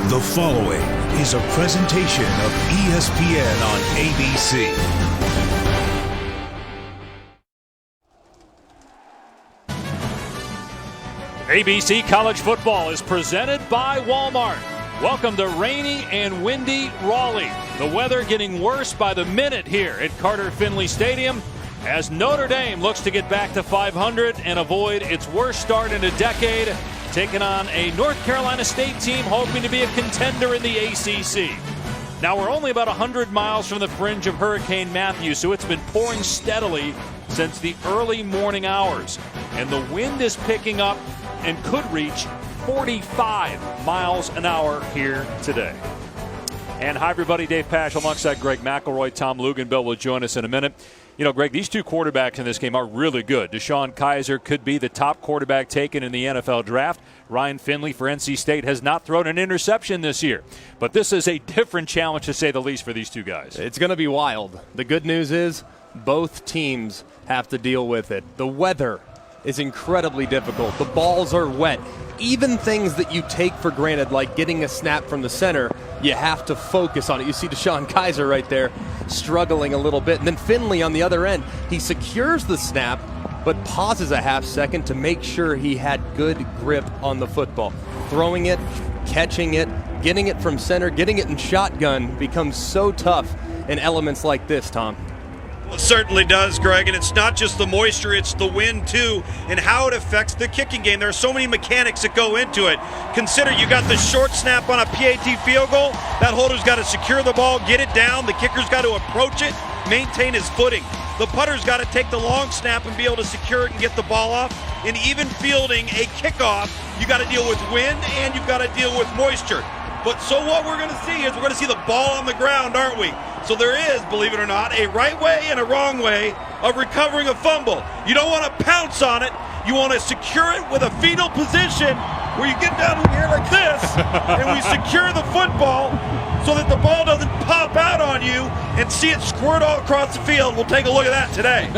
The following is a presentation of ESPN on ABC. ABC College Football is presented by Walmart. Welcome to rainy and windy Raleigh. The weather getting worse by the minute here at Carter-Finley Stadium as Notre Dame looks to get back to 500 and avoid its worst start in a decade, taking on a North Carolina State team hoping to be a contender in the ACC. Now, we're only about 100 miles from the fringe of Hurricane Matthew, so it's been pouring steadily since the early morning hours. And the wind is picking up and could reach 45 miles an hour here today. And hi, everybody. Dave Pasch alongside Greg McElroy. Tom Luganbill will join us in a minute. You know, Greg, these two quarterbacks in this game are really good. Deshaun Kaiser could be the top quarterback taken in the NFL draft. Ryan Finley for NC State has not thrown an interception this year. But this is a different challenge, to say the least, for these two guys. It's going to be wild. The good news is both teams have to deal with it. The weather is incredibly difficult. The balls are wet. Even things that you take for granted, like getting a snap from the center, you have to focus on it. You see Deshaun Kaiser right there struggling a little bit. And then Finley on the other end, he secures the snap, but pauses a half second to make sure he had good grip on the football. Throwing it, catching it, getting it from center, getting it in shotgun becomes so tough in elements like this, Tom. Well, it certainly does, Greg, and it's not just the moisture, it's the wind too, and how it affects the kicking game. There are so many mechanics that go into it. Consider you got the short snap on a PAT field goal. That holder's got to secure the ball, get it down. The kicker's got to approach it, maintain his footing. The putter's got to take the long snap and be able to secure it and get the ball off. And even fielding a kickoff, you got to deal with wind and you've got to deal with moisture. But so what we're going to see is we're going to see the ball on the ground, aren't we? So there is, believe it or not, a right way and a wrong way of recovering a fumble. You don't want to pounce on it. You want to secure it with a fetal position where you get down here like this and we secure the football so that the ball doesn't pop out on you and see it squirt all across the field. We'll take a look at that today.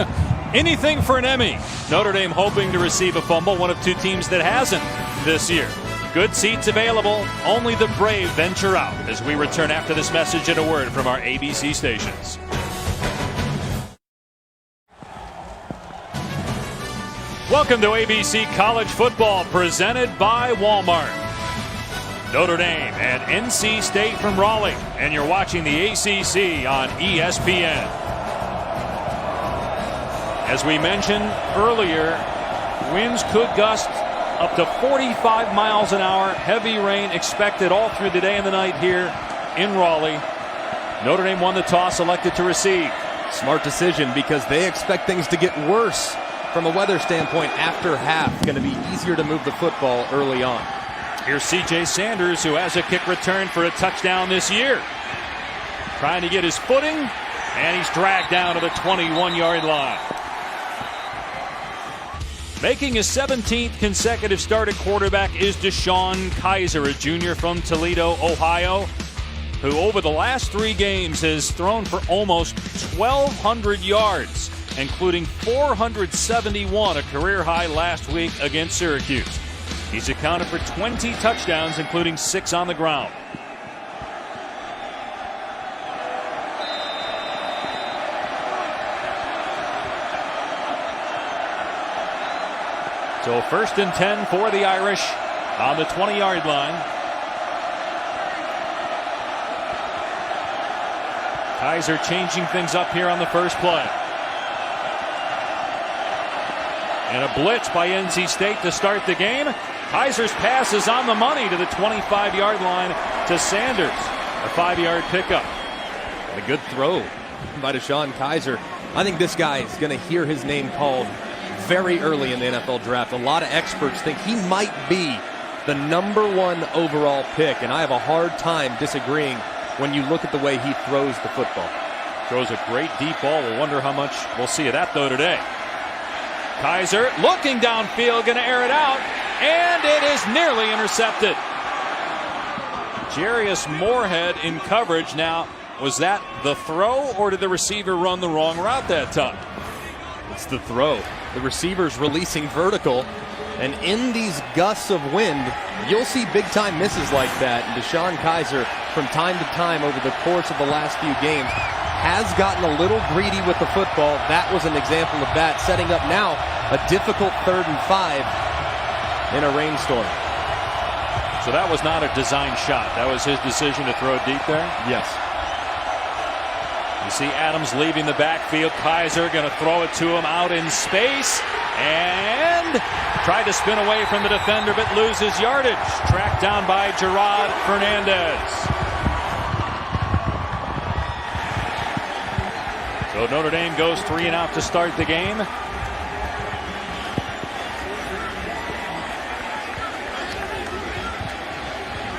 Anything for an Emmy. Notre Dame hoping to receive a fumble, one of two teams that hasn't this year. Good seats available. Only the brave venture out as we return after this message and a word from our ABC stations. Welcome to ABC College Football presented by Walmart. Notre Dame and NC State from Raleigh, and you're watching the ACC on ESPN. As we mentioned earlier, winds could gust up to 45 miles an hour. Heavy rain expected all through the day and the night here in Raleigh. Notre Dame won the toss, elected to receive. Smart decision because they expect things to get worse from a weather standpoint after half. Going to be easier to move the football early on. Here's C.J. Sanders, who has a kick return for a touchdown this year. Trying to get his footing, and he's dragged down to the 21-yard line. Making his 17th consecutive start at quarterback is Deshaun Kaiser, a junior from Toledo, Ohio, who over the last 3 games has thrown for almost 1,200 yards, including 471, a career high last week against Syracuse. He's accounted for 20 touchdowns, including 6 on the ground. So 1st and 10 for the Irish on the 20-yard line. Kaiser changing things up here on the first play. And a blitz by NC State to start the game. Kaiser's pass is on the money to the 25-yard line to Sanders. A 5-yard pickup. And a good throw by Deshaun Kaiser. I think this guy is going to hear his name called very early in the NFL draft. A lot of experts think he might be the #1 overall pick, and I have a hard time disagreeing when you look at the way he throws the football. Throws a great deep ball. We'll wonder how much we'll see of that, though, today. Kaiser looking downfield, going to air it out, and it is nearly intercepted. Jarius Moorhead in coverage. Now, was that the throw, or did the receiver run the wrong route that time? It's the throw. The receiver's releasing vertical, And in these gusts of wind, you'll see big-time misses like that. And Deshaun Kaiser, from time to time over the course of the last few games, has gotten a little greedy with the football. That was an example of that, setting up now a difficult 3rd and 5 in a rainstorm. So that was not a design shot. That was his decision to throw deep there? Yes. You see Adams leaving the backfield. Kaiser going to throw it to him out in space. And tried to spin away from the defender, but loses yardage. Tracked down by Gerard Fernandez. So Notre Dame goes 3 and out to start the game.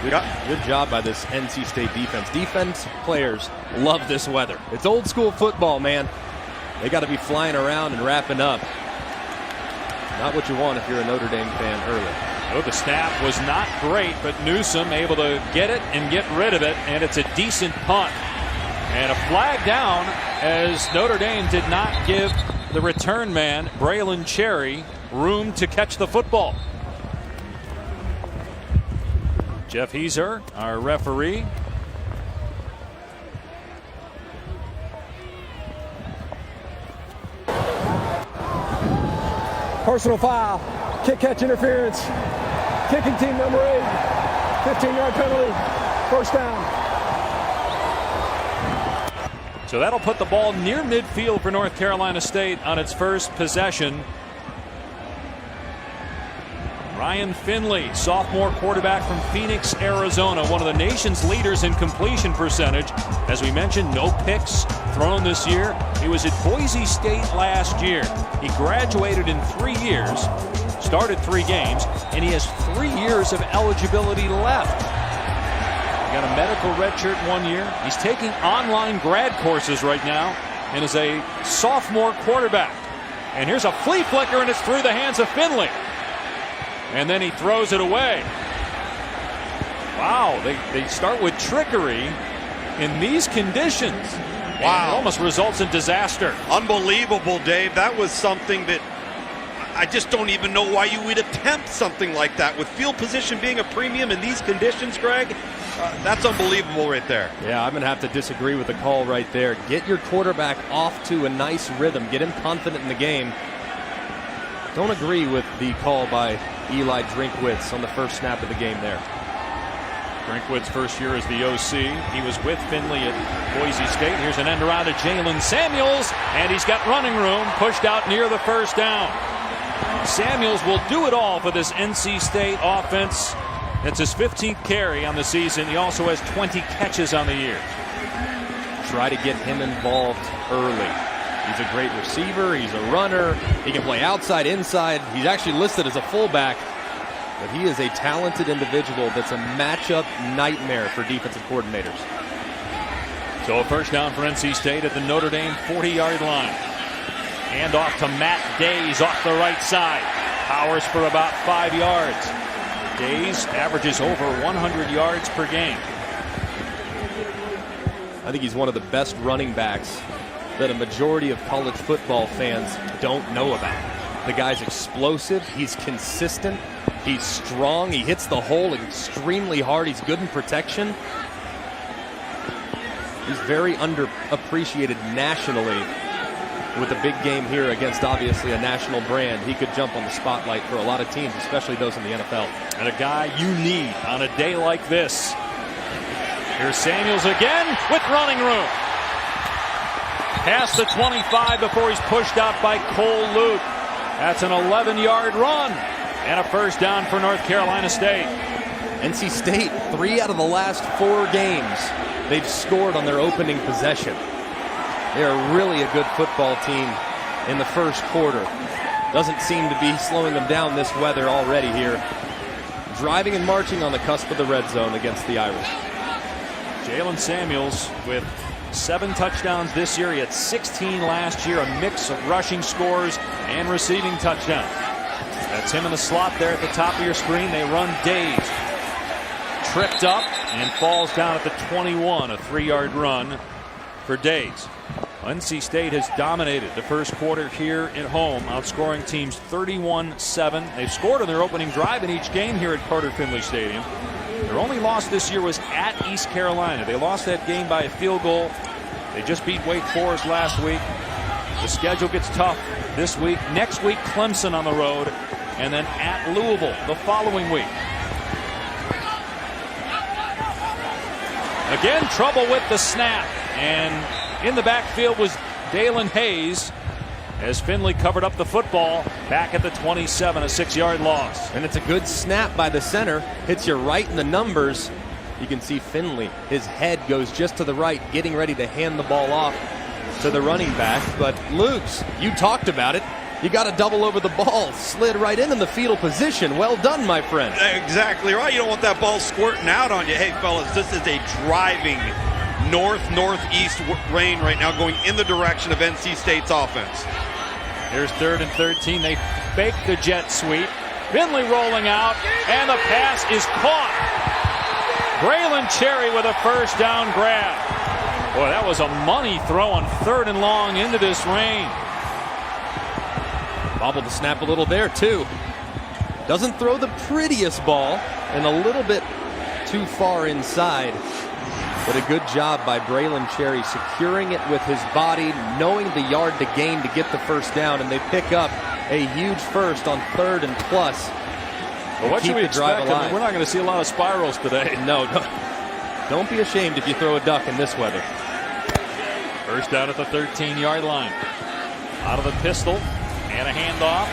Good job by this NC State defense. Defense players love this weather. It's old school football, man. They got to be flying around and wrapping up. Not what you want if you're a Notre Dame fan early. Oh, the snap was not great, but Newsome able to get it and get rid of it, and it's a decent punt. And a flag down as Notre Dame did not give the return man, Braylon Cherry, room to catch the football. Jeff Heiser, our referee. Personal foul, kick catch interference, kicking team number 8, 15-yard penalty, 1st down. So that'll put the ball near midfield for North Carolina State on its first possession. Ryan Finley, sophomore quarterback from Phoenix, Arizona, one of the nation's leaders in completion percentage. As we mentioned, no picks thrown this year. He was at Boise State last year. He graduated in 3 years, started 3 games, and he has 3 years of eligibility left. He got a medical redshirt 1 year. He's taking online grad courses right now and is a sophomore quarterback. And here's a flea flicker, and it's through the hands of Finley. And then he throws it away. Wow, they start with trickery in these conditions. Wow. It almost results in disaster. Unbelievable, Dave. That was something that I just don't even know why you would attempt something like that. With field position being a premium in these conditions, Greg, that's unbelievable right there. Yeah, I'm going to have to disagree with the call right there. Get your quarterback off to a nice rhythm. Get him confident in the game. Don't agree with the call by Eli Drinkwitz on the first snap of the game there. Drinkwitz's first year as the OC. He was with Finley at Boise State. Here's an end around to Jalen Samuels, and he's got running room, pushed out near the 1st down. Samuels will do it all for this NC State offense. It's his 15th carry on the season. He also has 20 catches on the year. Try to get him involved early. He's a great receiver. He's a runner. He can play outside, inside. He's actually listed as a fullback. But he is a talented individual that's a matchup nightmare for defensive coordinators. So a 1st down for NC State at the Notre Dame 40-yard line. Hand off to Matt Days off the right side. Powers for about 5 yards. Days averages over 100 yards per game. I think he's one of the best running backs that a majority of college football fans don't know about. The guy's explosive. He's consistent. He's strong. He hits the hole extremely hard. He's good in protection. He's very underappreciated nationally. With a big game here against obviously a national brand, he could jump on the spotlight for a lot of teams, especially those in the NFL. And a guy you need on a day like this. Here's Samuels again with running room. Past the 25 before he's pushed out by Cole Luke. That's an 11-yard run and a 1st down for North Carolina State. NC State, 3 out of the last 4 games, they've scored on their opening possession. They are really a good football team in the first quarter. Doesn't seem to be slowing them down this weather already here. Driving and marching on the cusp of the red zone against the Irish. Jalen Samuels with 7 touchdowns this year. He had 16 last year, a mix of rushing scores and receiving touchdowns. That's him in the slot there at the top of your screen. They run Days. Tripped up and falls down at the 21, a 3-yard run for Days. NC State has dominated the first quarter here at home, outscoring teams 31-7. They've scored on their opening drive in each game here at Carter-Finley Stadium. Their only loss this year was at East Carolina. They lost that game by a field goal. They just beat Wake Forest last week. The schedule gets tough this week. Next week, Clemson on the road, and then at Louisville the following week. Again, trouble with the snap, and in the backfield was Dalen Hayes as Finley covered up the football back at the 27, a 6-yard loss. And it's a good snap by the center. Hits you right in the numbers. You can see Finley, his head goes just to the right, getting ready to hand the ball off to the running back. But Luke's, you talked about it. You got to double over the ball. Slid right in the fetal position. Well done, my friend. Exactly right. You don't want that ball squirting out on you. Hey, fellas, this is a driving northeast rain right now going in the direction of NC State's offense. Here's 3rd and 13. They fake the jet sweep. Finley rolling out, and the pass is caught. Braylon Cherry with a first down grab. Boy, that was a money throw on 3rd and long into this rain. Bobbled the snap a little there, too. Doesn't throw the prettiest ball, and a little bit too far inside. But a good job by Braylon Cherry securing it with his body, knowing the yard to gain to get the first down, and they pick up a huge first on 3rd and plus. Well, what should we expect? I mean, we're not going to see a lot of spirals today. No, don't be ashamed if you throw a duck in this weather. First down at the 13-yard line. Out of the pistol and a handoff.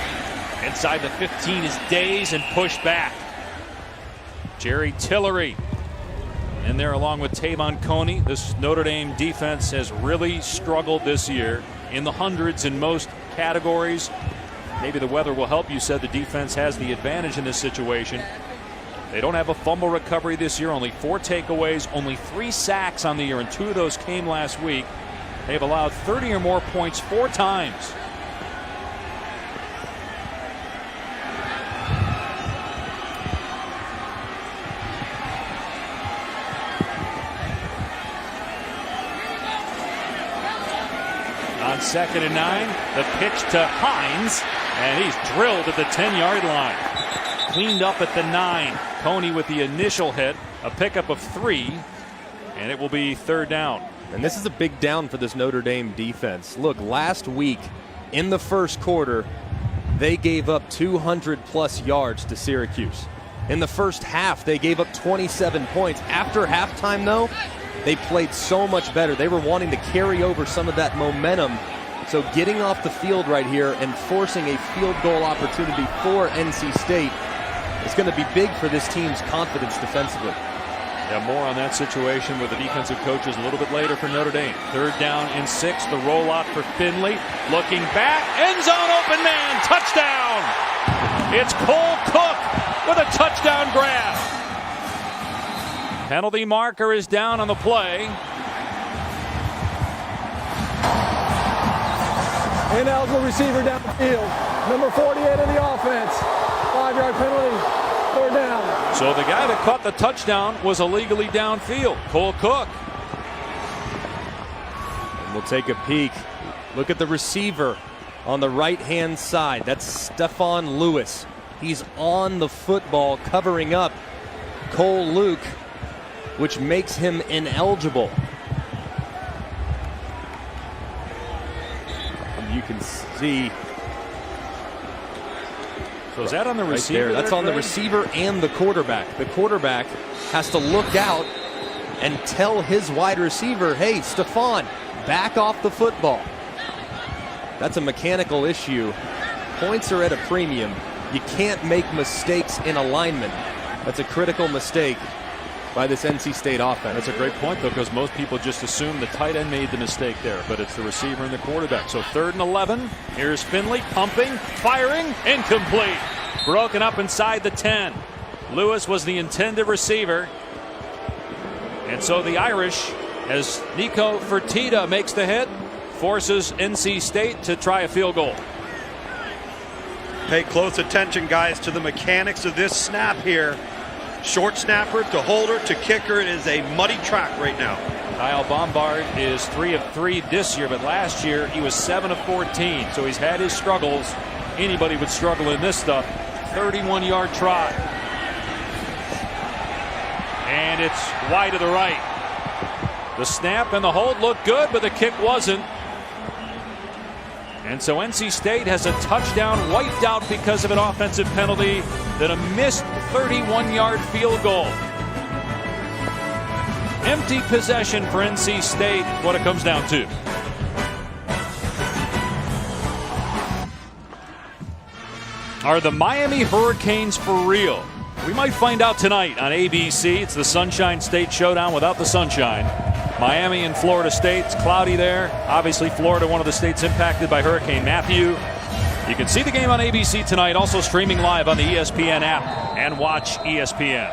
Inside the 15 is Days and pushed back. Jerry Tillery in there along with Tavon Coney. This Notre Dame defense has really struggled this year, in the hundreds in most categories. Maybe the weather will help. You said the defense has the advantage in this situation. They don't have a fumble recovery this year, only 4 takeaways, only 3 sacks on the year, and 2 of those came last week. They've allowed 30 or more points 4 times. On 2nd and 9, the pitch to Hines, and he's drilled at the 10-yard line. Cleaned up at the 9. Coney with the initial hit, a pickup of 3, and it will be 3rd down. And this is a big down for this Notre Dame defense. Look, last week in the first quarter, they gave up 200-plus yards to Syracuse. In the first half, they gave up 27 points. After halftime, though, they played so much better. They were wanting to carry over some of that momentum. So getting off the field right here and forcing a field goal opportunity for NC State is going to be big for this team's confidence defensively. Yeah, more on that situation with the defensive coaches a little bit later for Notre Dame. 3rd down and 6. The rollout for Finley. Looking back. End zone open man. Touchdown. It's Cole Cook with a touchdown grab. Penalty marker is down on the play. Ineligible receiver downfield. Number 48 in the offense. 5-yard penalty. 3rd down. So the guy that caught the touchdown was illegally downfield. Cole Cook. And we'll take a peek. Look at the receiver on the right-hand side. That's Stephon Lewis. He's on the football covering up Cole Luke, which makes him ineligible. And you can see. So is that on the receiver? Right there. That's on the receiver and the quarterback. The quarterback has to look out and tell his wide receiver, hey, Stephon, back off the football. That's a mechanical issue. Points are at a premium. You can't make mistakes in alignment. That's a critical mistake by this NC State offense. That's a great point, though, because most people just assume the tight end made the mistake there, but it's the receiver and the quarterback. So 3rd and 11. Here's Finley pumping, firing, incomplete. Broken up inside the 10. Lewis was the intended receiver. And so the Irish, as Nico Fertitta makes the hit, forces NC State to try a field goal. Pay close attention, guys, to the mechanics of this snap here. Short snapper to holder to kicker. It is a muddy track right now. Kyle Bombard is 3 of 3 this year, but last year he was 7 of 14. So he's had his struggles. Anybody would struggle in this stuff. 31-yard trot. And it's wide to the right. The snap and the hold looked good, but the kick wasn't. And so NC State has a touchdown wiped out because of an offensive penalty, then a missed 31-yard field goal. Empty possession for NC State, what it comes down to. Are the Miami Hurricanes for real? We might find out tonight on ABC. It's the Sunshine State Showdown without the sunshine. Miami and Florida State. It's cloudy there. Obviously, Florida, one of the states impacted by Hurricane Matthew. You can see the game on ABC tonight, also streaming live on the ESPN app, and watch ESPN.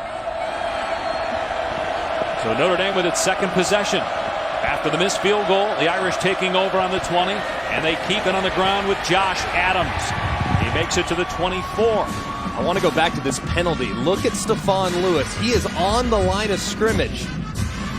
So Notre Dame with its second possession. After the missed field goal, the Irish taking over on the 20, and they keep it on the ground with Josh Adams. He makes it to the 24. I want to go back to this penalty. Look at Stephon Lewis. He is on the line of scrimmage,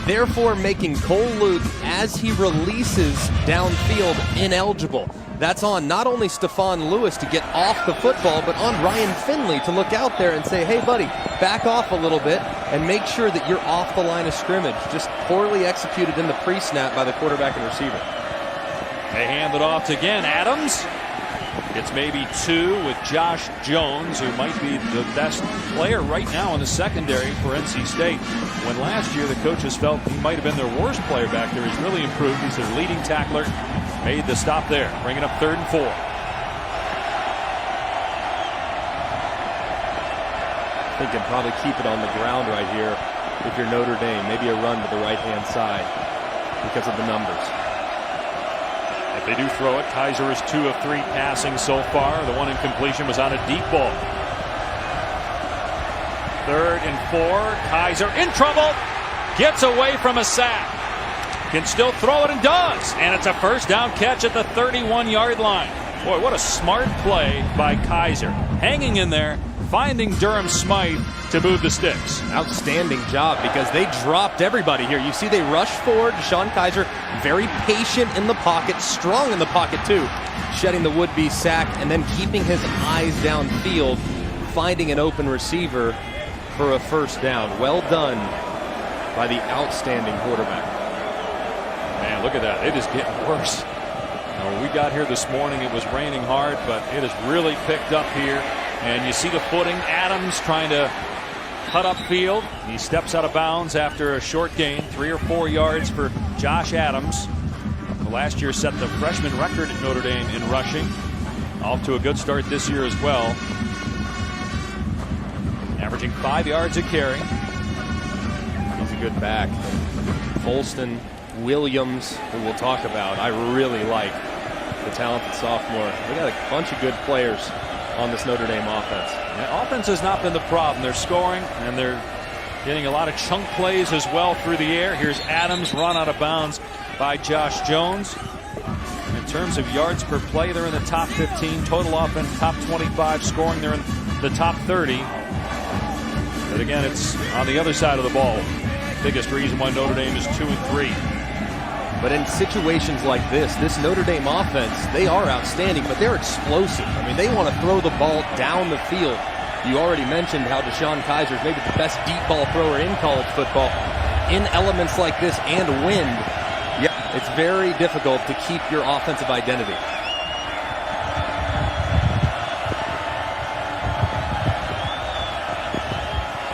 therefore making Cole Luke, as he releases downfield, ineligible. That's on not only Stephon Lewis to get off the football, but on Ryan Finley to look out there and say, hey, buddy, back off a little bit and make sure that you're off the line of scrimmage. Just poorly executed in the pre-snap by the quarterback and receiver. They hand it off to again Adams. It's maybe 2 with Josh Jones, who might be the best player right now in the secondary for NC State. When last year the coaches felt he might have been their worst player back there, he's really improved. He's their leading tackler. Made the stop there, bringing up 3rd and 4. I think they'd probably keep it on the ground right here if you're Notre Dame. Maybe a run to the right-hand side because of the numbers. If they do throw it, Kaiser is 2 of 3 passing so far. The one incompletion was on a deep ball. 3rd and 4. Kaiser in trouble. Gets away from a sack. Can still throw it and does. And it's a first down catch at the 31-yard line. Boy, what a smart play by Kaiser. Hanging in there, finding Durham Smythe to move the sticks. Outstanding job because they dropped everybody here. You see they rushed forward. Deshaun Kaiser very patient in the pocket, strong in the pocket too, shedding the would-be sack and then keeping his eyes downfield, finding an open receiver for a first down. Well done by the outstanding quarterback. Man, look at that. It is getting worse. When we got here this morning, it was raining hard, but it has really picked up here. And you see the footing. Adams trying to cut upfield. He steps out of bounds after a short gain, 3 or 4 yards for Josh Adams. Last year set the freshman record at Notre Dame in rushing. Off to a good start this year as well. Averaging 5 yards a carry. He's a good back. Folston, Williams, who we'll talk about. I really like the talented sophomore. They got a bunch of good players on this Notre Dame offense. Yeah, offense has not been the problem. They're scoring and they're getting a lot of chunk plays as well through the air. Here's Adams run out of bounds by Josh Jones. In terms of yards per play, they're in the top 15. Total offense top 25. Scoring, they're in the top 30. But again, it's on the other side of the ball. Biggest reason why Notre Dame is 2 and 3. But in situations like this Notre Dame offense, they are outstanding, but they're explosive. I mean, they want to throw the ball down the field. You already mentioned how Deshaun Kaiser is maybe the best deep ball thrower in college football. In elements like this and wind, yeah, it's very difficult to keep your offensive identity.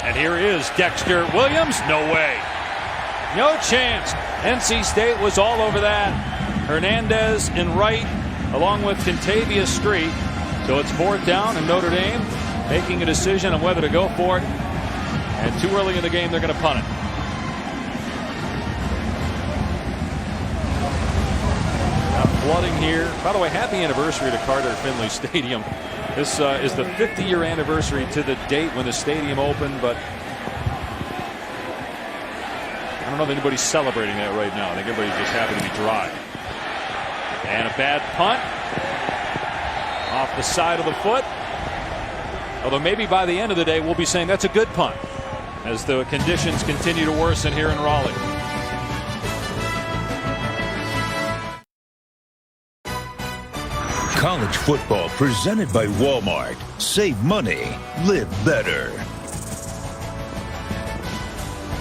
And here is Dexter Williams. No way. No chance. NC State was all over that. Hernandez in right along with Contavious Street. So it's 4th down and Notre Dame making a decision on whether to go for it. And too early in the game, they're going to punt it. Now flooding here. By the way, happy anniversary to Carter-Finley Stadium. This is the 50-year anniversary to the date when the stadium opened, but I don't know if anybody's celebrating that right now. I think everybody's just happy to be dry. And a bad punt off the side of the foot. Although maybe by the end of the day we'll be saying that's a good punt. as the conditions continue to worsen here in Raleigh. College football presented by Walmart. Save money, live better.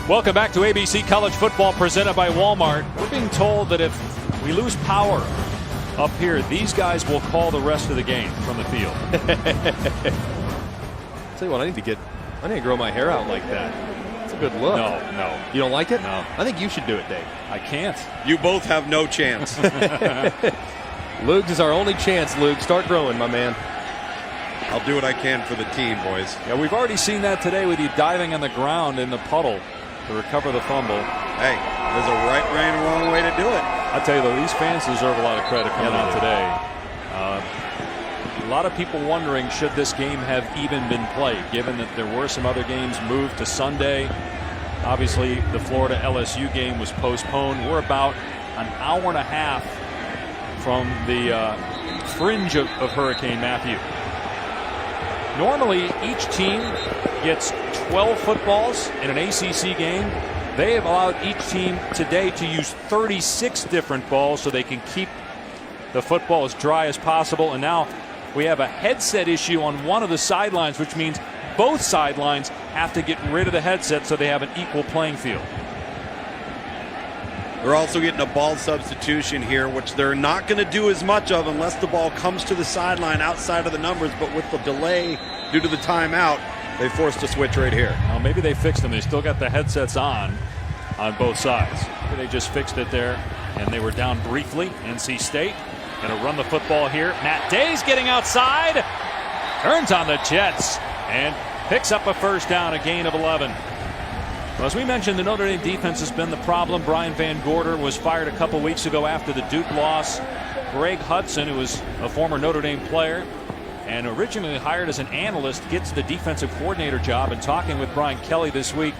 Welcome back to ABC College Football presented by Walmart. We're being told that if we lose power up here, these guys will call the rest of the game from the field. Tell you what, I need to grow my hair out like that. It's a good look. No. You don't like it? No. I think you should do it, Dave. I can't. You both have no chance. Luke is our only chance, Luke. Start growing, my man. I'll do what I can for the team, boys. Yeah, we've already seen that today with you diving on the ground in the puddle to recover the fumble. Hey, there's a right way and a wrong way to do it. I'll tell you though, these fans deserve a lot of credit coming out today. A lot of people wondering, should this game have even been played, given that there were some other games moved to Sunday. Obviously, the Florida LSU game was postponed. We're about an hour and a half from the fringe of Hurricane Matthew. Normally, each team gets 12 footballs in an ACC game. They have allowed each team today to use 36 different balls so they can keep the football as dry as possible. And now we have a headset issue on one of the sidelines, which means both sidelines have to get rid of the headset so they have an equal playing field. They're also getting a ball substitution here, which they're not going to do as much of unless the ball comes to the sideline outside of the numbers. But with the delay due to the timeout, they forced a switch right here. Well, maybe they fixed them. They still got the headsets on both sides. Maybe they just fixed it there, and they were down briefly. NC State going to run the football here. Matt Day's getting outside. Turns on the Jets and picks up a first down, a gain of 11. Well, as we mentioned, the Notre Dame defense has been the problem. Brian Van Gorder was fired a couple weeks ago after the Duke loss. Greg Hudson, who was a former Notre Dame player and originally hired as an analyst, gets the defensive coordinator job. And talking with Brian Kelly this week,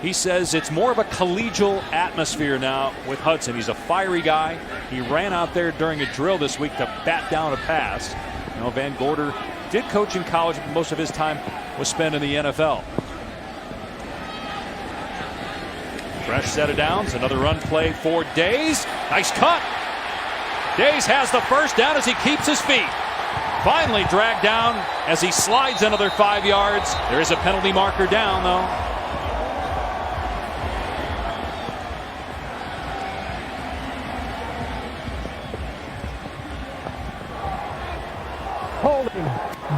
he says it's more of a collegial atmosphere now with Hudson. He's a fiery guy. He ran out there during a drill this week to bat down a pass. You know, Van Gorder did coach in college, but most of his time was spent in the NFL. Fresh set of downs. Another run play for Days. Nice cut. Days has the first down as he keeps his feet. Finally dragged down as he slides another 5 yards. There is a penalty marker down, though. Holding.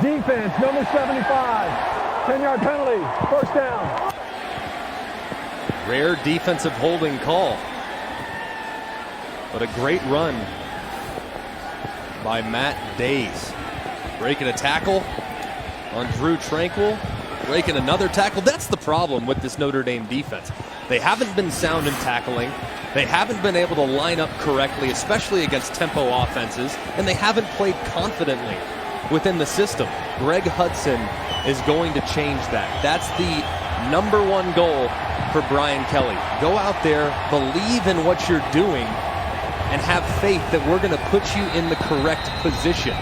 Defense, number 75. 10-yard penalty. First down. Rare defensive holding call. But a great run by Matt Days. Breaking a tackle on Drew Tranquil. Breaking another tackle. That's the problem with this Notre Dame defense. They haven't been sound in tackling. They haven't been able to line up correctly, especially against tempo offenses. And they haven't played confidently within the system. Greg Hudson is going to change that. That's the number one goal for Brian Kelly. Go out there, believe in what you're doing, and have faith that we're going to put you in the correct position.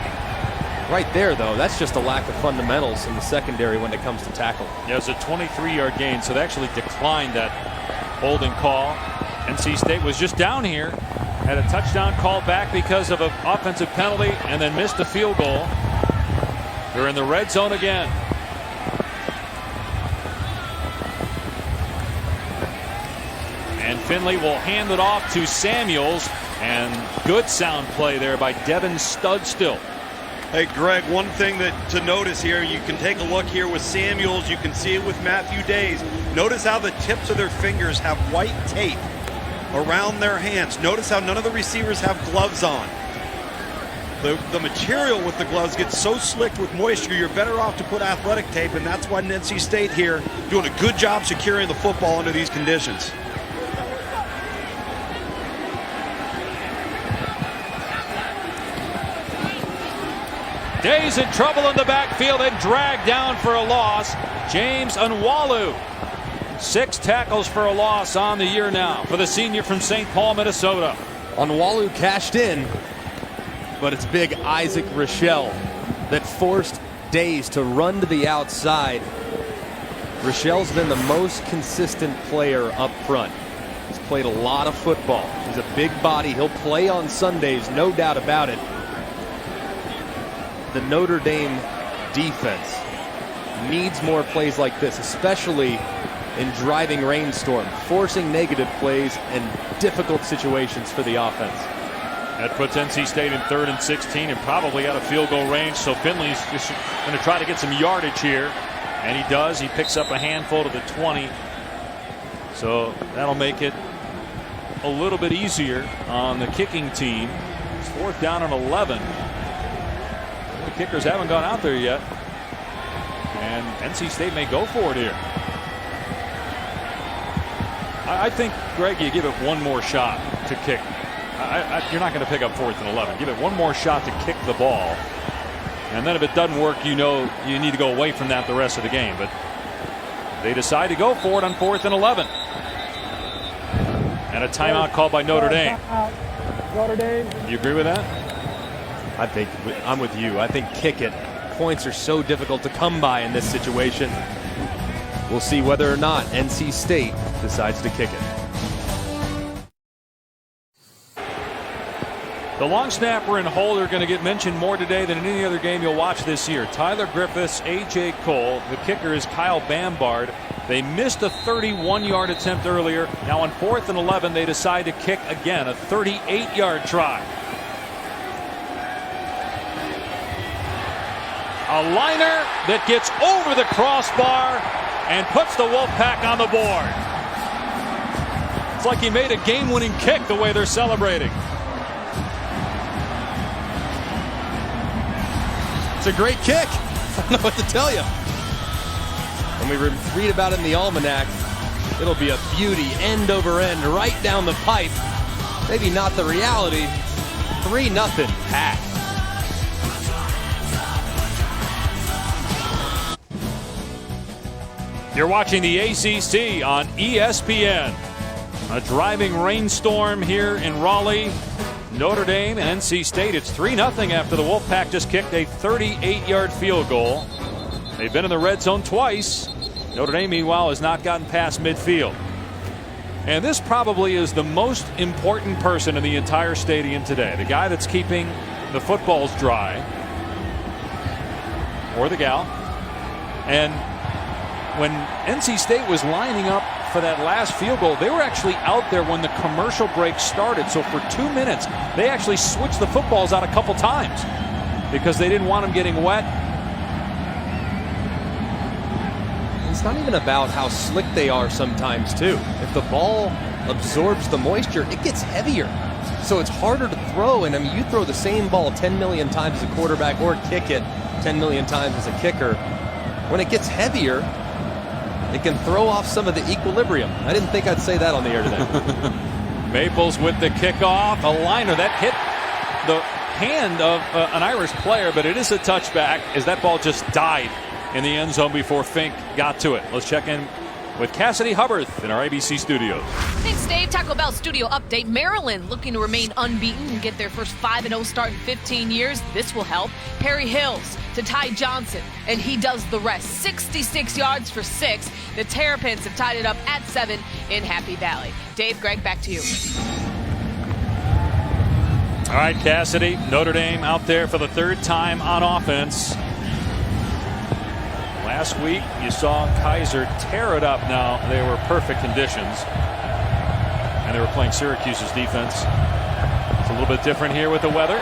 Right there, though, that's just a lack of fundamentals in the secondary when it comes to tackle. Yeah, it was a 23-yard gain, so they actually declined that holding call. NC State was just down here, had a touchdown called back because of an offensive penalty, and then missed a field goal. They're in the red zone again. And Finley will hand it off to Samuels, and good sound play there by Devin Studstill. Hey, Greg, one thing to notice here, you can take a look here with Samuels. You can see it with Matthew Days. Notice how the tips of their fingers have white tape around their hands. Notice how none of the receivers have gloves on. The material with the gloves gets so slick with moisture, you're better off to put athletic tape, and that's why NC State here doing a good job securing the football under these conditions. Days in trouble in the backfield and dragged down for a loss. James Onwalu. 6 tackles for a loss on the year now for the senior from St. Paul, Minnesota. Onwalu cashed in, but it's big Isaac Rochelle that forced Days to run to the outside. Rochelle's been the most consistent player up front. He's played a lot of football. He's a big body. He'll play on Sundays, no doubt about it. The Notre Dame defense needs more plays like this, especially in driving rainstorm, forcing negative plays and difficult situations for the offense. That puts NC State in 3rd and 16 and probably out of field goal range. So Finley's just going to try to get some yardage here. And he does. He picks up a handful to the 20. So that'll make it a little bit easier on the kicking team. It's 4th down and 11. The kickers haven't gone out there yet. And NC State may go for it here. I think, Greg, you give it one more shot to kick. You're not going to pick up 4th and 11. Give it one more shot to kick the ball. And then if it doesn't work, you know you need to go away from that the rest of the game. But they decide to go for it on 4th and 11. And a timeout called by Notre Dame. Notre Dame. You agree with that? I think I'm with you. I think kick it. Points are so difficult to come by in this situation. We'll see whether or not NC State decides to kick it. The long snapper and holder are going to get mentioned more today than in any other game you'll watch this year. Tyler Griffiths, A.J. Cole. The kicker is Kyle Bambard. They missed a 31-yard attempt earlier. Now on 4th and 11, they decide to kick again, a 38-yard try. A liner that gets over the crossbar and puts the Wolfpack on the board. It's like he made a game-winning kick the way they're celebrating. It's a great kick. I don't know what to tell you. When we read about it in the almanac, it'll be a beauty, end over end, right down the pipe. Maybe not the reality. 3-0 Pack. You're watching the ACC on ESPN. A driving rainstorm here in Raleigh. Notre Dame and NC State. It's 3-0 after the Wolfpack just kicked a 38-yard field goal. They've been in the red zone twice. Notre Dame, meanwhile, has not gotten past midfield. And this probably is the most important person in the entire stadium today. The guy that's keeping the footballs dry. Or the gal. And when NC State was lining up for that last field goal, they were actually out there when the commercial break started. So for 2 minutes, they actually switched the footballs out a couple times because they didn't want them getting wet. It's not even about how slick they are sometimes, too. If the ball absorbs the moisture, it gets heavier. So it's harder to throw. And I mean, you throw the same ball 10 million times as a quarterback or kick it 10 million times as a kicker. When it gets heavier, it can throw off some of the equilibrium. I didn't think I'd say that on the air today. Maples with the kickoff. A liner that hit the hand of an Irish player, but it is a touchback as that ball just died in the end zone before Fink got to it. Let's check in with Cassidy Hubbard in our ABC studios. Thanks, Dave. Taco Bell studio update. Maryland looking to remain unbeaten and get their first 5-0 start in 15 years. This will help. Perry Hills to Ty Johnson, and he does the rest. 66 yards for 6. The Terrapins have tied it up at 7 in Happy Valley. Dave, Greg, back to you. All right, Cassidy. Notre Dame out there for the 3rd time on offense. Last week, you saw Kaiser tear it up. Now, they were perfect conditions, and they were playing Syracuse's defense. It's a little bit different here with the weather.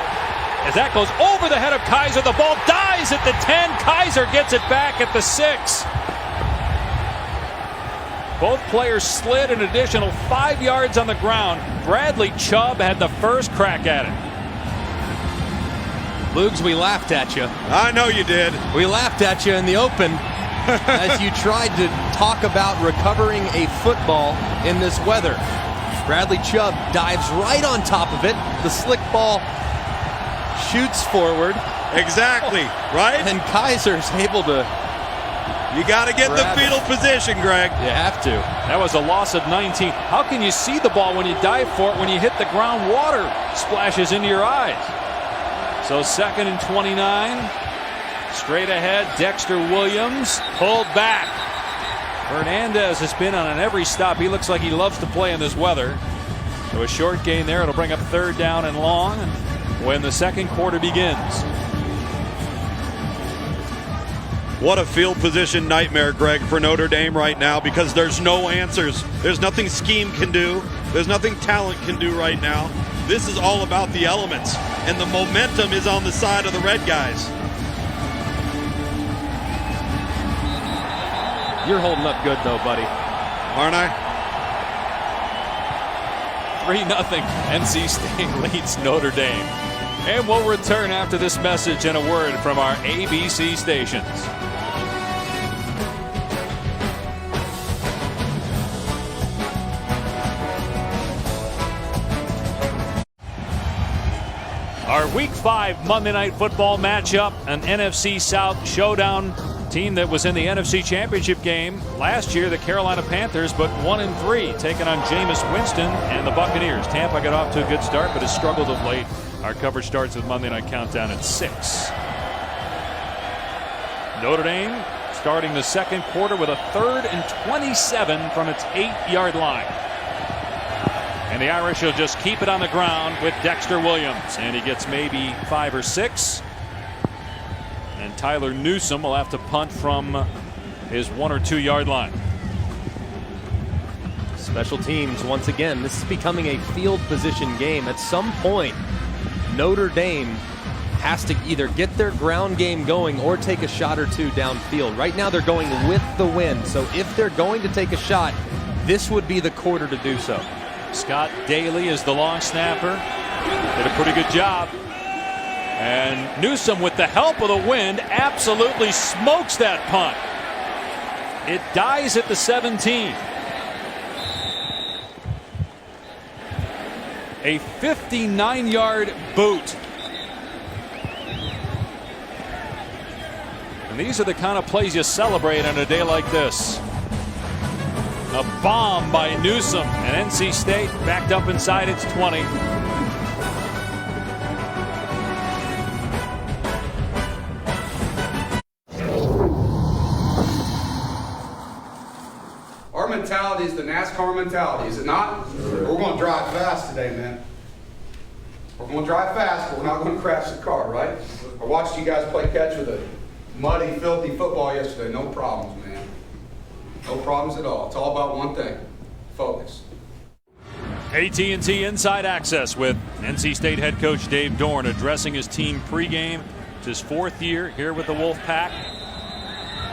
As that goes over the head of Kaiser, the ball dies at the 10. Kaiser gets it back at the 6. Both players slid an additional 5 yards on the ground. Bradley Chubb had the first crack at it. Lugs, we laughed at you. I know you did. We laughed at you in the open as you tried to talk about recovering a football in this weather. Bradley Chubb dives right on top of it. The slick ball shoots forward. Exactly, right? And Kaiser's able to. You got to get the fetal position, Greg. You have to. That was a loss of 19. How can you see the ball when you dive for it? When you hit the ground, water splashes into your eyes. So 2nd and 29. Straight ahead, Dexter Williams pulled back. Hernandez has been on every stop. He looks like he loves to play in this weather. So a short gain there. It'll bring up 3rd down and long when the second quarter begins. What a field position nightmare, Greg, for Notre Dame right now, because there's no answers. There's nothing scheme can do. There's nothing talent can do right now. This is all about the elements, and the momentum is on the side of the red guys. You're holding up good, though, buddy. Aren't I? 3-0 NC State leads Notre Dame. And we'll return after this message and a word from our ABC stations. Our Week 5 Monday Night Football matchup, an NFC South showdown. Team that was in the NFC Championship game last year, the Carolina Panthers, but 1-3, taking on Jameis Winston and the Buccaneers. Tampa got off to a good start, but has struggled of late. Our coverage starts with Monday Night Countdown at 6. Notre Dame starting the second quarter with a 3rd and 27 from its 8-yard line. And the Irish will just keep it on the ground with Dexter Williams. And he gets maybe 5 or 6. And Tyler Newsome will have to punt from his 1 or 2 yard line. Special teams, once again, this is becoming a field position game. At some point, Notre Dame has to either get their ground game going or take a shot or two downfield. Right now they're going with the wind. So if they're going to take a shot, this would be the quarter to do so. Scott Daly is the long snapper. Did a pretty good job. And Newsome, with the help of the wind, absolutely smokes that punt. It dies at the 17. A 59-yard boot. And these are the kind of plays you celebrate on a day like this. A bomb by Newsome, and NC State backed up inside its 20. Our mentality is the NASCAR mentality, is it not? We're going to drive fast today, man. We're going to drive fast, but we're not going to crash the car, right? I watched you guys play catch with a muddy, filthy football yesterday. No problems, man. No problems at all. It's all about one thing: focus. AT&T Inside Access with NC State head coach Dave Dorn addressing his team pregame. It's his 4th year here with the Wolfpack.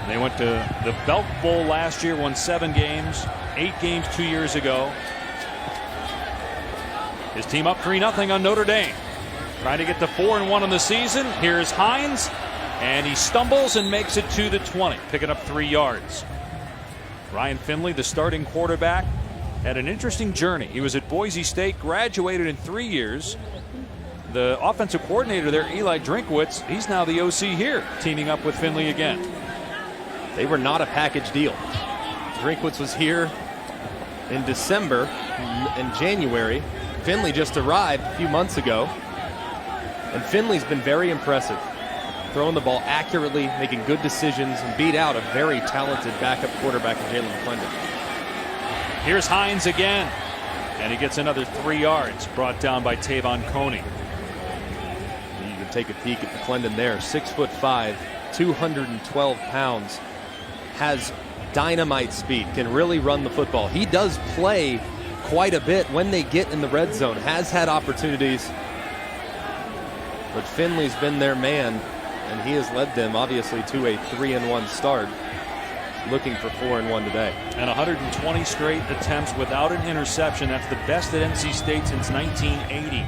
They went to the Belk Bowl last year, won 7 games, 8 games 2 years ago. His team up 3-0 on Notre Dame. Trying to get to 4-1 in the season. Here's Hines, and he stumbles and makes it to the 20, picking up 3 yards. Ryan Finley, the starting quarterback, had an interesting journey. He was at Boise State, graduated in 3 years. The offensive coordinator there, Eli Drinkwitz, he's now the OC here, teaming up with Finley again. They were not a package deal. Drinkwitz was here in December and January. Finley just arrived a few months ago. And Finley's been very impressive. Throwing the ball accurately, making good decisions, and beat out a very talented backup quarterback in Jalen McClendon. Here's Hines again. And he gets another 3 yards, brought down by Tavon Coney. You can take a peek at McClendon there. 6'5", 212 pounds. Has dynamite speed, can really run the football. He does play quite a bit when they get in the red zone. Has had opportunities. But Finley's been their man, and he has led them, obviously, to a 3-1 start. Looking for 4-1 today. And 120 straight attempts without an interception. That's the best at NC State since 1980.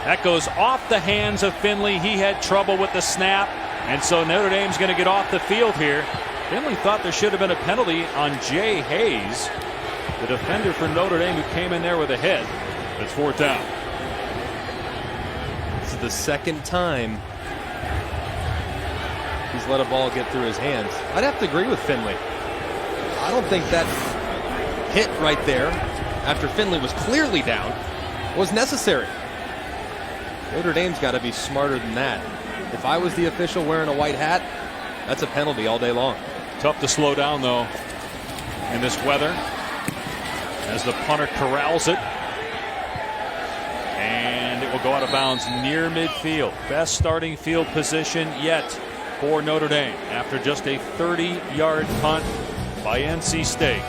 That goes off the hands of Finley. He had trouble with the snap, and so Notre Dame's going to get off the field here. Finley thought there should have been a penalty on Jay Hayes, the defender for Notre Dame, who came in there with a hit. It's 4th down. This is the second time he's let a ball get through his hands. I'd have to agree with Finley. I don't think that hit right there, after Finley was clearly down, was necessary. Notre Dame's got to be smarter than that. If I was the official wearing a white hat, that's a penalty all day long. Tough to slow down, though, in this weather, as the punter corrals it. And it will go out of bounds near midfield. Best starting field position yet for Notre Dame after just a 30-yard punt by NC State.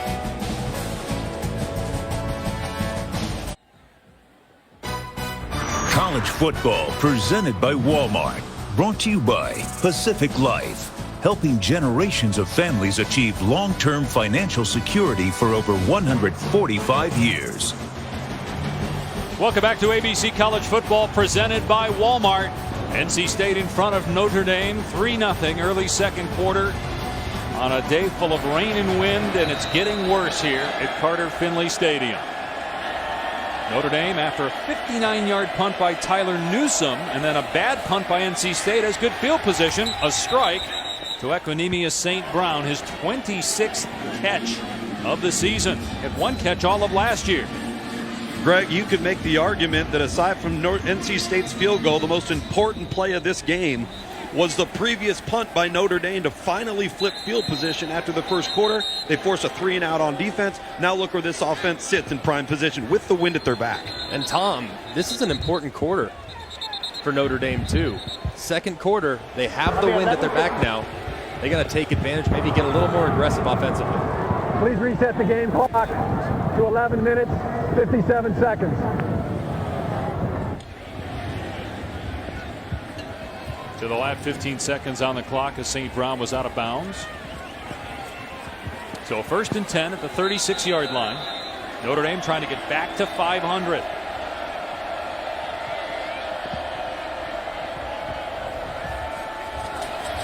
College football presented by Walmart. Brought to you by Pacific Life, helping generations of families achieve long-term financial security for over 145 years. Welcome back to ABC College Football presented by Walmart. NC State in front of Notre Dame 3-0 early second quarter on a day full of rain and wind, and it's getting worse here at Carter-Finley Stadium. Notre Dame, after a 59-yard punt by Tyler Newsome and then a bad punt by NC State, has good field position. A strike to Equinemius St. Brown, his 26th catch of the season. Had one catch all of last year. Greg, you could make the argument that aside from NC State's field goal, the most important play of this game was the previous punt by Notre Dame to finally flip field position after the first quarter. They force a 3-and-out on defense. Now look where this offense sits in prime position with the wind at their back. And Tom, this is an important quarter for Notre Dame too. Second quarter, they have the wind at their back now. They got to take advantage, maybe get a little more aggressive offensively. Please reset the game clock to 11 minutes, 57 seconds. To the last 15 seconds on the clock as St. Brown was out of bounds. So 1st and 10 at the 36-yard line. Notre Dame trying to get back to 500.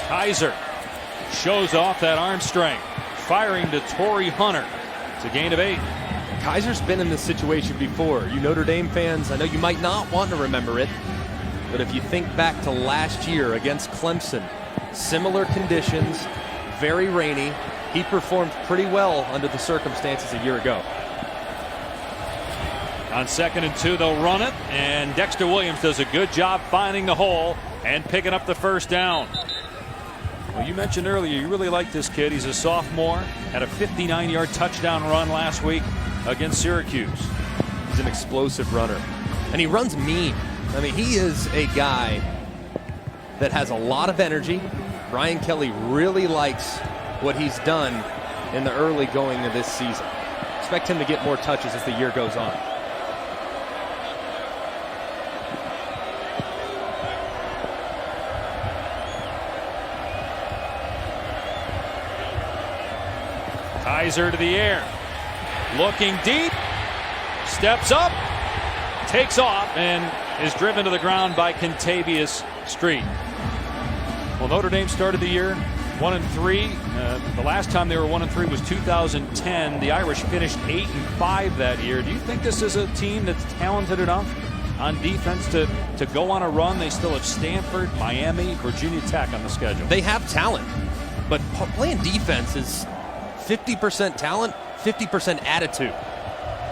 Kaiser shows off that arm strength, firing to Torrey Hunter. It's a gain of 8. Kaiser's been in this situation before. You Notre Dame fans, I know you might not want to remember it, but if you think back to last year against Clemson, similar conditions, very rainy, he performed pretty well under the circumstances a year ago. On 2nd and 2, they'll run it, and Dexter Williams does a good job finding the hole and picking up the first down. Well, you mentioned earlier you really like this kid. He's a sophomore, had a 59-yard touchdown run last week against Syracuse. He's an explosive runner, and he runs mean. I mean, he is a guy that has a lot of energy. Brian Kelly really likes what he's done in the early going of this season. Expect him to get more touches as the year goes on. Kaiser to the air, looking deep, steps up, takes off, and is driven to the ground by Kentavious Street. Well, Notre Dame started the year 1-3. The last time they were 1-3 was 2010. The Irish finished 8-5 that year. Do you think this is a team that's talented enough on defense to go on a run? They still have Stanford, Miami, Virginia Tech on the schedule. They have talent, but playing defense is 50% talent, 50% attitude.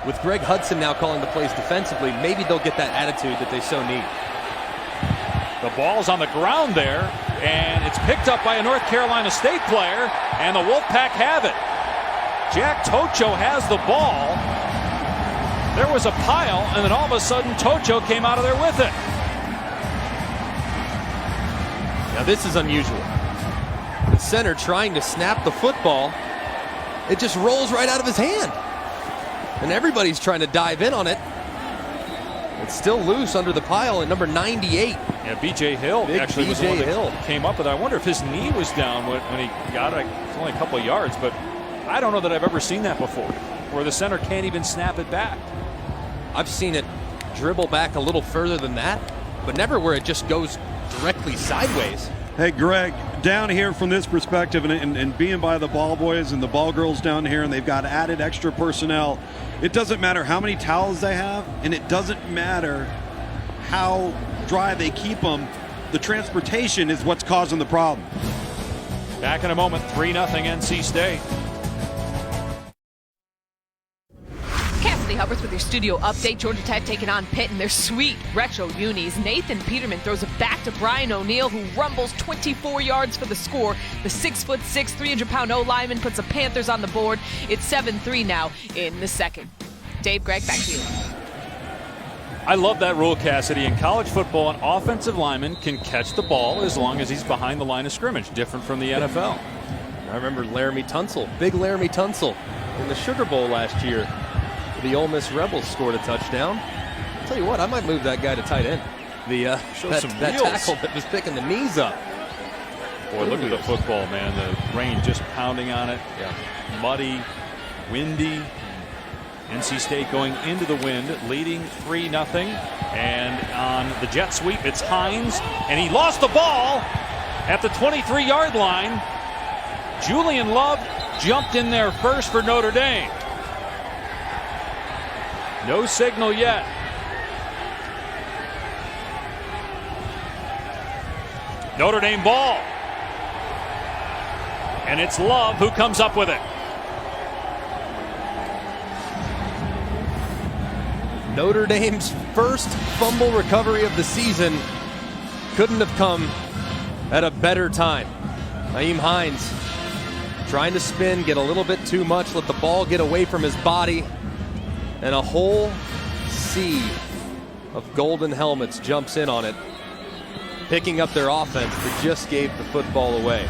With Greg Hudson now calling the plays defensively, maybe they'll get that attitude that they so need. The ball's on the ground there, and it's picked up by a North Carolina State player, and the Wolfpack have it. Jack Tocho has the ball. There was a pile, and then all of a sudden Tocho came out of there with it. Now this is unusual. The center trying to snap the football. It just rolls right out of his hand. And everybody's trying to dive in on it. It's still loose under the pile at number 98. Yeah, B.J. Hill actually was the one that came up with it. I wonder if his knee was down when he got it. It's only a couple of yards, but I don't know that I've ever seen that before, where the center can't even snap it back. I've seen it dribble back a little further than that, but never where it just goes directly sideways. Hey, Greg, down here from this perspective and being by the ball boys and the ball girls down here, and they've got added extra personnel, it doesn't matter how many towels they have, and it doesn't matter how dry they keep them. The transportation is what's causing the problem. Back in a moment, 3-0 NC State. Allie Hubbard with your studio update. Georgia Tech taking on Pitt in their sweet retro unis. Nathan Peterman throws it back to Brian O'Neill, who rumbles 24 yards for the score. The 6'6", 300-pound O-lineman puts the Panthers on the board. It's 7-3 now in the second. Dave, Greg, back to you. I love that rule, Cassidy. In college football, an offensive lineman can catch the ball as long as he's behind the line of scrimmage, different from the NFL. I remember Laramie Tunsil, big Laramie Tunsil, in the Sugar Bowl last year. The Ole Miss Rebels scored a touchdown. I'll tell you what, I might move that guy to tight end. That tackle that was picking the knees up. Boy, look at the football, man. The rain just pounding on it. Yeah. Muddy, windy. NC State going into the wind, leading 3-0. And on the jet sweep, it's Hines. And he lost the ball at the 23-yard line. Julian Love jumped in there first for Notre Dame. No signal yet. Notre Dame ball. And it's Love who comes up with it. Notre Dame's first fumble recovery of the season couldn't have come at a better time. Nyheim Hines trying to spin, get a little bit too much, let the ball get away from his body, and a whole sea of golden helmets jumps in on it, picking up their offense that just gave the football away.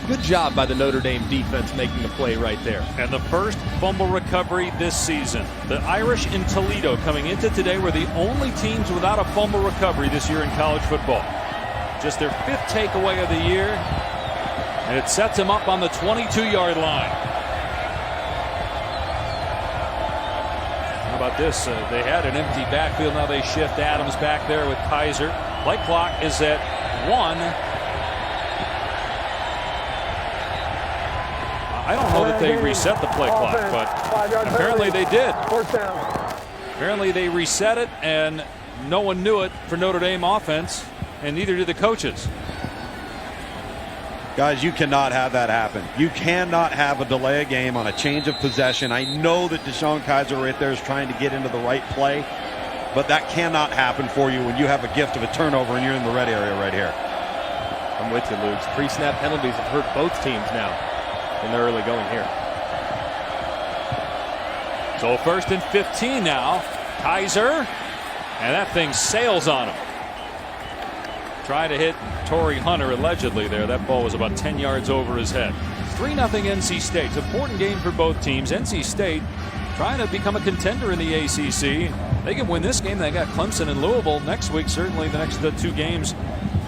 Good job by the Notre Dame defense making the play right there. And the first fumble recovery this season. The Irish in Toledo coming into today were the only teams without a fumble recovery this year in college football. Just their 5th takeaway of the year. And it sets them up on the 22-yard line. How about this? They had an empty backfield. Now they shift Adams back there with Kaiser. Play clock is at 1. I don't know that they reset the play clock, but apparently they did. First down. Apparently they reset it, and no one knew it for Notre Dame offense, and neither did the coaches. Guys, you cannot have that happen. You cannot have a delay of game on a change of possession. I know that Deshaun Kaiser right there is trying to get into the right play, but that cannot happen for you when you have a gift of a turnover and you're in the red area right here. I'm with you, Luke. Pre-snap penalties have hurt both teams now in the early going here. So 1st and 15 now. Kaiser, and that thing sails on him. Trying to hit Torrey Hunter allegedly there. That ball was about 10 yards over his head. 3-0 NC State. It's an important game for both teams. NC State trying to become a contender in the ACC. They can win this game. They got Clemson and Louisville next week. Certainly the next 2 games.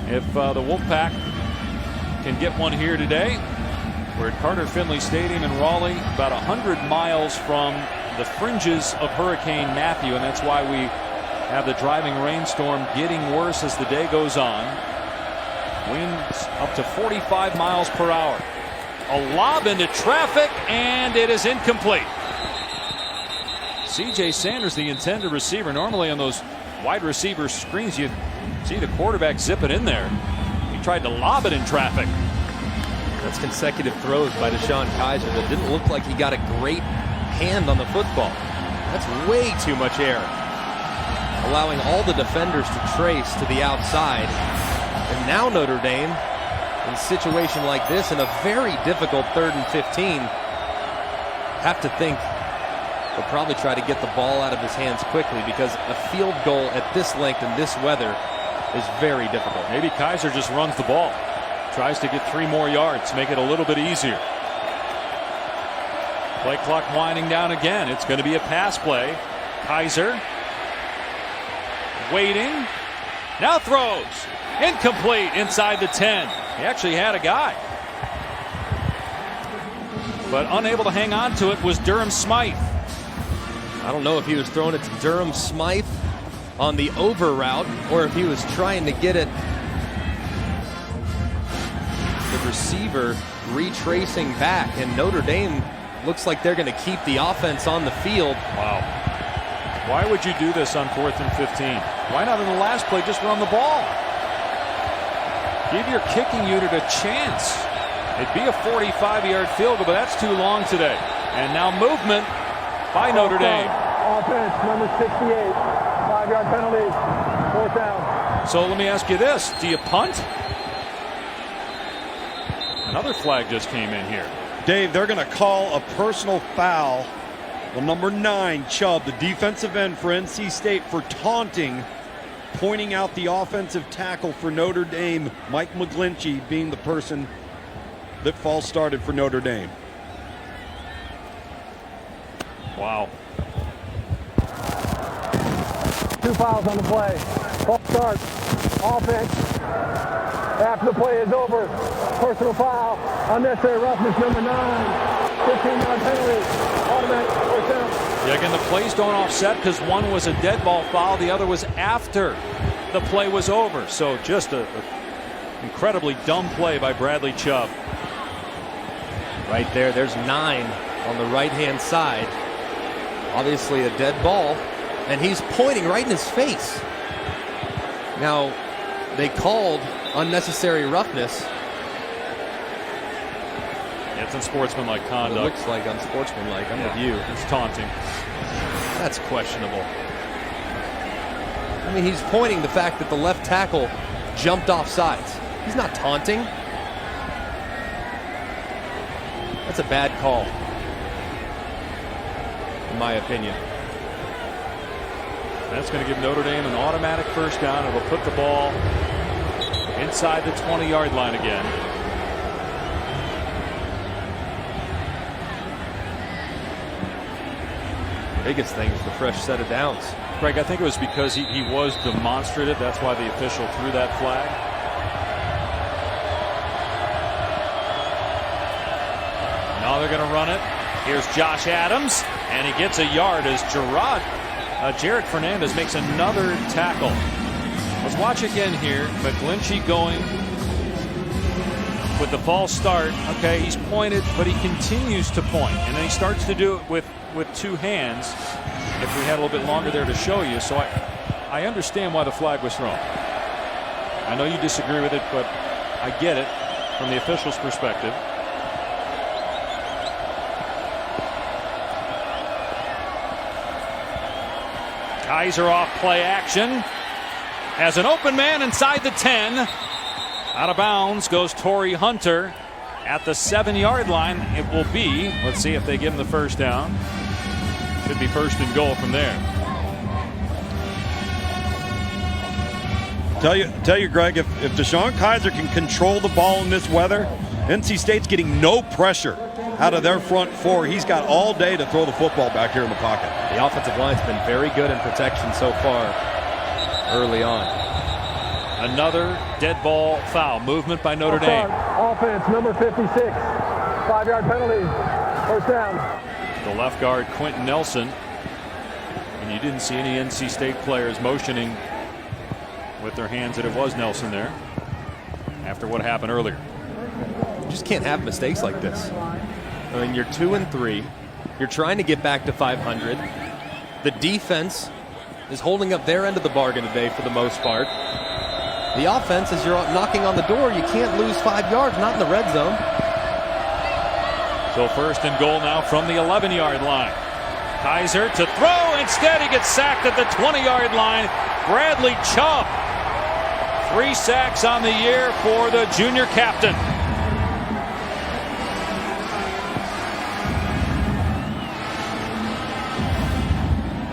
If the Wolfpack can get one here today. We're at Carter-Finley Stadium in Raleigh, about 100 miles from the fringes of Hurricane Matthew, and that's why we have the driving rainstorm getting worse as the day goes on. Winds up to 45 miles per hour. A lob into traffic, and it is incomplete. C.J. Sanders, the intended receiver. Normally on those wide receiver screens, you see the quarterback zip it in there. He tried to lob it in traffic. That's consecutive throws by Deshaun Kaiser that didn't look like he got a great hand on the football. That's way too much air, allowing all the defenders to trace to the outside. And now Notre Dame, in a situation like this, in a very difficult 3rd and 15, have to think they'll probably try to get the ball out of his hands quickly, because a field goal at this length in this weather is very difficult. Maybe Kaiser just runs the ball. Tries to get 3 more yards, make it a little bit easier. Play clock winding down again. It's going to be a pass play. Kaiser waiting. Now throws. Incomplete inside the 10. He actually had a guy. But unable to hang on to it was Durham Smythe. I don't know if he was throwing it to Durham Smythe on the over route or if he was trying to get it. The receiver retracing back, and Notre Dame looks like they're going to keep the offense on the field. Wow. Why would you do this on 4th and 15? Why not in the last play just run the ball? Give your kicking unit a chance. It'd be a 45-yard field goal, but that's too long today. And now movement by Notre Dame. offense, number 68. 5-yard penalty, 4th down. So let me ask you this. Do you punt? Another flag just came in here. Dave, they're going to call a personal foul on number 9, Chubb, the defensive end for NC State, for taunting, pointing out the offensive tackle for Notre Dame, Mike McGlinchey, being the person that false started for Notre Dame. Wow. 2 fouls on the play. False start. Offense. After the play is over, personal foul, unnecessary roughness, number 9, 15-yard penalty, automatic 4th down. Yeah, again, the plays don't offset because one was a dead ball foul, the other was after the play was over. So just a incredibly dumb play by Bradley Chubb. Right there, there's 9 on the right-hand side. Obviously a dead ball, and he's pointing right in his face. Now, they called unnecessary roughness. Yeah, it's unsportsmanlike conduct. It looks like unsportsmanlike. I'm with you. It's taunting. That's questionable. I mean, he's pointing the fact that the left tackle jumped off sides. He's not taunting. That's a bad call, in my opinion. That's going to give Notre Dame an automatic 1st down. It will put the ball inside the 20-yard line again. Biggest thing is the fresh set of downs. Greg, I think it was because he was demonstrative. That's why the official threw that flag. Now they're going to run it. Here's Josh Adams, and he gets a yard as Jared Fernandez makes another tackle. Let's watch again here. McGlinchey going with the false start. Okay, he's pointed, but he continues to point, and then he starts to do it with 2 hands. If we had a little bit longer there to show you, so I understand why the flag was thrown. I know you disagree with it, but I get it from the official's perspective. Kaiser off play action. Has an open man inside the 10. Out of bounds goes Torrey Hunter at the 7-yard line. It will be, let's see if they give him the 1st down. Should be 1st and goal from there. Tell you, Greg, if Deshaun Kaiser can control the ball in this weather, NC State's getting no pressure out of their front 4. He's got all day to throw the football back here in the pocket. The offensive line's been very good in protection so far early on. Another dead ball foul. Movement by Notre Dame. Offense, number 56. 5-yard penalty. 1st down. The left guard, Quentin Nelson. And you didn't see any NC State players motioning with their hands that it was Nelson there after what happened earlier. You just can't have mistakes like this. I mean, you're 2-3. You're trying to get back to 500. The defense is holding up their end of the bargain today for the most part. The offense, as you're knocking on the door, you can't lose 5 yards, not in the red zone. So 1st and goal now from the 11-yard line. Kaiser to throw. Instead, he gets sacked at the 20-yard line. Bradley Chubb. 3 sacks on the year for the junior captain.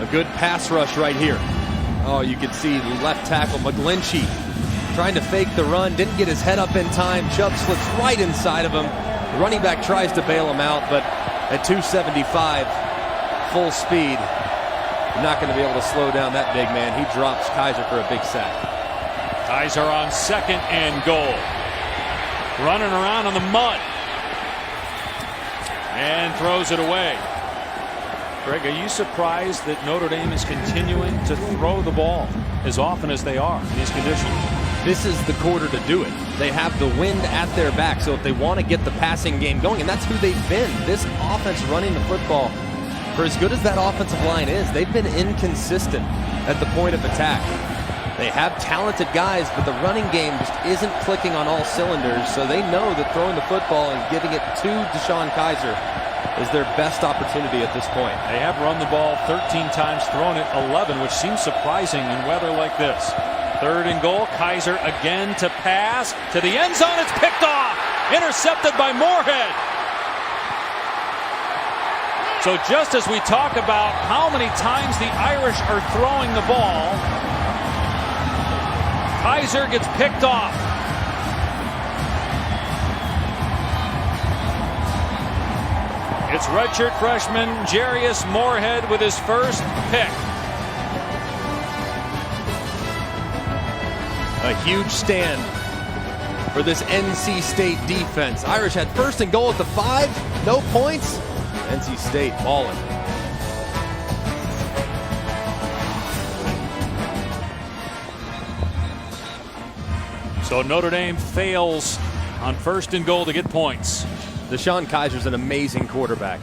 A good pass rush right here. Oh, you can see left tackle McGlinchey trying to fake the run. Didn't get his head up in time. Chubb slips right inside of him. The running back tries to bail him out, but at 275, full speed, you're not going to be able to slow down that big man. He drops Kaiser for a big sack. Kaiser on 2nd and goal. Running around on the mud. And throws it away. Greg, are you surprised that Notre Dame is continuing to throw the ball as often as they are in these conditions? This is the quarter to do it. They have the wind at their back, so if they want to get the passing game going, and that's who they've been. This offense running the football, for as good as that offensive line is, they've been inconsistent at the point of attack. They have talented guys, but the running game just isn't clicking on all cylinders, so they know that throwing the football and giving it to Deshaun Kaiser is their best opportunity at this point. They have run the ball 13 times, thrown it 11, which seems surprising in weather like this. 3rd and goal. Kaiser again to pass to the end zone. It's picked off. Intercepted by Moorhead. So just as we talk about how many times the Irish are throwing the ball, Kaiser gets picked off. It's redshirt freshman Jarius Moorhead with his first pick. A huge stand for this NC State defense. Irish had 1st and goal at the 5, no points. NC State balling. So Notre Dame fails on 1st and goal to get points. DeShone Kaiser's an amazing quarterback.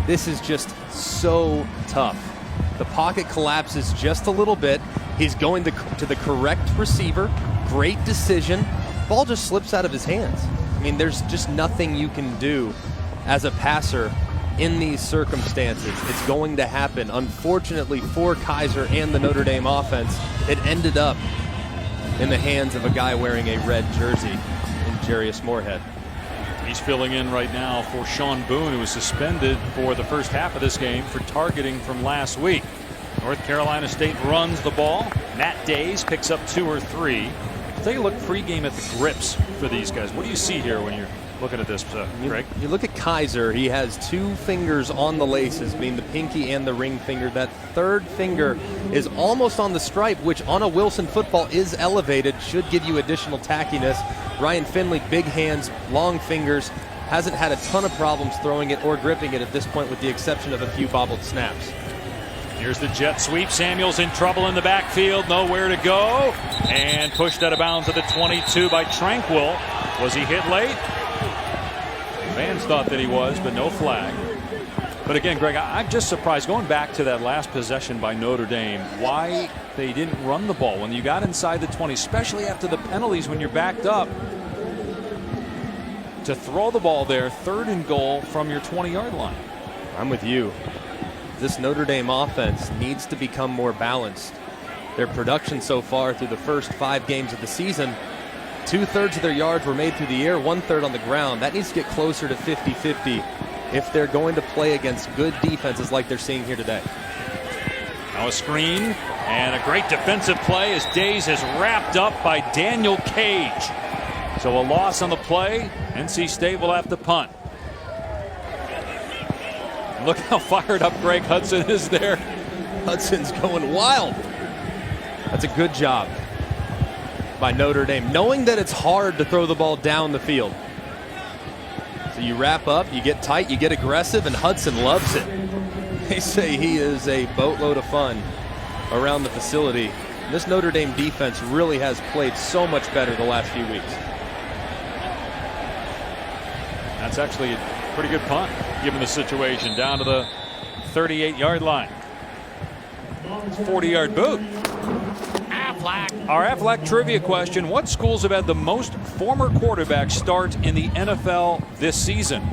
This is just so tough. The pocket collapses just a little bit. He's going to the correct receiver. Great decision. Ball just slips out of his hands. I mean, there's just nothing you can do as a passer in these circumstances. It's going to happen. Unfortunately for Kaiser and the Notre Dame offense, it ended up in the hands of a guy wearing a red jersey in Jarius Moorhead. He's filling in right now for Sean Boone, who was suspended for the first half of this game for targeting from last week. North Carolina State runs the ball. Matt Days picks up 2 or 3. Take a look pregame at the grips for these guys. What do you see here when you're looking at this, Greg? You look at Kaiser. He has 2 fingers on the laces, being the pinky and the ring finger. That 3rd finger is almost on the stripe, which on a Wilson football is elevated, should give you additional tackiness. Ryan Finley, big hands, long fingers, hasn't had a ton of problems throwing it or gripping it at this point, with the exception of a few bobbled snaps. Here's the jet sweep. Samuels in trouble in the backfield, nowhere to go, and pushed out of bounds at the 22 by Tranquil. Was he hit late? Fans thought that he was, but no flag. But again, Greg, I'm just surprised, going back to that last possession by Notre Dame, why they didn't run the ball when you got inside the 20, especially after the penalties when you're backed up. To throw the ball there, 3rd and goal from your 20-yard line. I'm with you. This Notre Dame offense needs to become more balanced. Their production so far through the first 5 games of the season, 2/3 of their yards were made through the air, 1/3 on the ground. That needs to get closer to 50-50 if they're going to play against good defenses like they're seeing here today. Now a screen and a great defensive play as Days is wrapped up by Daniel Cage. So a loss on the play. NC State will have to punt. Look how fired up Greg Hudson is there. Hudson's going wild. That's a good job by Notre Dame, knowing that it's hard to throw the ball down the field. So you wrap up, you get tight, you get aggressive, and Hudson loves it. They say he is a boatload of fun around the facility. This Notre Dame defense really has played so much better the last few weeks. That's actually a pretty good punt, given the situation, down to the 38-yard line. 40-yard boot. Our Aflac trivia question: what schools have had the most former quarterbacks start in the NFL this season?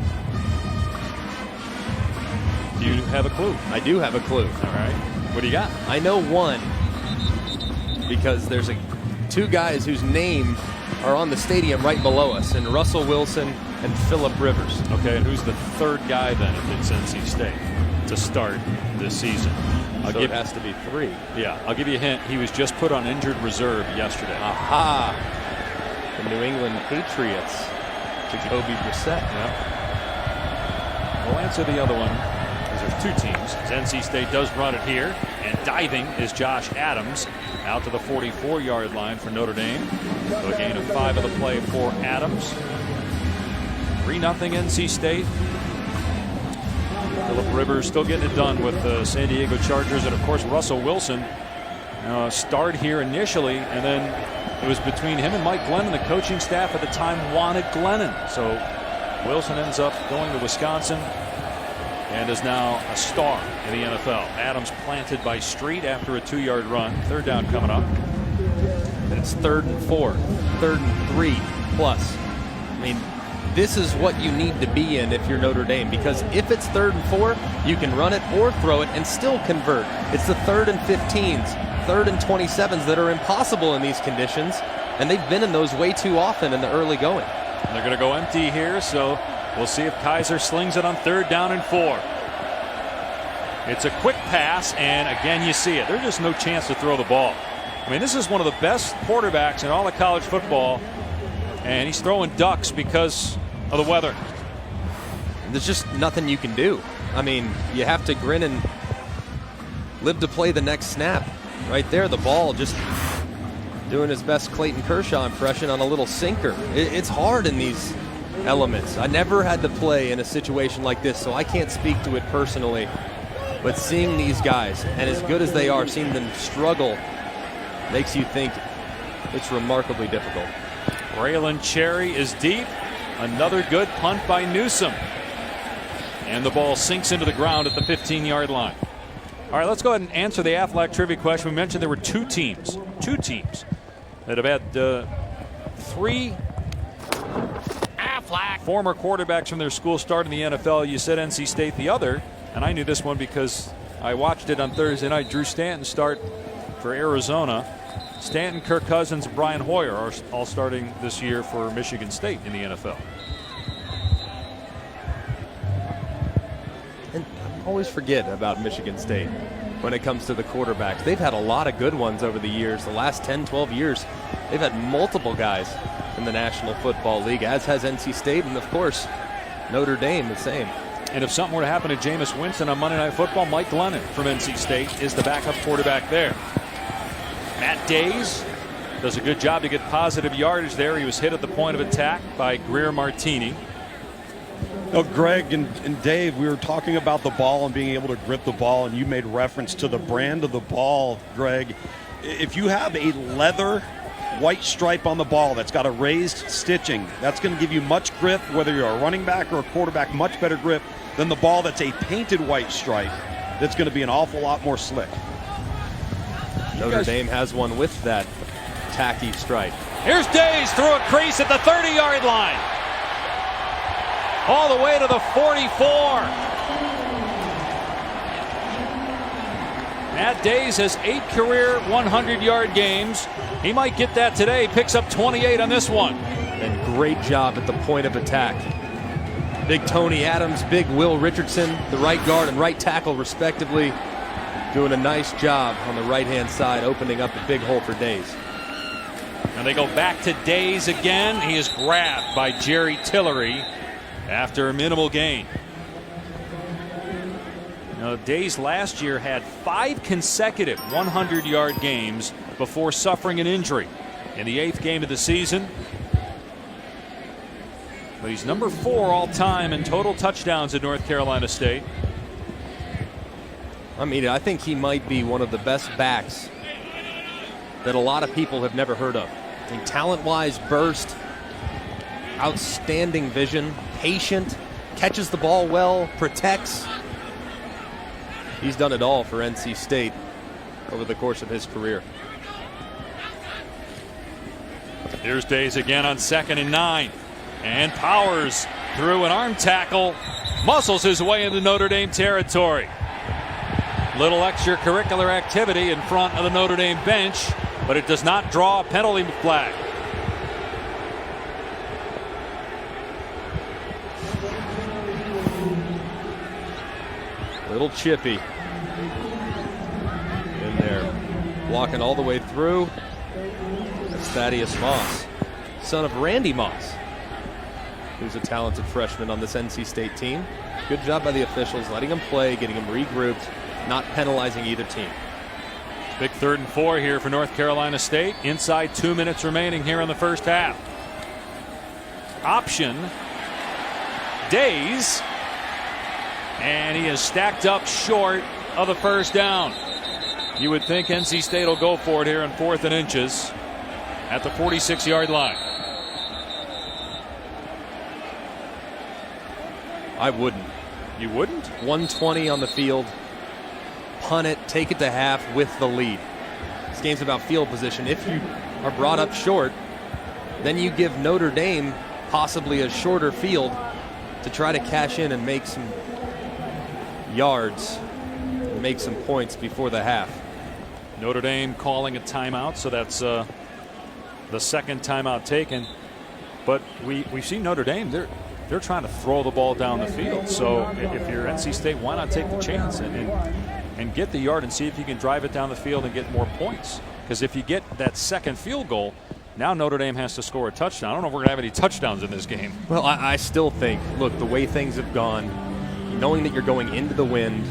Do you have a clue? I do have a clue. All right. What do you got? I know one, because there's 2 guys whose name are on the stadium right below us, and Russell Wilson and Phillip Rivers. Okay, and who's the 3rd guy then if it's NC State to start this season? It has to be 3. Yeah, I'll give you a hint. He was just put on injured reserve yesterday. Aha! The New England Patriots. Jacoby Brissett. Yep. We'll answer the other one, because there's 2 teams. NC State does run it here, and diving is Josh Adams out to the 44-yard line for Notre Dame. So a gain of 5 of the play for Adams. 3-0 NC State. Phillip Rivers still getting it done with the San Diego Chargers, and of course Russell Wilson starred here initially, and then it was between him and Mike Glennon. The coaching staff at the time wanted Glennon, so Wilson ends up going to Wisconsin and is now a star in the NFL. Adams planted by Street after a 2-yard run. 3rd down coming up. And it's 3rd and 4, 3rd and 3 plus. I mean, this is what you need to be in if you're Notre Dame, because if it's 3rd and 4, you can run it or throw it and still convert. It's the 3rd and 15s, 3rd and 27s that are impossible in these conditions, and they've been in those way too often in the early going. And they're going to go empty here, so we'll see if Kaiser slings it on 3rd down and 4. It's a quick pass, and again you see it. There's just no chance to throw the ball. I mean, this is one of the best quarterbacks in all of college football, and he's throwing ducks because of the weather. There's just nothing you can do. I mean, you have to grin and live to play the next snap. Right there, the ball just doing his best Clayton Kershaw impression on a little sinker. It's hard in these elements. I never had to play in a situation like this, so I can't speak to it personally. But seeing these guys, and as good as they are, seeing them struggle makes you think it's remarkably difficult. Braylon Cherry is deep. Another good punt by Newsome. And the ball sinks into the ground at the 15-yard line. All right, let's go ahead and answer the Aflac trivia question. We mentioned there were two teams that have had 3 Aflac former quarterbacks from their school start in the NFL. You said NC State. The other, and I knew this one because I watched it on Thursday night, Drew Stanton start for Arizona. Stanton, Kirk Cousins, and Brian Hoyer are all starting this year for Michigan State in the NFL. And I always forget about Michigan State when it comes to the quarterbacks. They've had a lot of good ones over the years. The last 10, 12 years, they've had multiple guys in the National Football League, as has NC State, and of course, Notre Dame the same. And if something were to happen to Jameis Winston on Monday Night Football, Mike Glennon from NC State is the backup quarterback there. Matt Days does a good job to get positive yardage there. He was hit at the point of attack by Greer Martini. Oh, Greg and Dave, we were talking about the ball and being able to grip the ball, and you made reference to the brand of the ball, Greg. If you have a leather white stripe on the ball that's got a raised stitching, that's going to give you much grip, whether you're a running back or a quarterback, much better grip than the ball that's a painted white stripe that's going to be an awful lot more slick. Notre Dame has one with that tacky stripe. Here's Days through a crease at the 30-yard line. All the way to the 44. Matt Days has 8 career 100-yard games. He might get that today. Picks up 28 on this one. And great job at the point of attack. Big Tony Adams, big Will Richardson, the right guard and right tackle respectively, doing a nice job on the right-hand side, opening up a big hole for Days. And they go back to Days again. He is grabbed by Jerry Tillery after a minimal gain. Now, Days last year had 5 consecutive 100-yard games before suffering an injury in the 8th game of the season. But he's number 4 all-time in total touchdowns at North Carolina State. I mean, I think he might be one of the best backs that a lot of people have never heard of. I mean, talent-wise, burst, outstanding vision, patient, catches the ball well, protects. He's done it all for NC State over the course of his career. Here's Days again on 2nd and 9. And Powers through an arm tackle, muscles his way into Notre Dame territory. Little extracurricular activity in front of the Notre Dame bench, but it does not draw a penalty flag. Little chippy in there, walking all the way through. That's Thaddeus Moss, son of Randy Moss, who's a talented freshman on this NC State team. Good job by the officials, letting him play, getting him regrouped, not penalizing either team. Big 3rd and 4 here for North Carolina State. Inside 2 minutes remaining here in the first half. Option. Days. And he is stacked up short of the first down. You would think NC State will go for it here on 4th and inches at the 46-yard line. I wouldn't. You wouldn't? 120 on the field. Punt it, take it to half with the lead. This game's about field position. If you are brought up short, then you give Notre Dame possibly a shorter field to try to cash in and make some yards, and make some points before the half. Notre Dame calling a timeout, so that's the second timeout taken. But we've seen Notre Dame, they're trying to throw the ball down the field. So if you're NC State, why not take the chance and get the yard and see if you can drive it down the field and get more points? Because if you get that second field goal, now Notre Dame has to score a touchdown. I don't know if we're going to have any touchdowns in this game. Well, I still think, look, the way things have gone, knowing that you're going into the wind,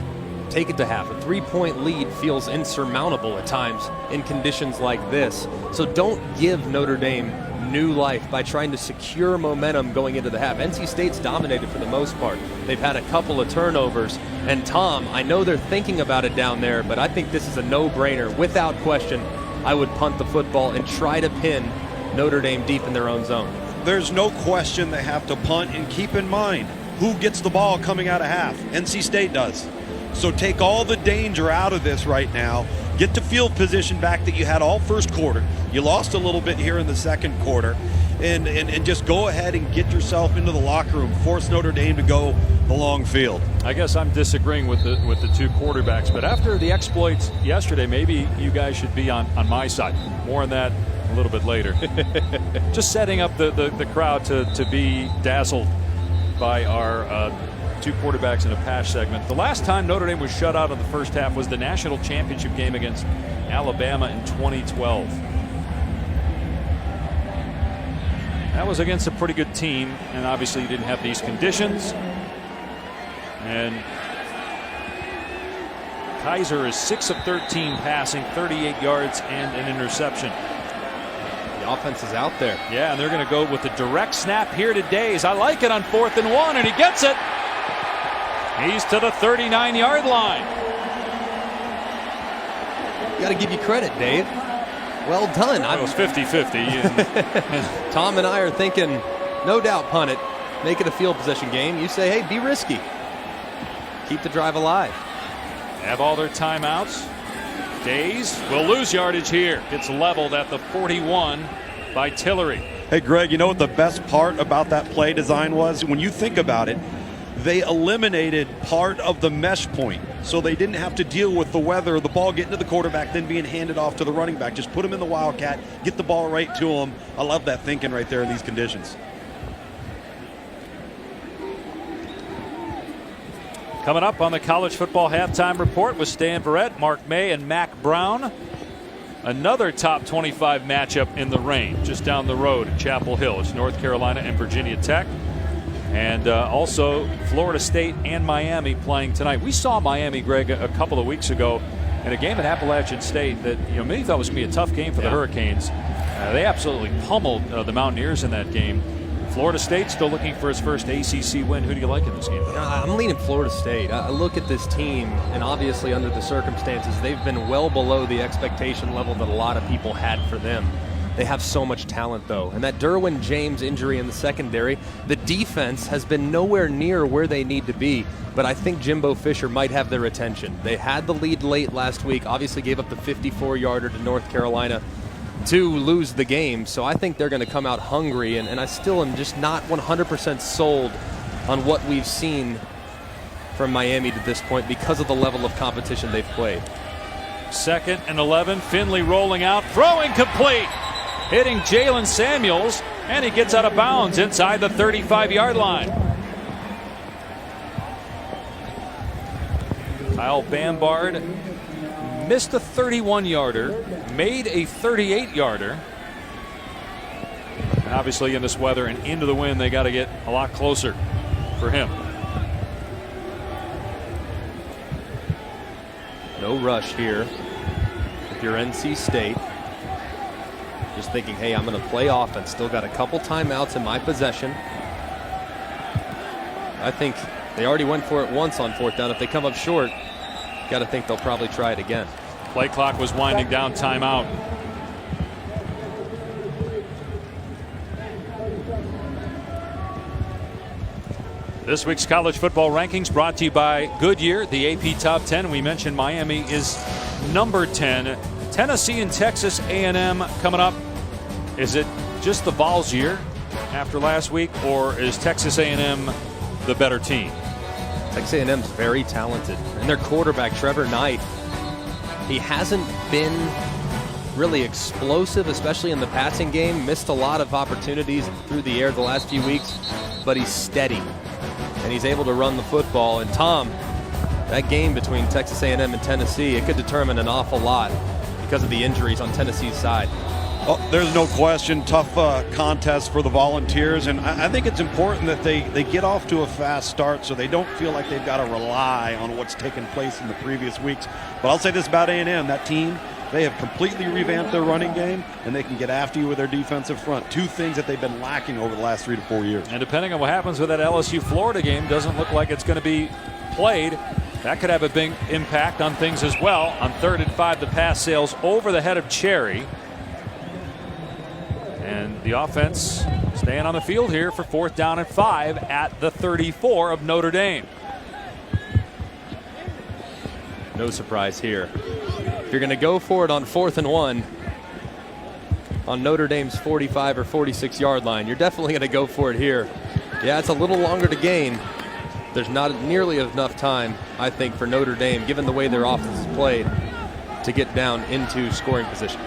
take it to half. A 3-point lead feels insurmountable at times in conditions like this. So don't give Notre Dame new life by trying to secure momentum going into the half. NC State's dominated for the most part. They've had a couple of turnovers. And Tom, I know they're thinking about it down there, but I think this is a no-brainer. Without question, I would punt the football and try to pin Notre Dame deep in their own zone. There's no question they have to punt, and keep in mind, who gets the ball coming out of half? NC State does. So take all the danger out of this right now. Get the field position back that you had all first quarter. You lost a little bit here in the second quarter. And just go ahead and get yourself into the locker room. Force Notre Dame to go the long field. I guess I'm disagreeing with the two quarterbacks. But after the exploits yesterday, maybe you guys should be on my side. More on that a little bit later. Just setting up the crowd to be dazzled by our two quarterbacks in a pass segment. The last time Notre Dame was shut out in the first half was the national championship game against Alabama in 2012. That was against a pretty good team, and obviously you didn't have these conditions. And Kaiser is 6 of 13 passing, 38 yards and an interception. The offense is out there. Yeah, and they're going to go with the direct snap here to Days. I like it on 4th and 1, and he gets it. He's to the 39-yard line. Got to give you credit, Dave. Well done. It was 50-50. Tom and I are thinking, no doubt, punt it. Make it a field possession game. You say, hey, be risky. Keep the drive alive. Have all their timeouts. Days will lose yardage here. Gets leveled at the 41 by Tillery. Hey, Greg, you know what the best part about that play design was? When you think about it, they eliminated part of the mesh point, so they didn't have to deal with the weather, the ball getting to the quarterback, then being handed off to the running back. Just put him in the Wildcat, get the ball right to him. I love that thinking right there in these conditions. Coming up on the college football halftime report with Stan Verrett, Mark May, and Mac Brown. Another top 25 matchup in the rain just down the road at Chapel Hill. It's North Carolina and Virginia Tech. And also Florida State and Miami playing tonight. We saw Miami, Greg, a couple of weeks ago in a game at Appalachian State that many thought was going to be a tough game for the Hurricanes. They absolutely pummeled the Mountaineers in that game. Florida State still looking for its first ACC win. Who do you like in this game? I'm leaning Florida State. I look at this team, and obviously under the circumstances, they've been well below the expectation level that a lot of people had for them. They have so much talent, though. And that Derwin James injury in the secondary, the defense has been nowhere near where they need to be. But I think Jimbo Fisher might have their attention. They had the lead late last week, obviously gave up the 54-yarder to North Carolina to lose the game. So I think they're going to come out hungry. And I still am just not 100% sold on what we've seen from Miami to this point because of the level of competition they've played. 2nd and 11. Finley rolling out, throwing complete. Hitting Jalen Samuels, and he gets out of bounds inside the 35-yard line. Kyle Bambard missed a 31-yarder, made a 38-yarder. And obviously in this weather and into the wind, they got to get a lot closer for him. No rush here if you're NC State. Just thinking, hey, I'm going to play offense. Still got a couple timeouts in my possession. I think they already went for it once on 4th down. If they come up short, got to think they'll probably try it again. Play clock was winding down, timeout. This week's college football rankings brought to you by Goodyear, the AP Top 10. We mentioned Miami is number 10. Tennessee and Texas A&M coming up. Is it just the Vols' year after last week, or is Texas A&M the better team? Texas A&M's very talented, and their quarterback Trevor Knight, he hasn't been really explosive, especially in the passing game. Missed a lot of opportunities through the air the last few weeks, but he's steady and he's able to run the football. And Tom, that game between Texas A&M and Tennessee, it could determine an awful lot because of the injuries on Tennessee's side. Oh, there's no question. Tough contest for the Volunteers, and I think it's important that they get off to a fast start so they don't feel like they've got to rely on what's taken place in the previous weeks. But I'll say this about A&M, that team, they have completely revamped their running game, and they can get after you with their defensive front. Two things that they've been lacking over the last 3 to 4 years. And depending on what happens with that LSU-Florida game, doesn't look like it's going to be played. That could have a big impact on things as well. On 3rd and 5, the pass sails over the head of Cherry. And the offense staying on the field here for 4th down and 5 at the 34 of Notre Dame. No surprise here. If you're going to go for it on 4th and 1 on Notre Dame's 45 or 46 yard line, you're definitely going to go for it here. Yeah, it's a little longer to gain. There's not nearly enough time, I think, for Notre Dame, given the way their offense is played, to get down into scoring position.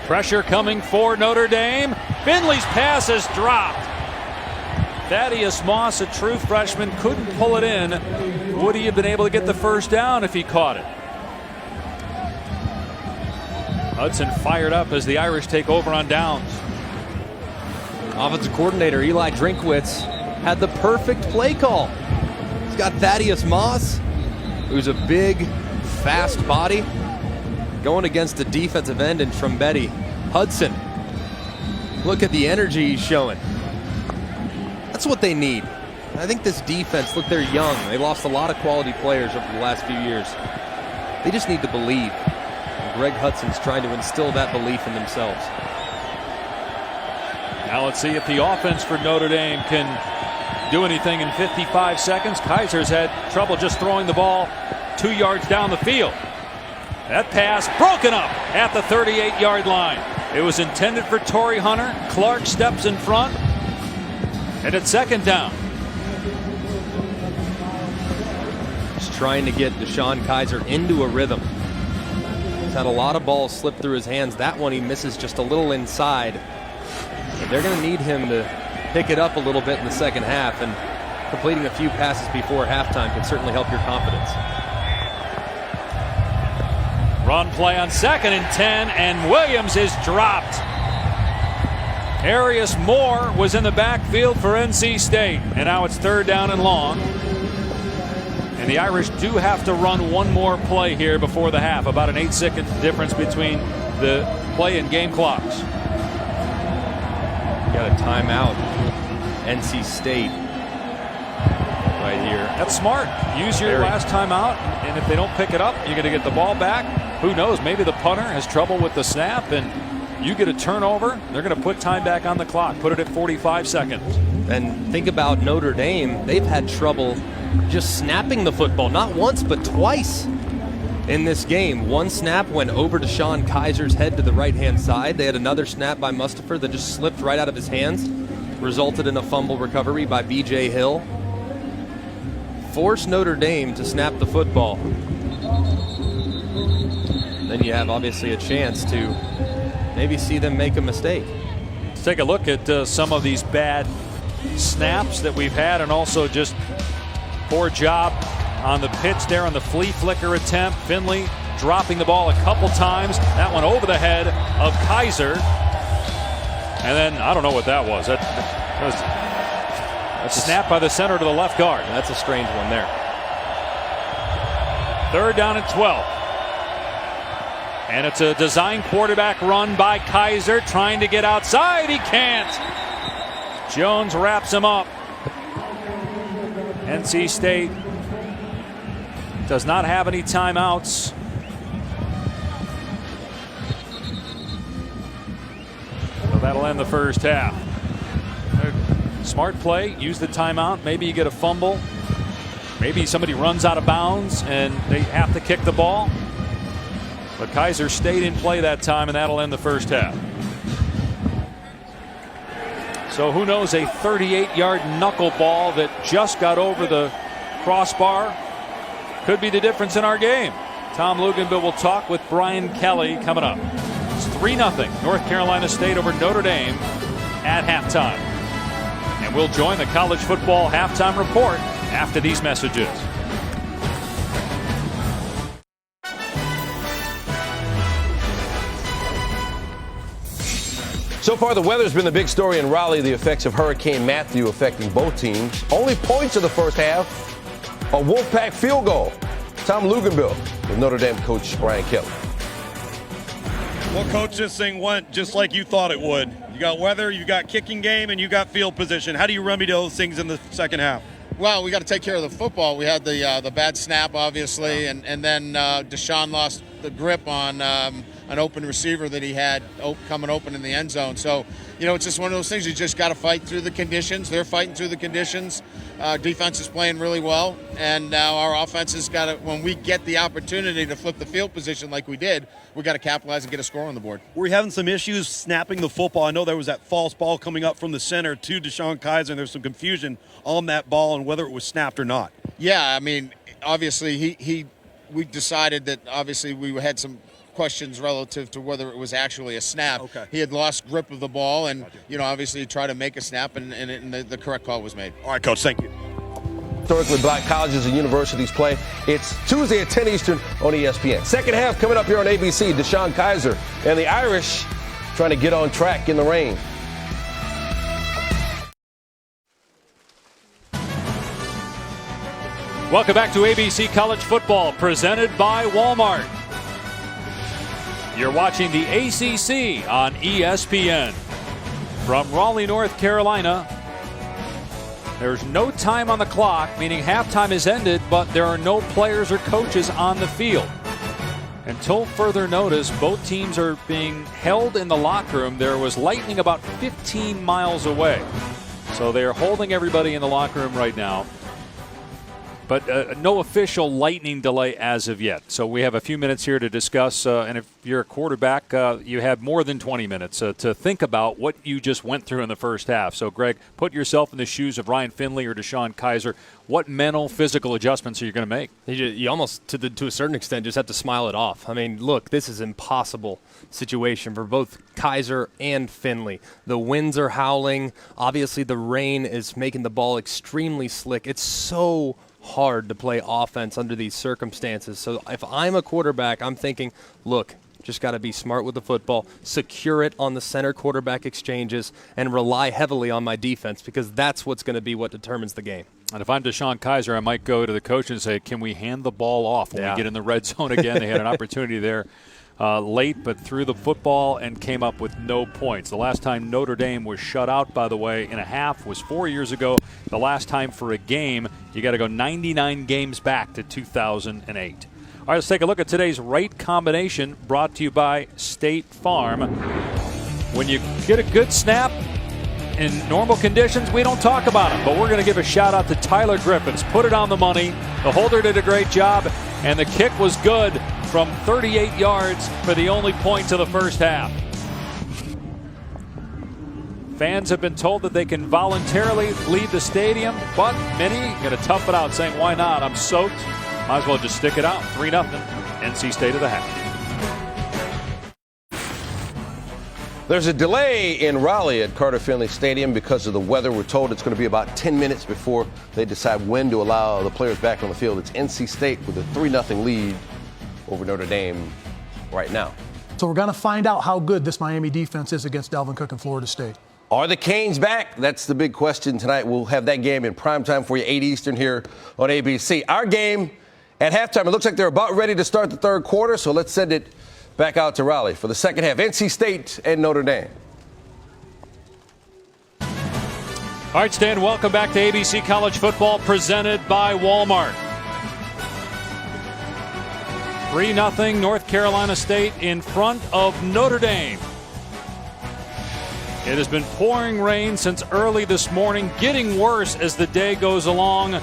Pressure coming for Notre Dame. Finley's pass is dropped. Thaddeus Moss, a true freshman, couldn't pull it in. Would he have been able to get the first down if he caught it? Hudson fired up as the Irish take over on downs. Offensive coordinator Eli Drinkwitz had the perfect play call. He's got Thaddeus Moss, who's a big, fast body, going against the defensive end in Trombetti. Hudson, look at the energy he's showing. That's what they need. I think this defense, look, they're young. They lost a lot of quality players over the last few years. They just need to believe. And Greg Hudson's trying to instill that belief in themselves. Now let's see if the offense for Notre Dame can do anything in 55 seconds. Kaiser's had trouble just throwing the ball 2 yards down the field. That pass broken up at the 38-yard line. It was intended for Torrey Hunter. Clark steps in front. And it's 2nd down. Just trying to get Deshaun Kaiser into a rhythm. He's had a lot of balls slip through his hands. That one he misses just a little inside. But they're going to need him to pick it up a little bit in the second half, and completing a few passes before halftime can certainly help your confidence. Run play on 2nd and 10, and Williams is dropped. Arius Moore was in the backfield for NC State, and now it's 3rd down and long. And the Irish do have to run one more play here before the half. About an 8-second difference between the play and game clocks. Got a timeout. NC State right here. That's smart. Use your last timeout, and if they don't pick it up, you're going to get the ball back. Who knows? Maybe the punter has trouble with the snap, and you get a turnover. They're going to put time back on the clock. Put it at 45 seconds. And think about Notre Dame. They've had trouble just snapping the football. Not once, but twice in this game. One snap went over to Deshaun Kaiser's head to the right-hand side. They had another snap by Mustipher that just slipped right out of his hands. Resulted in a fumble recovery by B.J. Hill. Force Notre Dame to snap the football. Then you have obviously a chance to maybe see them make a mistake. Let's take a look at some of these bad snaps that we've had, and also just poor job on the pitch there on the flea flicker attempt. Finley dropping the ball a couple times. That one over the head of Kaiser. And then I don't know what that was. That was a snap by the center to the left guard. That's a strange one there. 3rd down and 12. And it's a design quarterback run by Kaiser, trying to get outside. He can't. Jones wraps him up. NC State does not have any timeouts. So that'll end the first half. Smart play. Use the timeout. Maybe you get a fumble. Maybe somebody runs out of bounds and they have to kick the ball. But Kaiser stayed in play that time, and that'll end the first half. So who knows, a 38-yard knuckleball that just got over the crossbar could be the difference in our game. Tom Luginbill will talk with Brian Kelly coming up. It's 3-0 North Carolina State over Notre Dame at halftime. And we'll join the college football halftime report after these messages. So far, the weather's been the big story in Raleigh. The effects of Hurricane Matthew affecting both teams. Only points of the first half, a Wolfpack field goal. Tom Luginbill with Notre Dame coach Brian Kelly. Well, coach, this thing went just like you thought it would. You got weather, you got kicking game, and you got field position. How do you remedy those things in the second half? Well, we got to take care of the football. We had the bad snap, obviously, and then Deshaun lost the grip on an open receiver that he had coming open in the end zone. So, it's just one of those things. You just got to fight through the conditions. They're fighting through the conditions. Defense is playing really well, and now our offense has got to, when we get the opportunity to flip the field position like we did, we got to capitalize and get a score on the board. We're having some issues snapping the football. I know there was that false ball coming up from the center to Deshaun Kaiser, and there's some confusion on that ball and whether it was snapped or not. Yeah, I mean, obviously we decided that obviously we had some questions relative to whether it was actually a snap. Okay. He had lost grip of the ball, and obviously he tried to make a snap, and the correct call was made. All right, Coach, thank you. Historically black colleges and universities play. It's Tuesday at 10 Eastern on ESPN. Second half coming up here on ABC. Deshaun Kaiser and the Irish trying to get on track in the rain. Welcome back to ABC College Football, presented by Walmart. You're watching the ACC on ESPN. From Raleigh, North Carolina, there's no time on the clock, meaning halftime is ended, but there are no players or coaches on the field. Until further notice, both teams are being held in the locker room. There was lightning about 15 miles away. So they're holding everybody in the locker room right now. But no official lightning delay as of yet. So we have a few minutes here to discuss. And if you're a quarterback, you have more than 20 minutes to think about what you just went through in the first half. So, Greg, put yourself in the shoes of Ryan Finley or Deshaun Kaiser. What mental, physical adjustments are you going to make? You almost, to a certain extent, just have to smile it off. I mean, look, this is an impossible situation for both Kaiser and Finley. The winds are howling. Obviously, the rain is making the ball extremely slick. It's so hard to play offense under these circumstances. So if I'm a quarterback, I'm thinking, look, just got to be smart with the football, secure it on the center quarterback exchanges, and rely heavily on my defense, because that's what's going to be what determines the game. And if I'm Deshaun Kaiser, I might go to the coach and say, can we hand the ball off when we get in the red zone again? They had an opportunity there late, but threw the football and came up with no points. The last time Notre Dame was shut out, by the way, in a half was 4 years ago. The last time for a game, you got to go 99 games back to 2008. All right, let's take a look at today's right combination, brought to you by State Farm. When you get a good snap in normal conditions, we don't talk about them, but we're going to give a shout out to Tyler Griffiths. Put it on the money. The holder did a great job, and the kick was good from 38 yards for the only point of the first half. Fans have been told that they can voluntarily leave the stadium, but many going to tough it out, saying, why not? I'm soaked. Might as well just stick it out. 3-0, NC State of the half. There's a delay in Raleigh at Carter-Finley Stadium because of the weather. We're told it's going to be about 10 minutes before they decide when to allow the players back on the field. It's NC State with a 3-0 lead over Notre Dame right now. So we're going to find out how good this Miami defense is against Dalvin Cook and Florida State. Are the Canes back? That's the big question tonight. We'll have that game in primetime for you, 8 Eastern here on ABC. Our game at halftime, it looks like they're about ready to start the third quarter, so let's send it back out to Raleigh for the second half. NC State and Notre Dame. All right, Stan, welcome back to ABC College Football, presented by Walmart. 3-0 North Carolina State in front of Notre Dame. It has been pouring rain since early this morning, getting worse as the day goes along.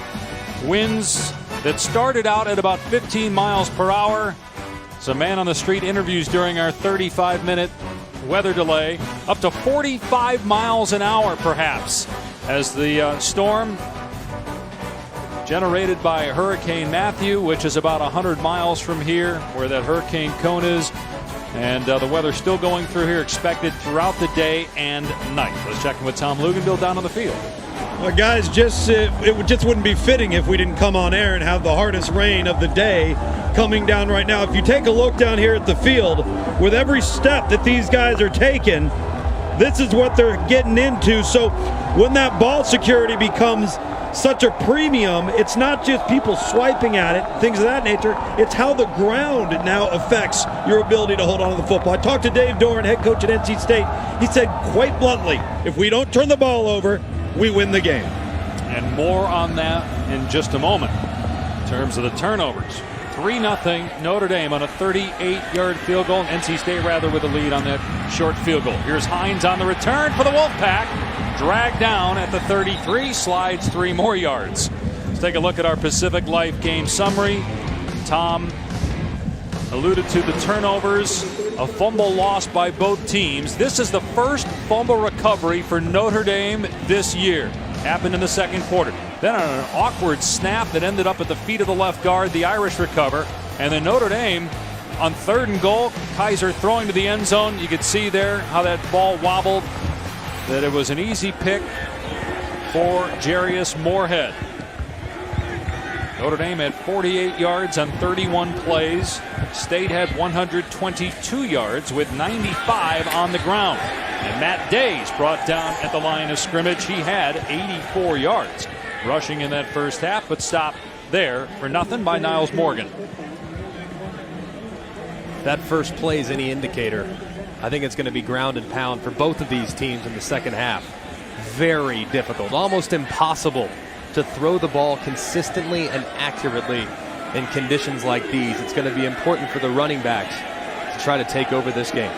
Winds that started out at about 15 miles per hour Some man on the street interviews during our 35-minute weather delay. Up to 45 miles an hour, perhaps, as the storm generated by Hurricane Matthew, which is about 100 miles from here, where that hurricane cone is. And the weather still going through here, expected throughout the day and night. Let's check in with Tom Luganville down on the field. Well, guys, it just wouldn't be fitting if we didn't come on air and have the hardest rain of the day coming down right now. If you take a look down here at the field, with every step that these guys are taking, this is what they're getting into. So when that ball security becomes such a premium, it's not just people swiping at it, things of that nature. It's how the ground now affects your ability to hold on to the football. I talked to Dave Doran, head coach at NC State. He said quite bluntly, if we don't turn the ball over, we win the game. And more on that in just a moment. In terms of the turnovers, 3-0 Notre Dame on a 38-yard field goal. NC State rather with a lead on that short field goal. Here's Hines on the return for the Wolfpack. Dragged down at the 33, slides 3 more yards. Let's take a look at our Pacific Life game summary. Tom alluded to the turnovers, a fumble lost by both teams. This is the first fumble recovery for Notre Dame this year. Happened in the second quarter. Then on an awkward snap that ended up at the feet of the left guard, the Irish recover. And then Notre Dame on 3rd and goal, Kaiser throwing to the end zone. You could see there how that ball wobbled, that it was an easy pick for Jarius Moorhead. Notre Dame had 48 yards on 31 plays. State had 122 yards with 95 on the ground. And Matt Days brought down at the line of scrimmage. He had 84 yards rushing in that first half, but stopped there for nothing by Niles Morgan. That first play is any indicator. I think it's going to be ground and pound for both of these teams in the second half. Very difficult, almost impossible to throw the ball consistently and accurately in conditions like these. It's going to be important for the running backs to try to take over this game.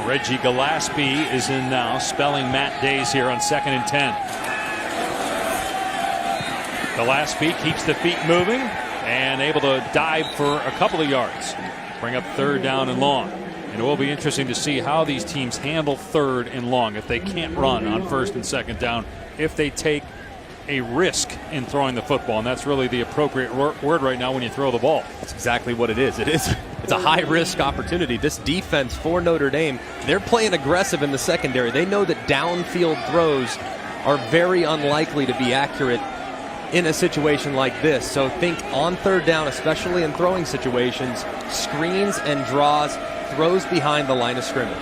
Reggie Gillespie is in now, spelling Matt Days here on 2nd and 10. Gillespie keeps the feet moving and able to dive for a couple of yards. Bring up 3rd down and long. And it will be interesting to see how these teams handle 3rd and long if they can't run on 1st and 2nd down, if they take a risk in throwing the football. And that's really the appropriate word right now when you throw the ball. That's exactly what it is. It's a high-risk opportunity. This defense for Notre Dame, they're playing aggressive in the secondary. They know that downfield throws are very unlikely to be accurate in a situation like this. So think on 3rd down, especially in throwing situations, screens and draws, throws behind the line of scrimmage.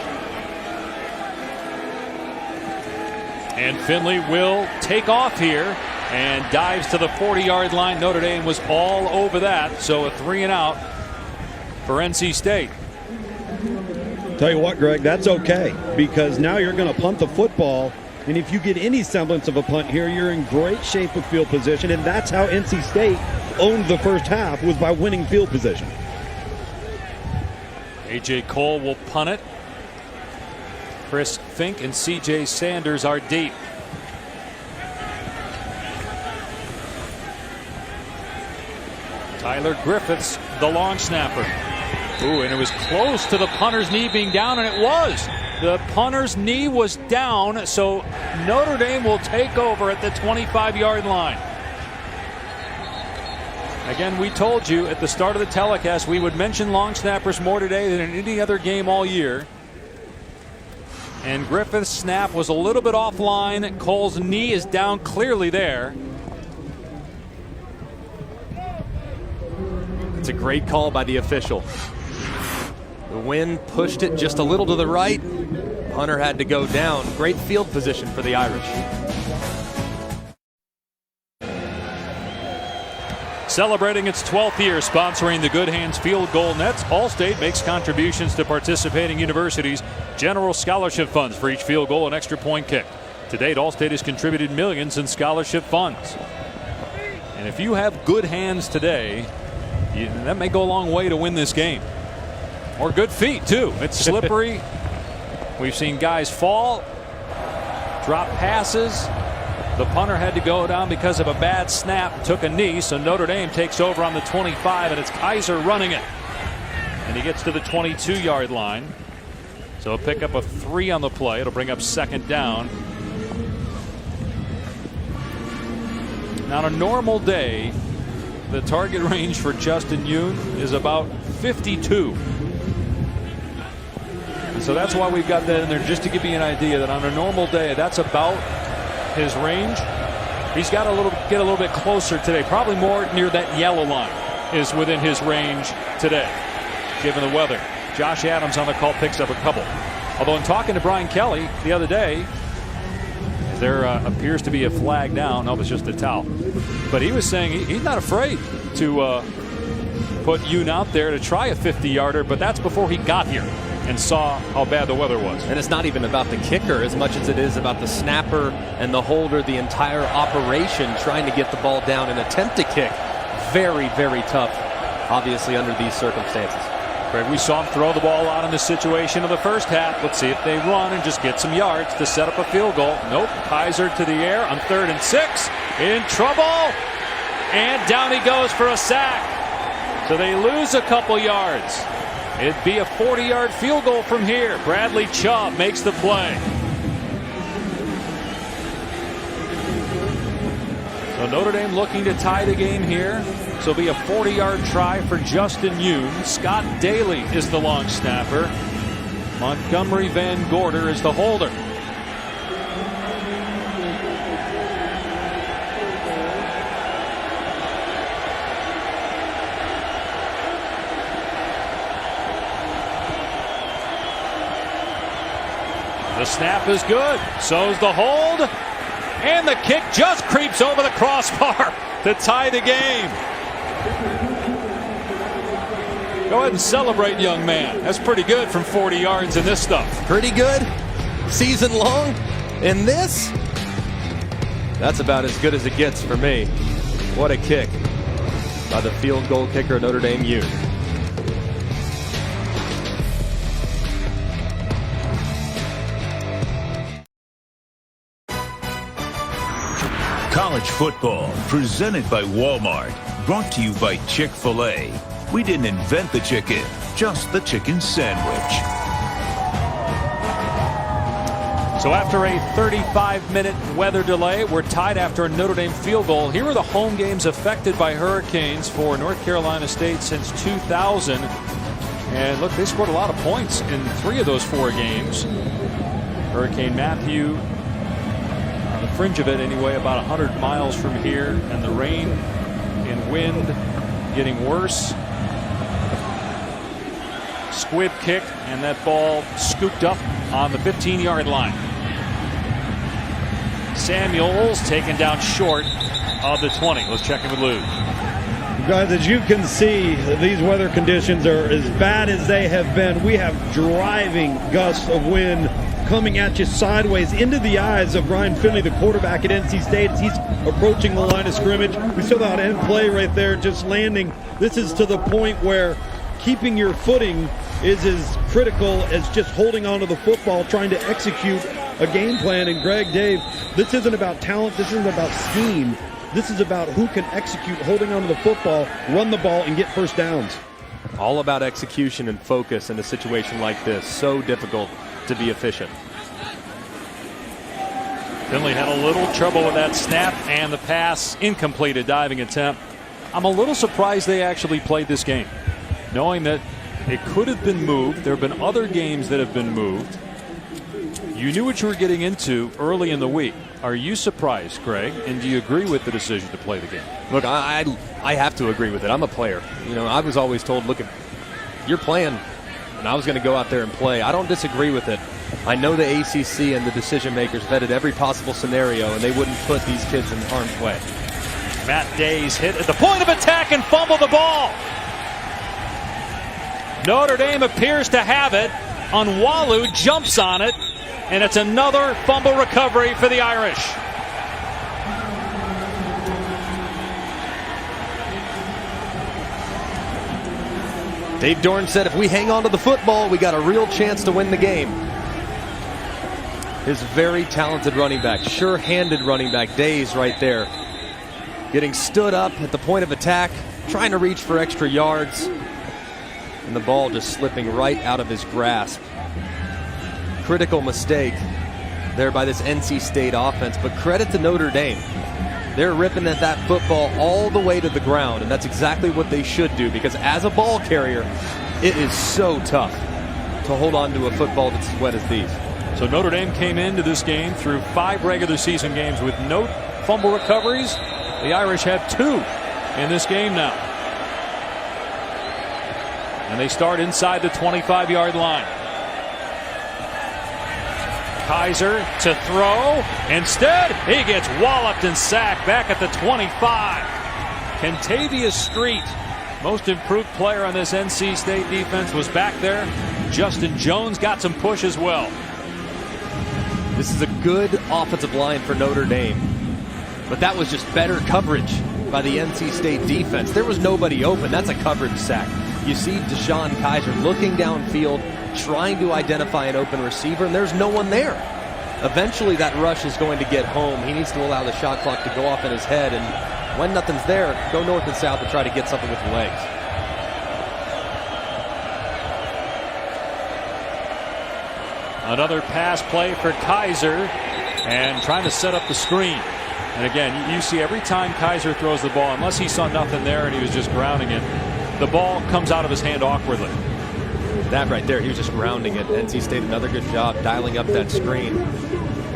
And Finley will take off here and dives to the 40-yard line. Notre Dame was all over that, so a 3 and out for NC State. Tell you what, Greg, that's okay, because now you're going to punt the football, and if you get any semblance of a punt here, you're in great shape of field position, and that's how NC State owned the first half, was by winning field position. A.J. Cole will punt it. Chris Fink and C.J. Sanders are deep. Tyler Griffiths, the long snapper. Ooh, and it was close to the punter's knee being down, and it was. The punter's knee was down, so Notre Dame will take over at the 25-yard line. Again, we told you at the start of the telecast we would mention long snappers more today than in any other game all year. And Griffith's snap was a little bit offline. Cole's knee is down clearly there. It's a great call by the official. The wind pushed it just a little to the right. Punter had to go down. Great field position for the Irish. Celebrating its 12th year sponsoring the Good Hands Field Goal Nets, Allstate makes contributions to participating universities' general scholarship funds for each field goal and extra point kick. To date, Allstate has contributed millions in scholarship funds. And if you have good hands today, that may go a long way to win this game. Or good feet, too. It's slippery. We've seen guys fall, drop passes. The punter had to go down because of a bad snap, took a knee, so Notre Dame takes over on the 25, and it's Kaiser running it. and he gets to the 22-yard line. So he'll pick up a 3 on the play. It'll bring up 2nd down. Now, on a normal day, the target range for Justin Yoon is about 52. And so that's why we've got that in there, just to give you an idea that on a normal day, that's about his range. He's got to get a little bit closer today. Probably more near that yellow line is within his range today, given the weather. Josh Adams on the call picks up a couple. Although in talking to Brian Kelly the other day, there appears to be a flag down. No, it's just a towel. But he was saying he's not afraid to put Yoon out there to try a 50-yarder, but that's before he got here and saw how bad the weather was. And it's not even about the kicker as much as it is about the snapper and the holder, the entire operation trying to get the ball down and attempt to kick. Very, very tough, obviously, under these circumstances. Greg, we saw him throw the ball out in this situation in the first half. Let's see if they run and just get some yards to set up a field goal. Nope. Kaiser to the air on 3rd and 6. In trouble. And down he goes for a sack. So they lose a couple yards. It'd be a 40-yard field goal from here. Bradley Chubb makes the play. So Notre Dame looking to tie the game here. So it'll be a 40-yard try for Justin Yoon. Scott Daly is the long snapper. Montgomery Van Gorder is the holder. The snap is good. So's the hold. And the kick just creeps over the crossbar to tie the game. Go ahead and celebrate, young man. That's pretty good from 40 yards in this stuff. Pretty good. Season long. In this, that's about as good as it gets for me. What a kick by the field goal kicker, Notre Dame Yoon. College football presented by Walmart. Brought to you by Chick-fil-A. We didn't invent the chicken, just the chicken sandwich. So after a 35-minute weather delay, we're tied after a Notre Dame field goal. Here are the home games affected by hurricanes for North Carolina State since 2000. And look, they scored a lot of points in 3 of those 4 games. Hurricane Matthew, on the fringe of it anyway, about 100 miles from here. And the rain and wind getting worse. Squib kick, and that ball scooped up on the 15-yard line. Samuels taken down short of the 20. Let's check in with Lou. Guys, as you can see, these weather conditions are as bad as they have been. We have driving gusts of wind coming at you sideways into the eyes of Ryan Finley, the quarterback at NC State, as he's approaching the line of scrimmage. We saw that end play right there, just landing. This is to the point where keeping your footing is as critical as just holding onto the football, trying to execute a game plan. And Greg, Dave, this isn't about talent, this isn't about scheme. This is about who can execute, holding onto the football, run the ball, and get first downs. All about execution and focus in a situation like this. So difficult to be efficient. Finley had a little trouble with that snap and the pass, incomplete, a diving attempt. I'm a little surprised they actually played this game, knowing that it could have been moved. There have been other games that have been moved. You knew what you were getting into early in the week. Are you surprised, Greg? And do you agree with the decision to play the game? Look, I have to agree with it. I'm a player. You know, I was always told, look, you're playing, and I was going to go out there and play. I don't disagree with it. I know the ACC and the decision makers vetted every possible scenario, and they wouldn't put these kids in harm's way. Matt Day's hit at the point of attack and fumble the ball. Notre Dame appears to have it. Onwalu jumps on it, and it's another fumble recovery for the Irish. Dave Dorn said if we hang on to the football, we got a real chance to win the game. His very talented running back, sure-handed running back, Days right there. Getting stood up at the point of attack, trying to reach for extra yards. And the ball just slipping right out of his grasp. Critical mistake there by this NC State offense, but credit to Notre Dame. They're ripping at that football all the way to the ground, and that's exactly what they should do, because as a ball carrier, it is so tough to hold on to a football that's as wet as these. So Notre Dame came into this game through 5 regular season games with no fumble recoveries. The Irish have 2 in this game now. And they start inside the 25-yard line. Kaiser to throw. Instead, he gets walloped and sacked back at the 25. Kentavious Street, most improved player on this NC State defense, was back there. Justin Jones got some push as well. This is a good offensive line for Notre Dame, but that was just better coverage by the NC State defense. There was nobody open. That's a coverage sack. You see Deshaun Kaiser looking downfield, trying to identify an open receiver, and there's no one there. Eventually that rush is going to get home. He needs to allow the shot clock to go off in his head, and when nothing's there, go north and south and try to get something with your legs. Another pass play for Kaiser, and trying to set up the screen. And again, you see every time Kaiser throws the ball, unless he saw nothing there and he was just grounding it, the ball comes out of his hand awkwardly. That right there, he was just grounding it. NC State, another good job dialing up that screen.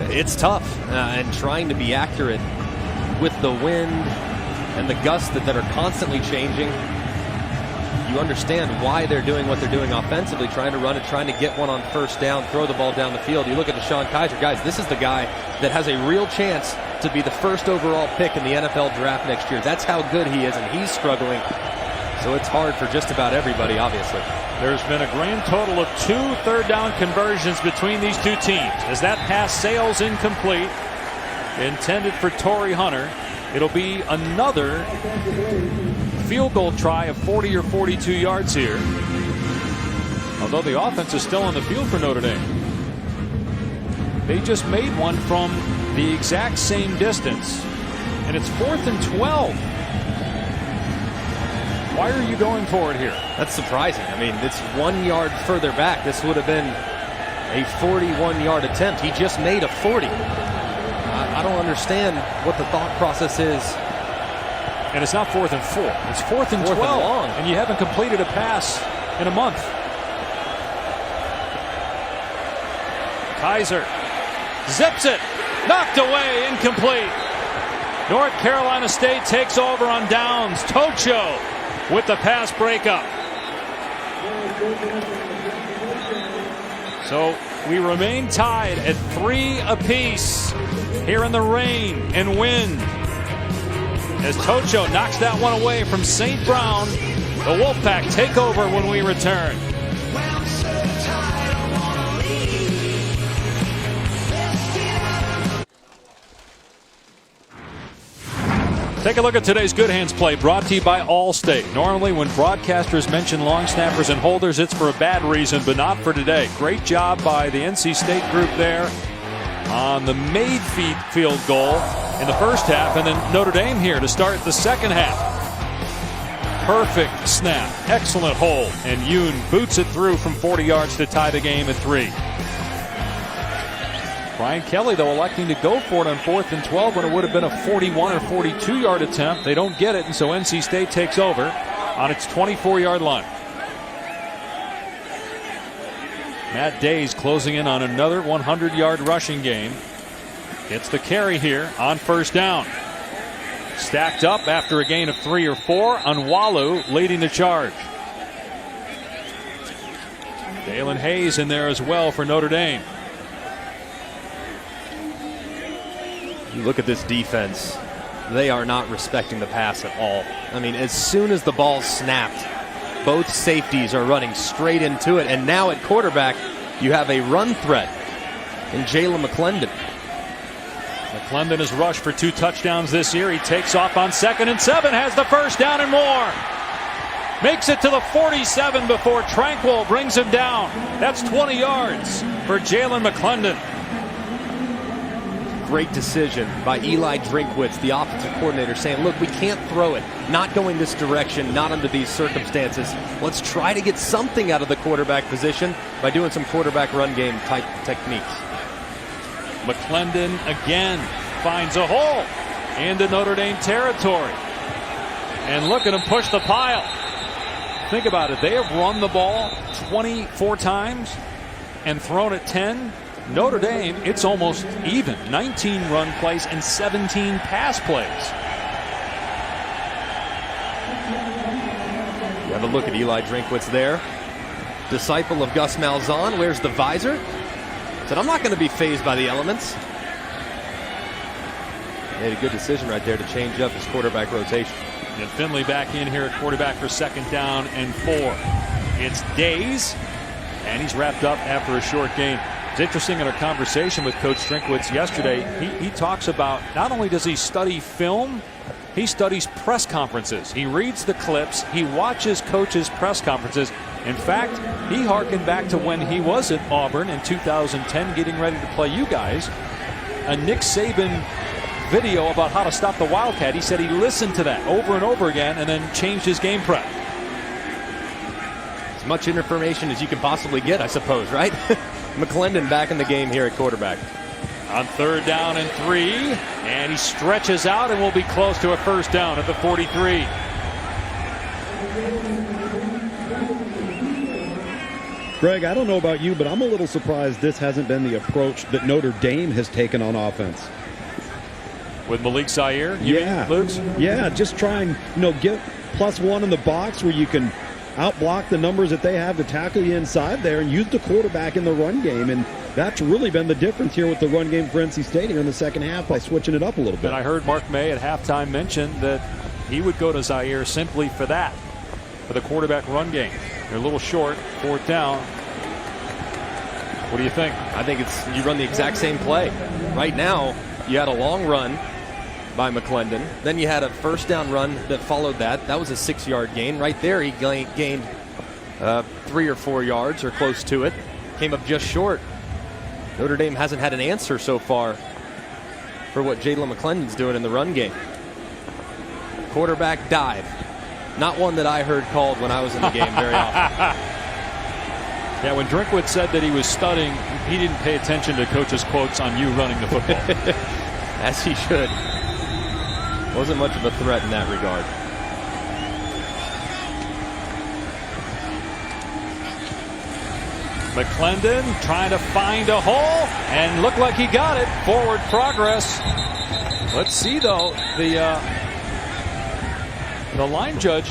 It's tough, and trying to be accurate with the wind and the gusts that are constantly changing. You understand why they're doing what they're doing offensively, trying to run it, trying to get one on first down, throw the ball down the field. You look at Deshaun Kaiser, guys, this is the guy that has a real chance to be the first overall pick in the NFL draft next year. That's how good he is, and he's struggling. So it's hard for just about everybody, obviously. There's been a grand total of 2 third-down conversions between these two teams. As that pass sails incomplete, intended for Torrey Hunter, it'll be another field goal try of 40 or 42 yards here. Although the offense is still on the field for Notre Dame. They just made one from the exact same distance, and it's 4th and 12. Why are you going for it here? That's surprising. I mean, it's 1 yard further back. This would have been a 41-yard attempt. He just made a 40. I don't understand what the thought process is. And it's not 4th and 4. It's 4th and 12. And you haven't completed a pass in a month. Kaiser zips it. Knocked away. Incomplete. North Carolina State takes over on downs. Tocho with the pass breakup. So we remain tied at 3 apiece here in the rain and wind, as Tocho knocks that one away from St. Brown. The Wolfpack take over when we return. Take a look at today's Good Hands play, brought to you by Allstate. Normally when broadcasters mention long snappers and holders, it's for a bad reason, but not for today. Great job by the NC State group there on the made field goal in the first half, and then Notre Dame here to start the second half. Perfect snap, excellent hold, and Yoon boots it through from 40 yards to tie the game at 3. Brian Kelly, though, electing to go for it on 4th and 12 when it would have been a 41 or 42-yard attempt. They don't get it, and so NC State takes over on its 24-yard line. Matt Days closing in on another 100-yard rushing game. Gets the carry here on first down. Stacked up after a gain of 3 or 4. Unwalu leading the charge. Dalen Hayes in there as well for Notre Dame. You look at this defense, they are not respecting the pass at all. I mean, as soon as the ball snapped, both safeties are running straight into it, and now at quarterback, you have a run threat in Jalen McClendon. McClendon has rushed for 2 touchdowns this year. He takes off on 2nd and 7, has the first down and more. Makes it to the 47 before Tranquil brings him down. That's 20 yards for Jalen McClendon. great decision by Eli Drinkwitz, the offensive coordinator, saying, look, we can't throw it. Not going this direction, not under these circumstances. Let's try to get something out of the quarterback position by doing some quarterback run game type techniques. McClendon again finds a hole into Notre Dame territory. And look at him push the pile. Think about it. They have run the ball 24 times and thrown it 10. Notre Dame, it's almost even. 19 run plays and 17 pass plays. You have a look at Eli Drinkwitz there. Disciple of Gus Malzahn. Wears the visor. Said, I'm not going to be fazed by the elements. Made a good decision right there to change up his quarterback rotation. And Finley back in here at quarterback for 2nd down and 4. It's Days, and he's wrapped up after a short game. It's interesting in our conversation with Coach Drinkwitz yesterday. He talks about not only does he study film, he studies press conferences. He reads the clips. He watches coaches' press conferences. In fact, he harkened back to when he was at Auburn in 2010 getting ready to play you guys. A Nick Saban video about how to stop the Wildcat. He said he listened to that over and over again and then changed his game prep. As much information as you can possibly get, I suppose, right? McClendon back in the game here at quarterback. On 3rd down and 3, and he stretches out and will be close to a 1st down at the 43. Greg, I don't know about you, but I'm a little surprised this hasn't been the approach that Notre Dame has taken on offense. With Malik Zaire, you mean, Luke's? Yeah, just trying, get +1 in the box where you can outblock the numbers that they have to tackle you inside there and use the quarterback in the run game. And that's really been the difference here with the run game for NC State here in the second half by switching it up a little bit. And I heard Mark May at halftime mention that he would go to Zaire simply for that, for the quarterback run game. They're a little short, 4th down. What do you think? I think it's you run the exact same play. Right now, you had a long run by McClendon. Then you had a 1st down run that followed that. That was a 6-yard gain. Right there, he gained 3 or 4 yards or close to it. Came up just short. Notre Dame hasn't had an answer so far for what Jalen McClendon's doing in the run game. Quarterback dive. Not one that I heard called when I was in the game very often. Yeah, when Drinkwitz said that he was studying, he didn't pay attention to coach's quotes on you running the football. As he should. Wasn't much of a threat in that regard. McClendon trying to find a hole and looked like he got it. Forward progress. Let's see though, the line judge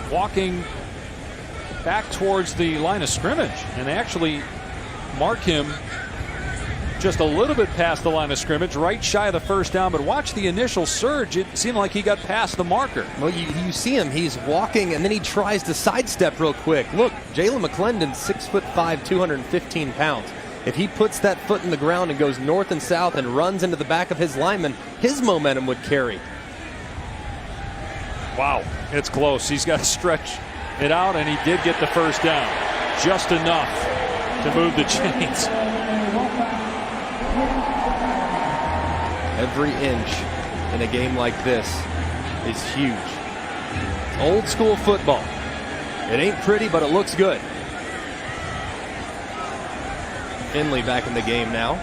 walking back towards the line of scrimmage, and they actually mark him just a little bit past the line of scrimmage, right shy of the 1st down. But watch the initial surge. It seemed like he got past the marker. Well, you see him. He's walking, and then he tries to sidestep real quick. Look, Jalen McClendon, 6'5", 215 pounds. If he puts that foot in the ground and goes north and south and runs into the back of his lineman, his momentum would carry. Wow, it's close. He's got to stretch it out, and he did get the 1st down. Just enough to move the chains. Every inch in a game like this is huge. Old school football. It ain't pretty, but it looks good. Finley back in the game now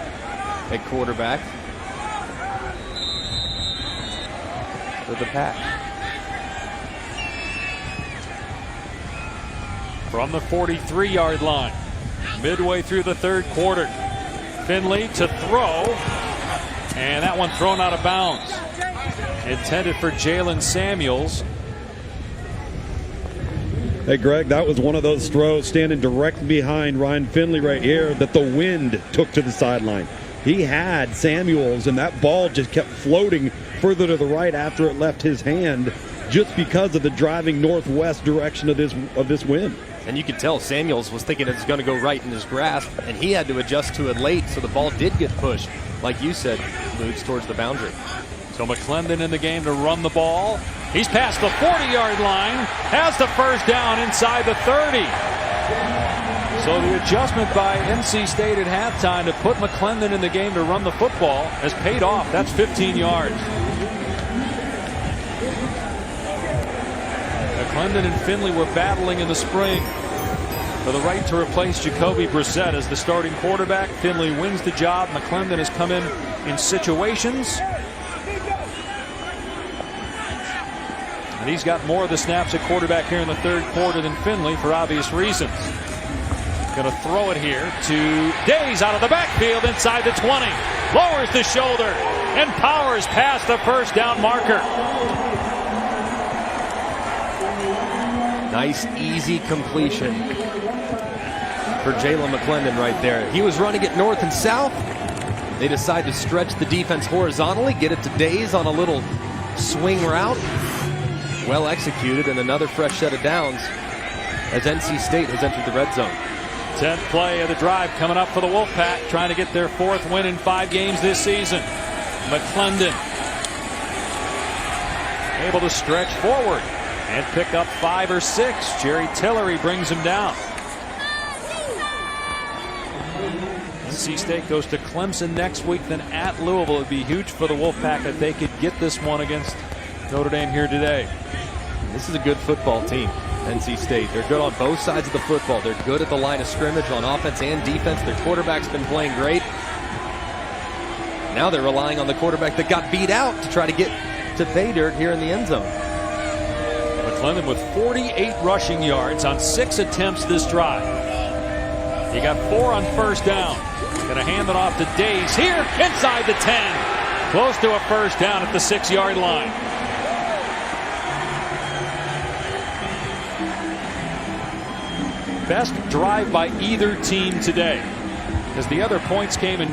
at quarterback for the Pack. From the 43-yard line, midway through the 3rd quarter, Finley to throw, and that one thrown out of bounds. Intended for Jalen Samuels. Hey, Greg, that was one of those throws standing directly behind Ryan Finley right here that the wind took to the sideline. He had Samuels, and that ball just kept floating further to the right after it left his hand just because of the driving northwest direction of this wind. And you could tell Samuels was thinking it was going to go right in his grasp, and he had to adjust to it late, so the ball did get pushed, like you said, moves towards the boundary. So McClendon in the game to run the ball. He's past the 40-yard line, has the 1st down inside the 30. So the adjustment by NC State at halftime to put McClendon in the game to run the football has paid off. That's 15 yards. McClendon and Finley were battling in the spring for the right to replace Jacoby Brissett as the starting quarterback. Finley wins the job. McClendon has come in situations. And he's got more of the snaps at quarterback here in the third quarter than Finley for obvious reasons. Going to throw it here to Days out of the backfield inside the 20. Lowers the shoulder and powers past the first down marker. Nice, easy completion for Jalen McClendon right there. He was running it north and south. They decide to stretch the defense horizontally, get it to Days on a little swing route. Well executed, and another fresh set of downs as NC State has entered the red zone. 10th play of the drive coming up for the Wolfpack, trying to get their 4th win in 5 games this season. McClendon able to stretch forward and pick up 5 or 6. Jerry Tillery brings him down. NC State goes to Clemson next week, then at Louisville. It would be huge for the Wolfpack if they could get this one against Notre Dame here today. This is a good football team, NC State. They're good on both sides of the football. They're good at the line of scrimmage on offense and defense. Their quarterback's been playing great. Now they're relying on the quarterback that got beat out to try to get to pay dirt here in the end zone. McClendon with 48 rushing yards on 6 attempts this drive. He got 4 on first down. Going to hand it off to Days here inside the 10. Close to a first down at the 6-yard line. Best drive by either team today, as the other points came in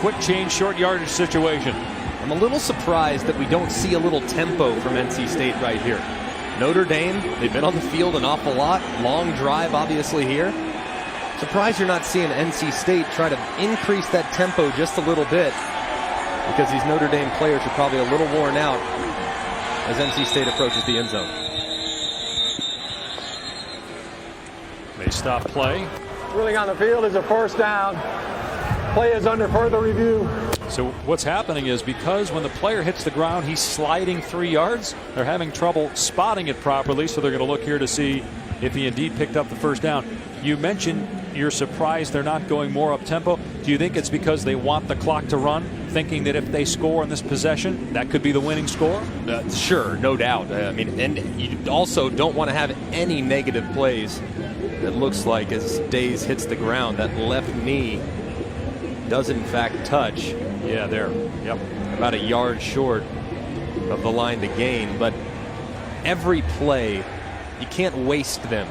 quick change, short yardage situation. I'm a little surprised that we don't see a little tempo from NC State right here. Notre Dame, they've been on the field an awful lot. Long drive, obviously, here. Surprised you're not seeing NC State try to increase that tempo just a little bit, because these Notre Dame players are probably a little worn out as NC State approaches the end zone. They stop play. Ruling on the field is a first down. Play is under further review. So what's happening is, because when the player hits the ground, he's sliding 3 yards, they're having trouble spotting it properly, so they're going to look here to see if he indeed picked up the first down. You mentioned you're surprised they're not going more up tempo. Do you think it's because they want the clock to run, thinking that if they score in this possession, that could be the winning score? Sure, no doubt. I mean, and you also don't want to have any negative plays. It looks like as Days hits the ground, that left knee does in fact touch. Yeah, there. Yep. About a yard short of the line to gain. But every play, you can't waste them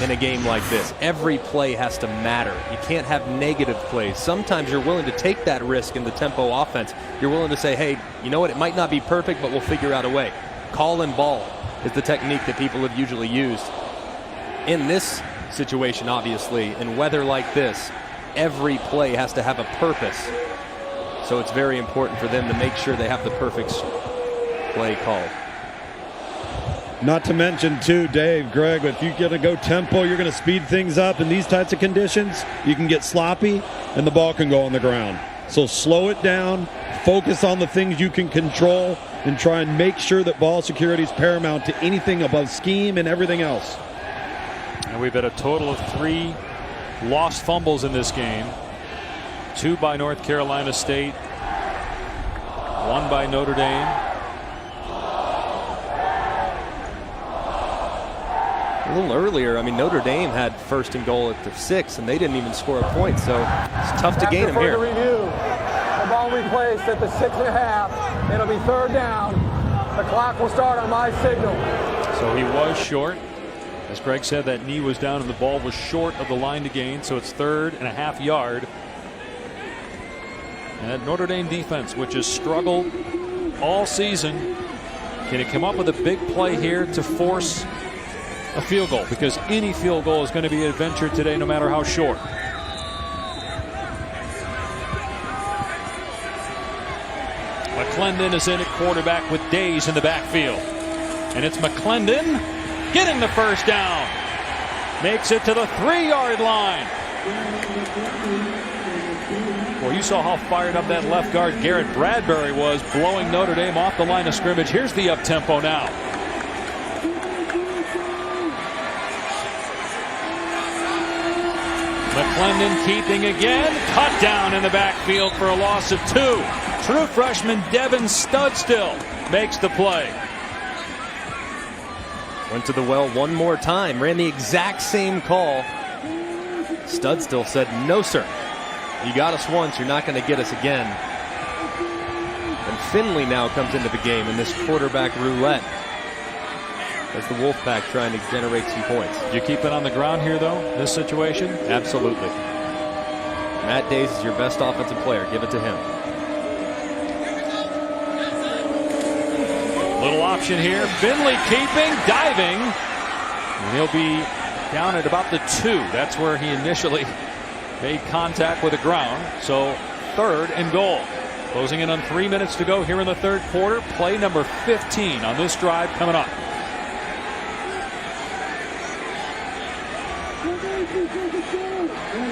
in a game like this. Every play has to matter. You can't have negative plays. Sometimes you're willing to take that risk in the tempo offense. You're willing to say, hey, you know what, it might not be perfect, but we'll figure out a way. Call and ball is the technique that people have usually used. In this situation, obviously, in weather like this, every play has to have a purpose. So it's very important for them to make sure they have the perfect play called. Not to mention, too, Dave, Greg, if you're going to go tempo, you're going to speed things up in these types of conditions, you can get sloppy and the ball can go on the ground. So slow it down, focus on the things you can control, and try and make sure that ball security is paramount to anything above scheme and everything else. And we've had a total of 3 lost fumbles in this game. 2 by North Carolina State, 1 by Notre Dame. A little earlier, I mean, Notre Dame had 1st and goal at the 6, and they didn't even score a point, so it's tough to gain them here. Review, the ball replaced at the 6.5. It'll be 3rd down. The clock will start on my signal. So he was short. As Greg said, that knee was down and the ball was short of the line to gain, so it's 3rd and a half yard. And that Notre Dame defense, which has struggled all season, can it come up with a big play here to force a field goal? Because any field goal is going to be an adventure today, no matter how short. McClendon is in at quarterback with Days in the backfield. And it's McClendon getting the first down. makes it to the 3-yard line. Well, you saw how fired up that left guard Garrett Bradbury was, blowing Notre Dame off the line of scrimmage. Here's the up-tempo now. McClendon keeping again. Cut down in the backfield for a loss of 2. True freshman Devin Studstill makes the play. Went to the well one more time. Ran the exact same call. Studstill said, "No, sir. You got us once. You're not going to get us again." And Finley now comes into the game in this quarterback roulette as the Wolfpack trying to generate some points. You keep it on the ground here, though, this situation? Absolutely. Matt Days is your best offensive player. Give it to him. Little option here. Finley keeping, diving. And he'll be down at about the 2. That's where he initially made contact with the ground. So 3rd and goal. Closing in on 3 minutes to go here in the 3rd quarter. Play number 15 on this drive coming up.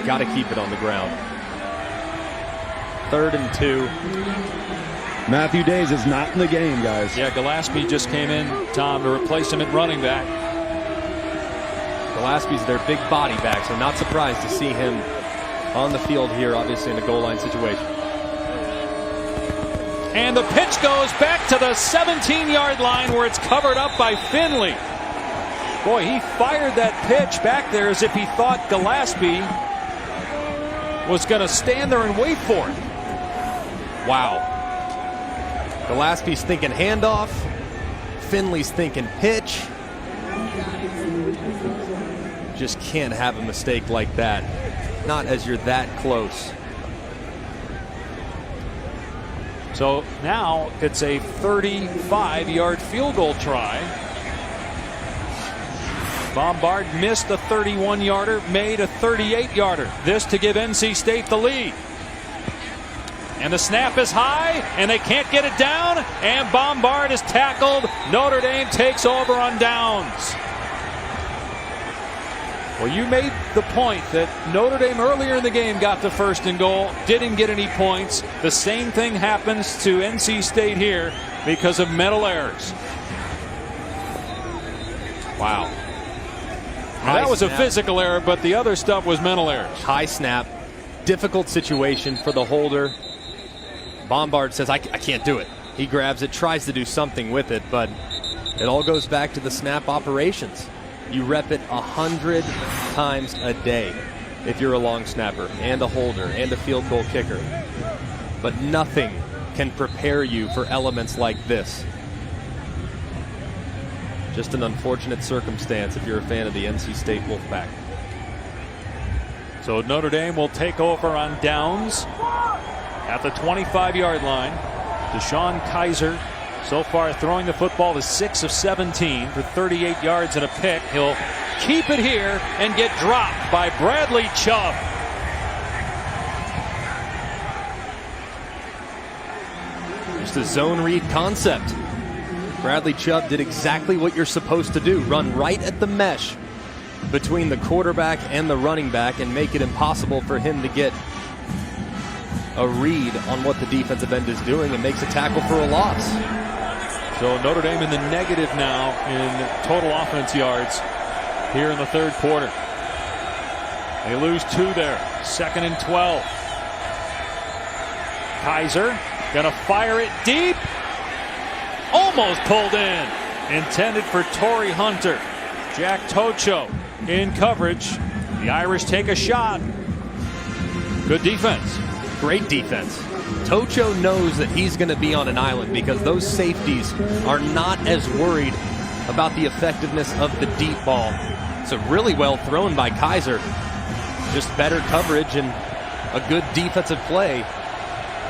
Got to keep it on the ground. 3rd and 2. Matthew Days is not in the game, guys. Yeah, Gillespie just came in, Tom, to replace him at running back. Gillespie's their big body back, so not surprised to see him on the field here, obviously in a goal line situation. And the pitch goes back to the 17-yard line where it's covered up by Finley. Boy, he fired that pitch back there as if he thought Gillespie was going to stand there and wait for it. Wow. Gillespie's thinking handoff. Finley's thinking pitch. Just can't have a mistake like that. Not as you're that close. So now it's a 35-yard field goal try. Bombard missed a 31-yarder, made a 38-yarder. This to give NC State the lead. And the snap is high, and they can't get it down, and Bombard is tackled. Notre Dame takes over on downs. Well, you made the point that Notre Dame earlier in the game got the 1st and goal, didn't get any points. The same thing happens to NC State here because of mental errors. Wow. Now, that was a physical error, but the other stuff was mental errors. High snap. Difficult situation for the holder. Bombard says, I can't do it. He grabs it, tries to do something with it, but it all goes back to the snap operations. You rep it 100 times a day if you're a long snapper and a holder and a field goal kicker. But nothing can prepare you for elements like this. Just an unfortunate circumstance if you're a fan of the NC State Wolfpack. So Notre Dame will take over on downs at the 25-yard line. Deshaun Kaiser so far throwing the football to 6 of 17 for 38 yards and a pick. He'll keep it here and get dropped by Bradley Chubb. Just a zone read concept. Bradley Chubb did exactly what you're supposed to do. Run right at the mesh between the quarterback and the running back and make it impossible for him to get a read on what the defensive end is doing and makes a tackle for a loss. So Notre Dame in the negative now in total offense yards here in the 3rd quarter. They lose 2 there. 2nd and 12. Kaiser gonna fire it deep. Almost pulled in. Intended for Torrey Hunter. Jack Tocho in coverage. The Irish take a shot. Good defense. Great defense. Tocho knows that he's going to be on an island because those safeties are not as worried about the effectiveness of the deep ball. So really well thrown by Kaiser. Just better coverage and a good defensive play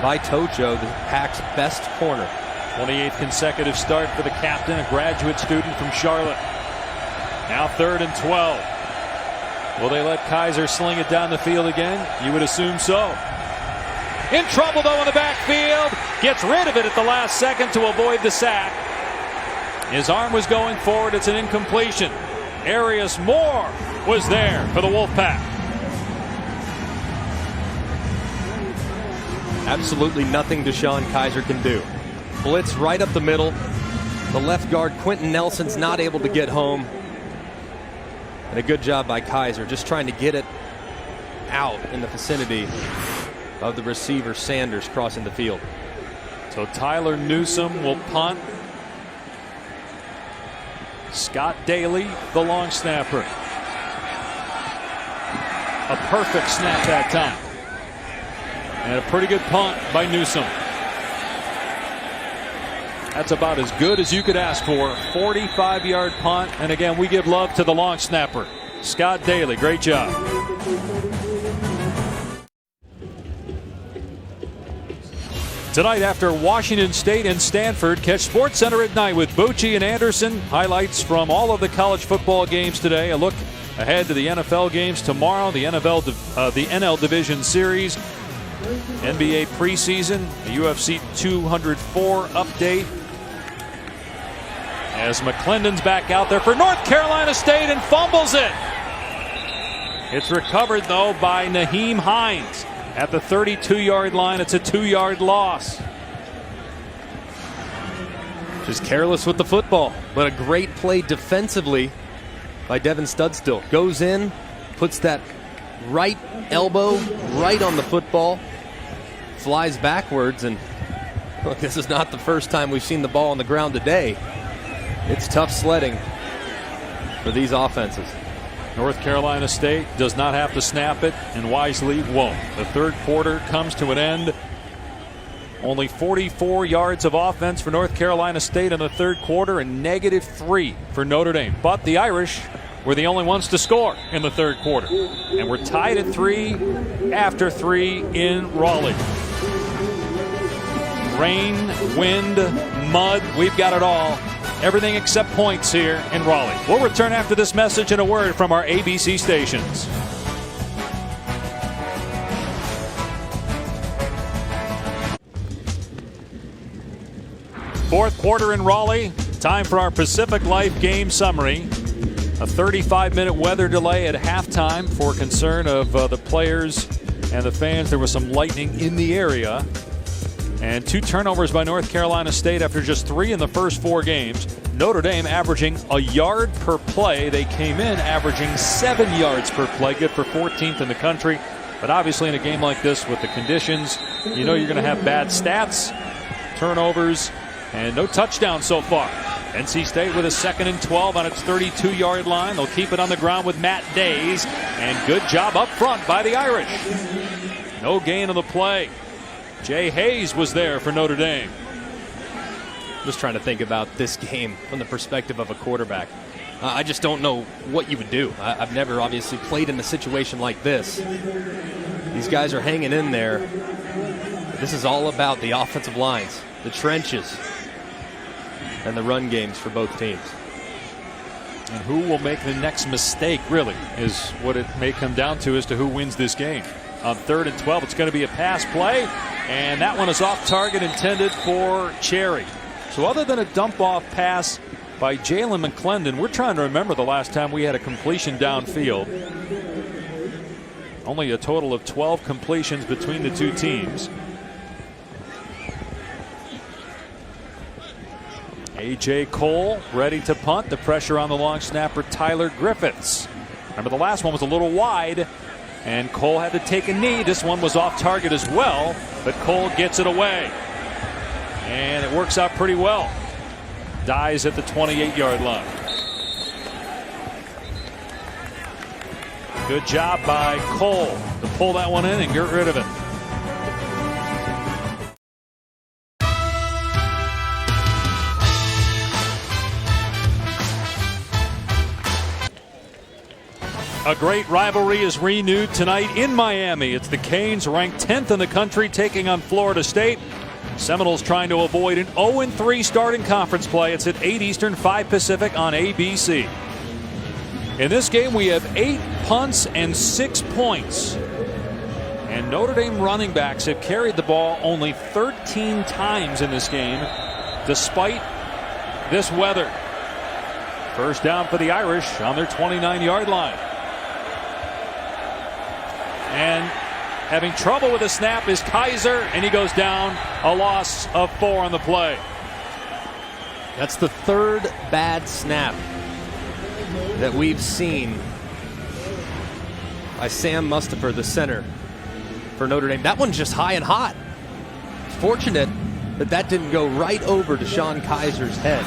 by Tocho, the Pack's best corner. 28th consecutive start for the captain, a graduate student from Charlotte. Now 3rd and 12. Will they let Kaiser sling it down the field again? You would assume so. In trouble, though, in the backfield. Gets rid of it at the last second to avoid the sack. His arm was going forward. It's an incompletion. Arias Moore was there for the Wolfpack. Absolutely nothing Deshaun Kaiser can do. Blitz right up the middle. The left guard, Quentin Nelson's not able to get home. And a good job by Kaiser, just trying to get it out in the vicinity of the receiver Sanders crossing the field. So Tyler Newsome will punt. Scott Daly, the long snapper. A perfect snap that time. And a pretty good punt by Newsome. That's about as good as you could ask for. 45-yard punt. And again, we give love to the long snapper, Scott Daly. Great job. Tonight after Washington State and Stanford, catch SportsCenter at night with Bucci and Anderson. Highlights from all of the college football games today. A look ahead to the NFL games tomorrow. The NL Division Series. NBA preseason. The UFC 204 update. As McClendon's back out there for North Carolina State and fumbles it. It's recovered, though, by Naheem Hines. At the 32-yard line, it's a 2-yard loss. Just careless with the football, but a great play defensively by Devin Studstill. Goes in, puts that right elbow right on the football, flies backwards, and look, this is not the first time we've seen the ball on the ground today. It's tough sledding for these offenses. North Carolina State does not have to snap it, and wisely won't. The third quarter comes to an end. Only 44 yards of offense for North Carolina State in the third quarter and -3 for Notre Dame. But the Irish were the only ones to score in the third quarter. And we're tied at 3 after 3 in Raleigh. Rain, wind, mud, we've got it all. Everything except points here in Raleigh. We'll return after this message and a word from our ABC stations. Fourth quarter in Raleigh. Time for our Pacific Life game summary. A 35-minute weather delay at halftime for concern of the players and the fans. There was some lightning in the area. And 2 turnovers by North Carolina State after just 3 in the first 4 games. Notre Dame averaging a yard per play. They came in averaging 7 yards per play. Good for 14th in the country. But obviously in a game like this with the conditions, you know you're going to have bad stats, turnovers, and no touchdowns so far. NC State with a 2nd and 12 on its 32-yard line. They'll keep it on the ground with Matt Days. And good job up front by the Irish. No gain on the play. Jay Hayes was there for Notre Dame. Just trying to think about this game from the perspective of a quarterback. I just don't know what you would do. I've never obviously played in a situation like this. These guys are hanging in there. This is all about the offensive lines, the trenches, and the run games for both teams. And who will make the next mistake, really, is what it may come down to as to who wins this game. On 3rd and 12, it's going to be a pass play, and that one is off target, intended for Cherry. So other than a dump-off pass by Jalen McClendon, we're trying to remember the last time we had a completion downfield. Only a total of 12 completions between the two teams. A.J. Cole ready to punt. The pressure on the long snapper, Tyler Griffiths. Remember, the last one was a little wide, and Cole had to take a knee. This one was off target as well, but Cole gets it away. And it works out pretty well. Dies at the 28-yard line. Good job by Cole to pull that one in and get rid of it. A great rivalry is renewed tonight in Miami. It's the Canes, ranked 10th in the country, taking on Florida State. Seminoles trying to avoid an 0-3 start in conference play. It's at 8 Eastern, 5 Pacific on ABC. In this game, we have 8 punts and 6 points. And Notre Dame running backs have carried the ball only 13 times in this game, despite this weather. First down for the Irish on their 29-yard line. And having trouble with the snap is Kaiser, and he goes down, a loss of 4 on the play. That's the third bad snap that we've seen by Sam Mustipher, the center for Notre Dame. That one's just high and hot. Fortunate that that didn't go right over DeShone Kaiser's head.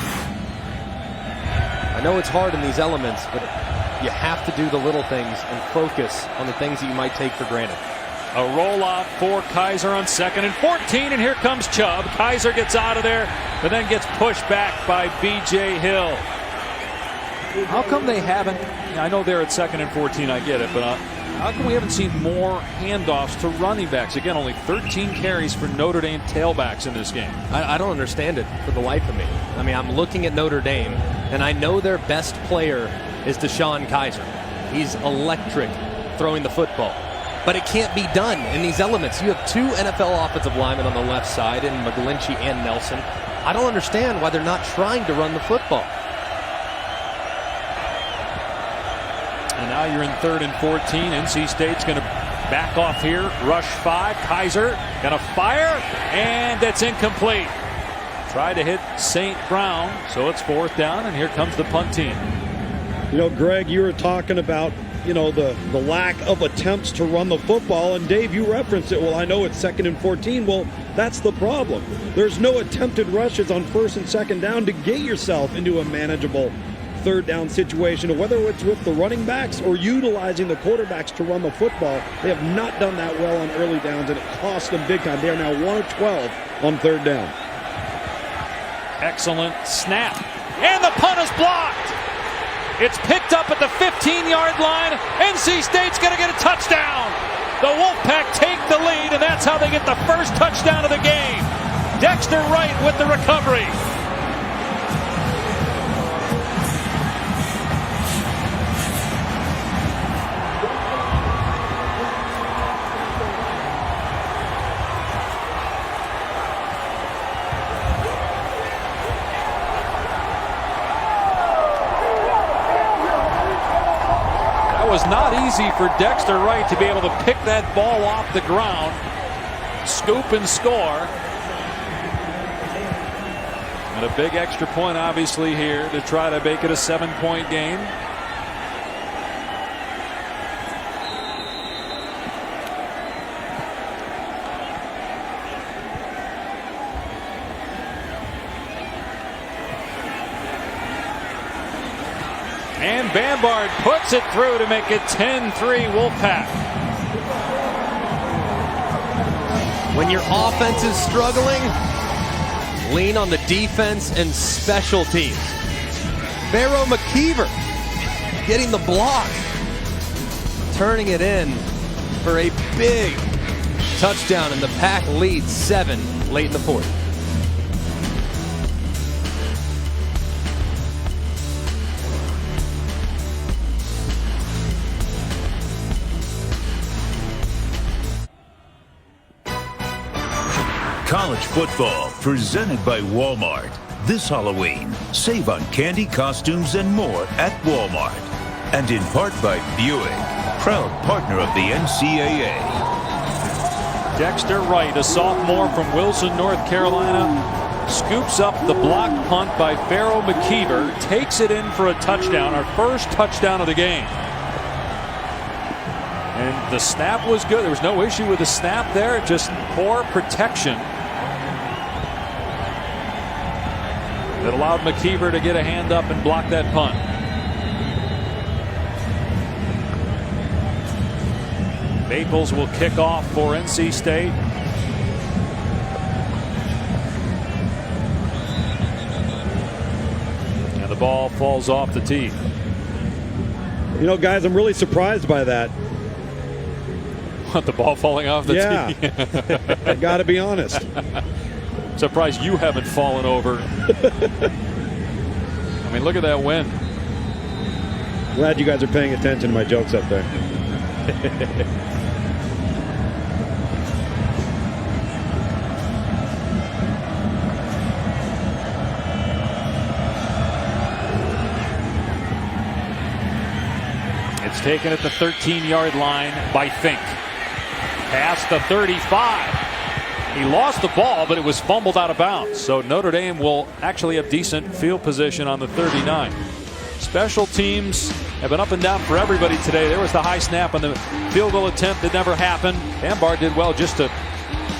I know it's hard in these elements, but you have to do the little things and focus on the things that you might take for granted. A rollout for Kaiser on 2nd and 14, and here comes Chubb. Kaiser gets out of there, but then gets pushed back by B.J. Hill. How come they haven't? I know they're at 2nd and 14, I get it, but how come we haven't seen more handoffs to running backs? Again, only 13 carries for Notre Dame tailbacks in this game. I don't understand it for the life of me. I mean, I'm looking at Notre Dame, and I know their best player is DeShone Kaiser. He's electric throwing the football. But it can't be done in these elements. You have 2 NFL offensive linemen on the left side, in McGlinchey and Nelson. I don't understand why they're not trying to run the football. And now you're in 3rd and 14. NC State's going to back off here. Rush 5. Kaiser going to fire, and that's incomplete. Tried to hit St. Brown, so it's 4th down, and here comes the punt team. You know, Greg, you were talking about, you know, the lack of attempts to run the football, and Dave, you referenced it. Well, I know it's 2nd and 14. Well, that's the problem. There's no attempted rushes on 1st and 2nd down to get yourself into a manageable 3rd down situation, whether it's with the running backs or utilizing the quarterbacks to run the football. They have not done that well on early downs, and it costs them big time. They are now 1 of 12 on 3rd down. Excellent snap, and the punt is blocked. It's picked up at the 15-yard line. NC State's going to get a touchdown. The Wolfpack take the lead, and that's how they get the first touchdown of the game. Dexter Wright with the recovery. Was not easy for Dexter Wright to be able to pick that ball off the ground, scoop and score. And a big extra point obviously here to try to make it a 7-point game. And Bambard puts it through to make it 10-3 Wolfpack. When your offense is struggling, lean on the defense and special teams. Pharaoh McKeever getting the block, turning it in for a big touchdown, and the Pack leads 7 late in the 4th. College football presented by Walmart. This Halloween, save on candy, costumes, and more at Walmart. And in part by Buick, proud partner of the NCAA. Dexter Wright, a sophomore from Wilson, North Carolina, scoops up the block punt by Pharaoh McKeever, takes it in for a touchdown, our first touchdown of the game. And the snap was good. There was no issue with the snap there, just poor protection that allowed McKeever to get a hand up and block that punt. Maples will kick off for NC State. And the ball falls off the tee. You know, guys, I'm really surprised by that. What, the ball falling off the tee? I got to be honest. Surprised you haven't fallen over. I mean, look at that wind. Glad you guys are paying attention to my jokes up there. taken at the 13-yard line by Fink. Past the 35. He lost the ball, but it was fumbled out of bounds. So Notre Dame will actually have decent field position on the 39. Special teams have been up and down for everybody today. There was the high snap on the field goal attempt that never happened. Ambar did well just to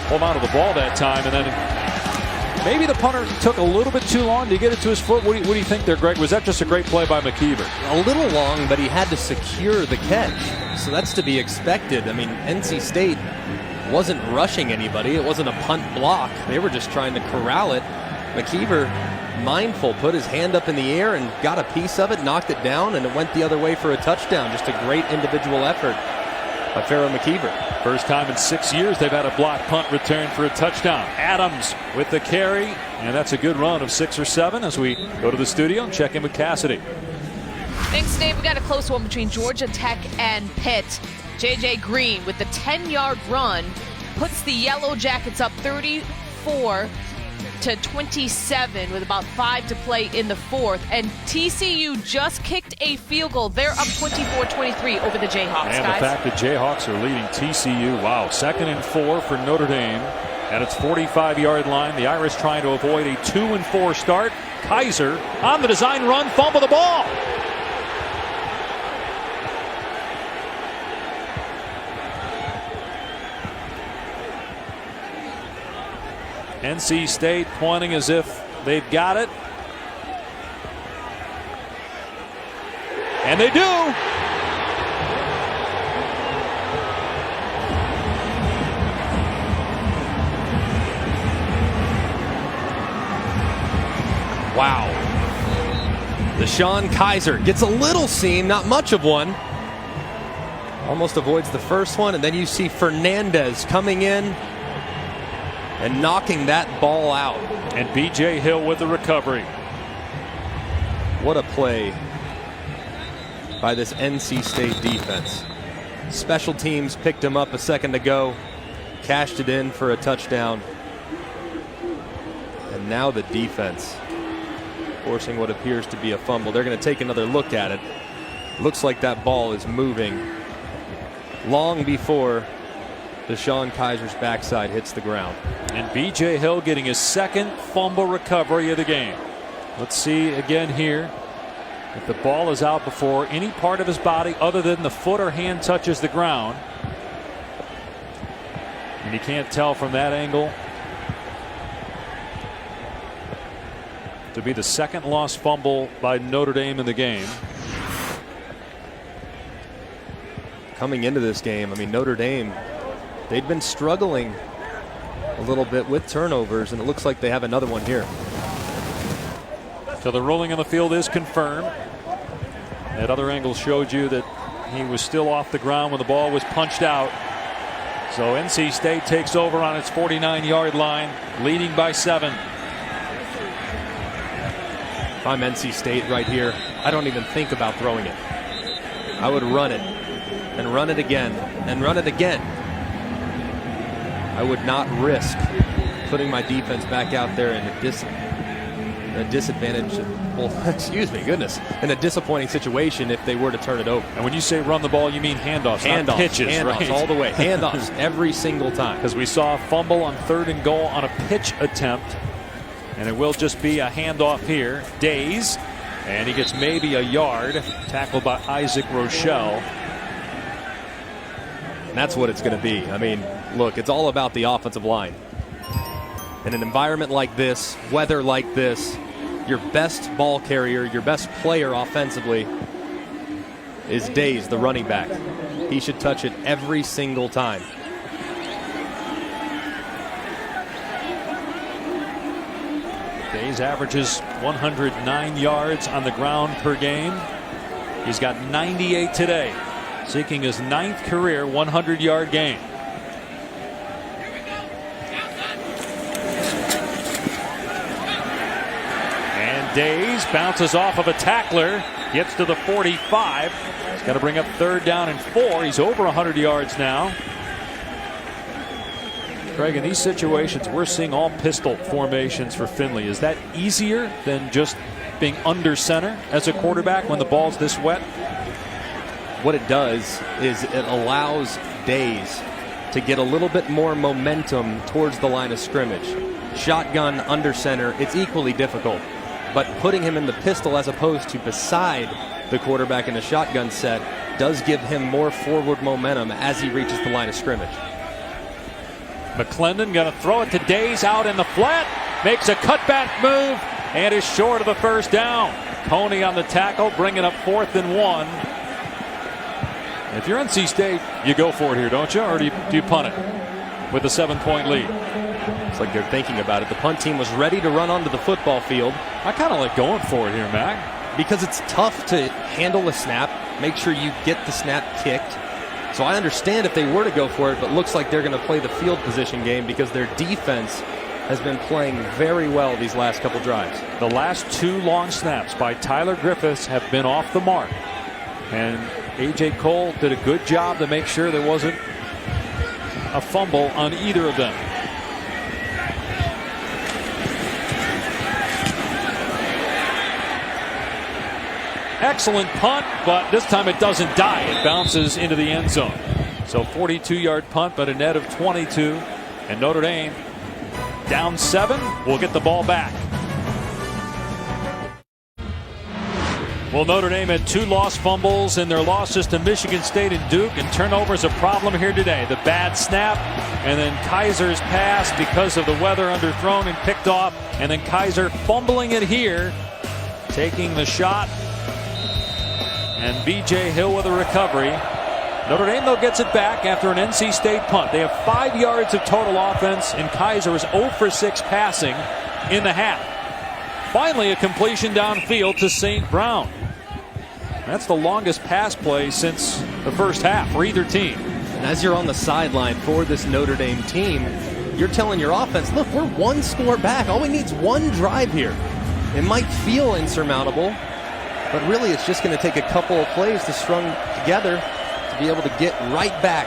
hold on to the ball that time. And then maybe the punter took a little bit too long to get it to his foot. What do you think there, Greg? Was that just a great play by McKeever? A little long, but he had to secure the catch. So that's to be expected. I mean, NC State wasn't rushing anybody. It wasn't a punt block. They were just trying to corral it. McKeever, mindful, put his hand up in the air and got a piece of it, knocked it down, and it went the other way for a touchdown. Just a great individual effort by Pharaoh McKeever. First time in 6 years they've had a block punt return for a touchdown. Adams with the carry, and that's a good run of 6 or 7 as we go to the studio and check in with Cassidy. Thanks, Dave. We got a close one between Georgia Tech and Pitt. J.J. Green with the 10-yard run puts the Yellow Jackets up 34 to 27 with about 5 to play in the fourth. And TCU just kicked a field goal. They're up 24-23 over the Jayhawks, and guys. The fact that Jayhawks are leading TCU, wow. 2nd and 4 for Notre Dame at its 45-yard line. The Irish trying to avoid a 2-4 start. Kaiser on the design run, fumble the ball. NC State pointing as if they've got it. And they do. Wow. Deshaun Kaiser gets a little seam, not much of one. Almost avoids the first one, and then you see Fernandez coming in and knocking that ball out. And B.J. Hill with the recovery. What a play by this NC State defense. Special teams picked him up a second ago, cashed it in for a touchdown. And now the defense forcing what appears to be a fumble. They're going to take another look at it. Looks like that ball is moving long before Deshaun Kaiser's backside hits the ground. And B.J. Hill getting his 2nd fumble recovery of the game. Let's see again here. If the ball is out before any part of his body other than the foot or hand touches the ground. And you can't tell from that angle. To be the 2nd lost fumble by Notre Dame in the game. Coming into this game, I mean, Notre Dame, they'd been struggling a little bit with turnovers, and it looks like they have another one here. So the ruling on the field is confirmed. That other angle showed you that he was still off the ground when the ball was punched out. So NC State takes over on its 49-yard line, leading by 7. If I'm NC State right here, I don't even think about throwing it. I would run it and run it again and run it again. I would not risk putting my defense back out there in a disadvantage. Well, excuse me, goodness, in a disappointing situation if they were to turn it over. And when you say run the ball, you mean handoffs, not pitches, handoffs, right? all the way. Handoffs every single time. Because we saw a fumble on 3rd and goal on a pitch attempt. And it will just be a handoff here. Days. And he gets maybe a yard. Tackled by Isaac Rochelle. And that's what it's going to be. I mean, look, it's all about the offensive line. In an environment like this, weather like this, your best ball carrier, your best player offensively is Days, the running back. He should touch it every single time. Days averages 109 yards on the ground per game. He's got 98 today, seeking his 9th career 100-yard game. And Days bounces off of a tackler, gets to the 45. He's got to bring up 3rd down and 4. He's over 100 yards now. Craig, in these situations, we're seeing all pistol formations for Finley. Is that easier than just being under center as a quarterback when the ball's this wet? what it does is it allows Days to get a little bit more momentum towards the line of scrimmage. Shotgun under center, it's equally difficult. But putting him in the pistol as opposed to beside the quarterback in the shotgun set does give him more forward momentum as he reaches the line of scrimmage. McClendon going to throw it to Days out in the flat. Makes a cutback move and is short of the first down. Coney on the tackle, bringing up 4th and 1. If you're NC State, you go for it here, don't you? Or do you punt it with a 7-point lead? It's like they're thinking about it. The punt team was ready to run onto the football field. I kind of like going for it here, Mac. Because it's tough to handle a snap, make sure you get the snap kicked. So I understand if they were to go for it, but looks like they're going to play the field position game because their defense has been playing very well these last couple drives. The last 2 long snaps by Tyler Griffiths have been off the mark. And A.J. Cole did a good job to make sure there wasn't a fumble on either of them. Excellent punt, but this time it doesn't die. It bounces into the end zone. So 42-yard punt, but a net of 22. And Notre Dame down 7. Will get the ball back. Well, Notre Dame had 2 lost fumbles in their losses to Michigan State and Duke, and turnovers a problem here today. The bad snap, and then Kaiser's pass because of the weather underthrown and picked off, and then Kaiser fumbling it here, taking the shot, and B.J. Hill with a recovery. Notre Dame, though, gets it back after an NC State punt. They have 5 yards of total offense, and Kaiser is 0 for 6 passing in the half. Finally, a completion downfield to St. Brown. That's the longest pass play since the first half for either team. And as you're on the sideline for this Notre Dame team, you're telling your offense, look, we're 1 score back. All we need is 1 drive here. It might feel insurmountable, but really it's just going to take a couple of plays to strung together to be able to get right back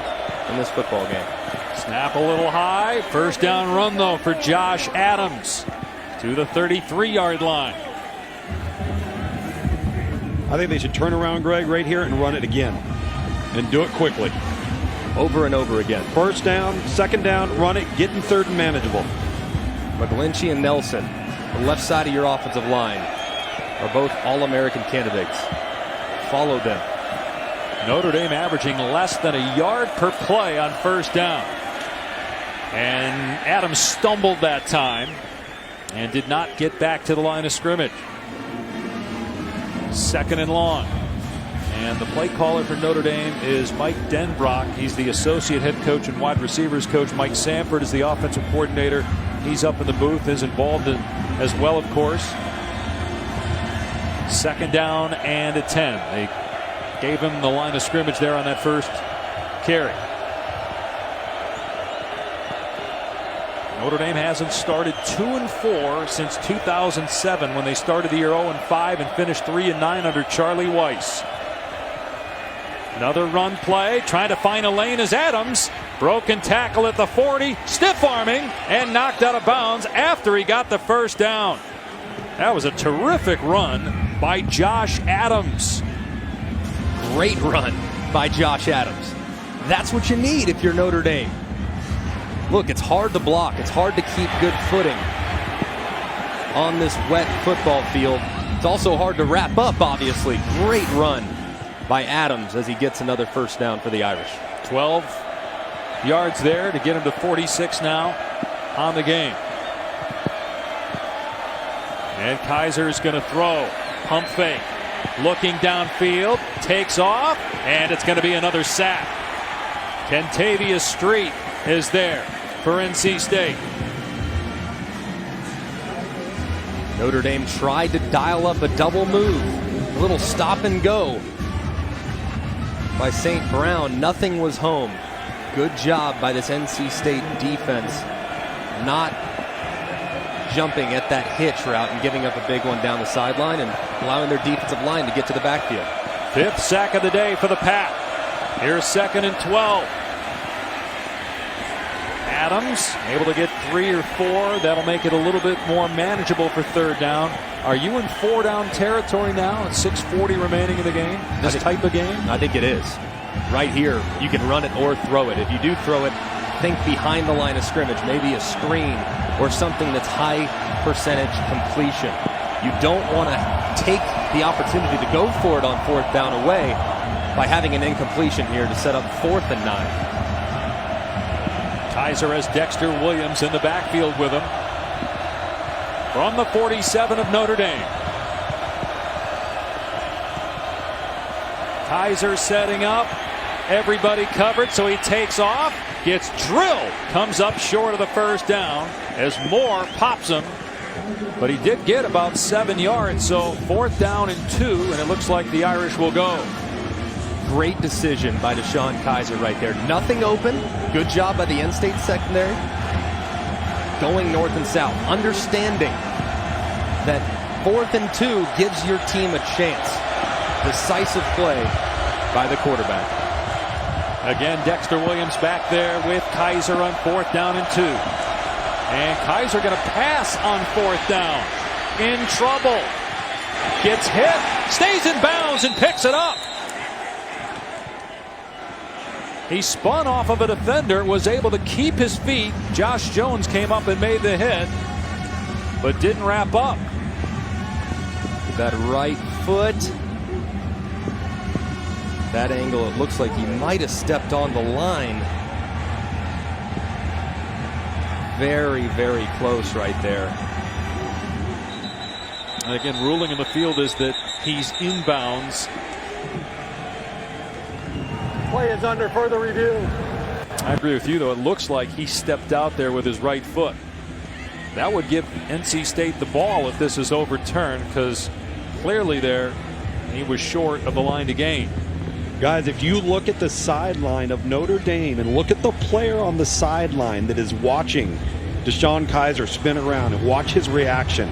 in this football game. Snap a little high. First down run, though, for Josh Adams to the 33-yard line. I think they should turn around, Greg, right here and run it again. And do it quickly. Over and over again. First down, second down, run it, get in third and manageable. McGlinchey and Nelson, the left side of your offensive line, are both All-American candidates. Follow them. Notre Dame averaging less than a yard per play on first down. And Adams stumbled that time and did not get back to the line of scrimmage. 2nd and long. And the play caller for Notre Dame is Mike Denbrock. He's the associate head coach and wide receivers coach. Mike Sanford is the offensive coordinator. He's up in the booth, is involved in as well, of course. 2nd down and a 10. They gave him the line of scrimmage there on that first carry. Notre Dame hasn't started 2-4 since 2007 when they started the year 0-5 and finished 3-9 under Charlie Weiss. Another run play, trying to find a lane as Adams. Broken tackle at the 40, stiff arming, and knocked out of bounds after he got the first down. That was a terrific run by Josh Adams. Great run by Josh Adams. That's what you need if you're Notre Dame. Look, it's hard to block. It's hard to keep good footing on this wet football field. It's also hard to wrap up, obviously. Great run by Adams as he gets another first down for the Irish. 12 yards there to get him to 46 now on the game. And Kaiser's going to throw. Pump fake. Looking downfield. Takes off. And it's going to be another sack. Kentavious Street is there for NC State. Notre Dame tried to dial up a double move. A little stop and go by St. Brown. Nothing was home. Good job by this NC State defense not jumping at that hitch route and giving up a big one down the sideline and allowing their defensive line to get to the backfield. 5th sack of the day for the Pack. Here's 2nd and 12. Adams able to get 3 or 4. That'll make it a little bit more manageable for third down. Are you in 4-down territory now at 6:40 remaining in the game? This type of game? I think it is. Right here, you can run it or throw it. If you do throw it, think behind the line of scrimmage, maybe a screen or something that's high percentage completion. You don't want to take the opportunity to go for it on 4th down away by having an incompletion here to set up 4th and 9. Kaiser has Dexter Williams in the backfield with him from the 47 of Notre Dame. Kaiser setting up. Everybody covered, so he takes off, gets drilled, comes up short of the first down as Moore pops him. But he did get about 7 yards, so 4th down and 2, and it looks like the Irish will go. Great decision by DeShone Kizer right there. Nothing open. Good job by the in-state secondary. Going north and south. Understanding that 4th and 2 gives your team a chance. Decisive play by the quarterback. Again, Dexter Williams back there with Kaiser on 4th down and 2. And Kaiser going to pass on 4th down. In trouble. Gets hit. Stays in bounds and picks it up. He spun off of a defender, was able to keep his feet. Josh Jones came up and made the hit, but didn't wrap up. That right foot. That angle, it looks like he might have stepped on the line. Very, very close right there. And again, ruling in the field is that he's inbounds. Play is under further review. I agree with you, though. It looks like he stepped out there with his right foot. That would give NC State the ball if this is overturned, because clearly there he was short of the line to gain. Guys, if you look at the sideline of Notre Dame and look at the player on the sideline that is watching DeShone Kizer spin around and watch his reaction.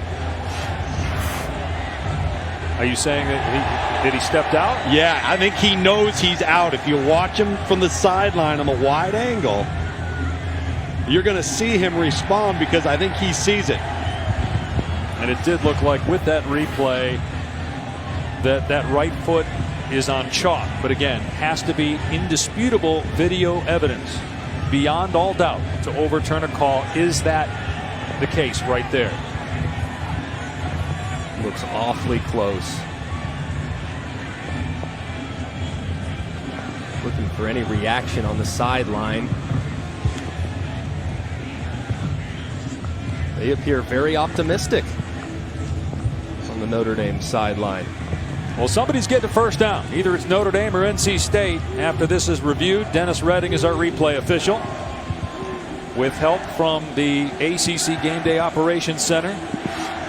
Are you saying that he stepped out? Yeah, I think he knows he's out. If you watch him from the sideline on a wide angle, you're going to see him respond, because I think he sees it. And it did look like with that replay that right foot is on chalk. But again, has to be indisputable video evidence beyond all doubt to overturn a call. Is that the case right there? Looks awfully close. Looking for any reaction on the sideline. They appear very optimistic on the Notre Dame sideline. Well, somebody's getting a first down. Either it's Notre Dame or NC State. After this is reviewed, Dennis Redding is our replay official, with help from the ACC Game Day Operations Center.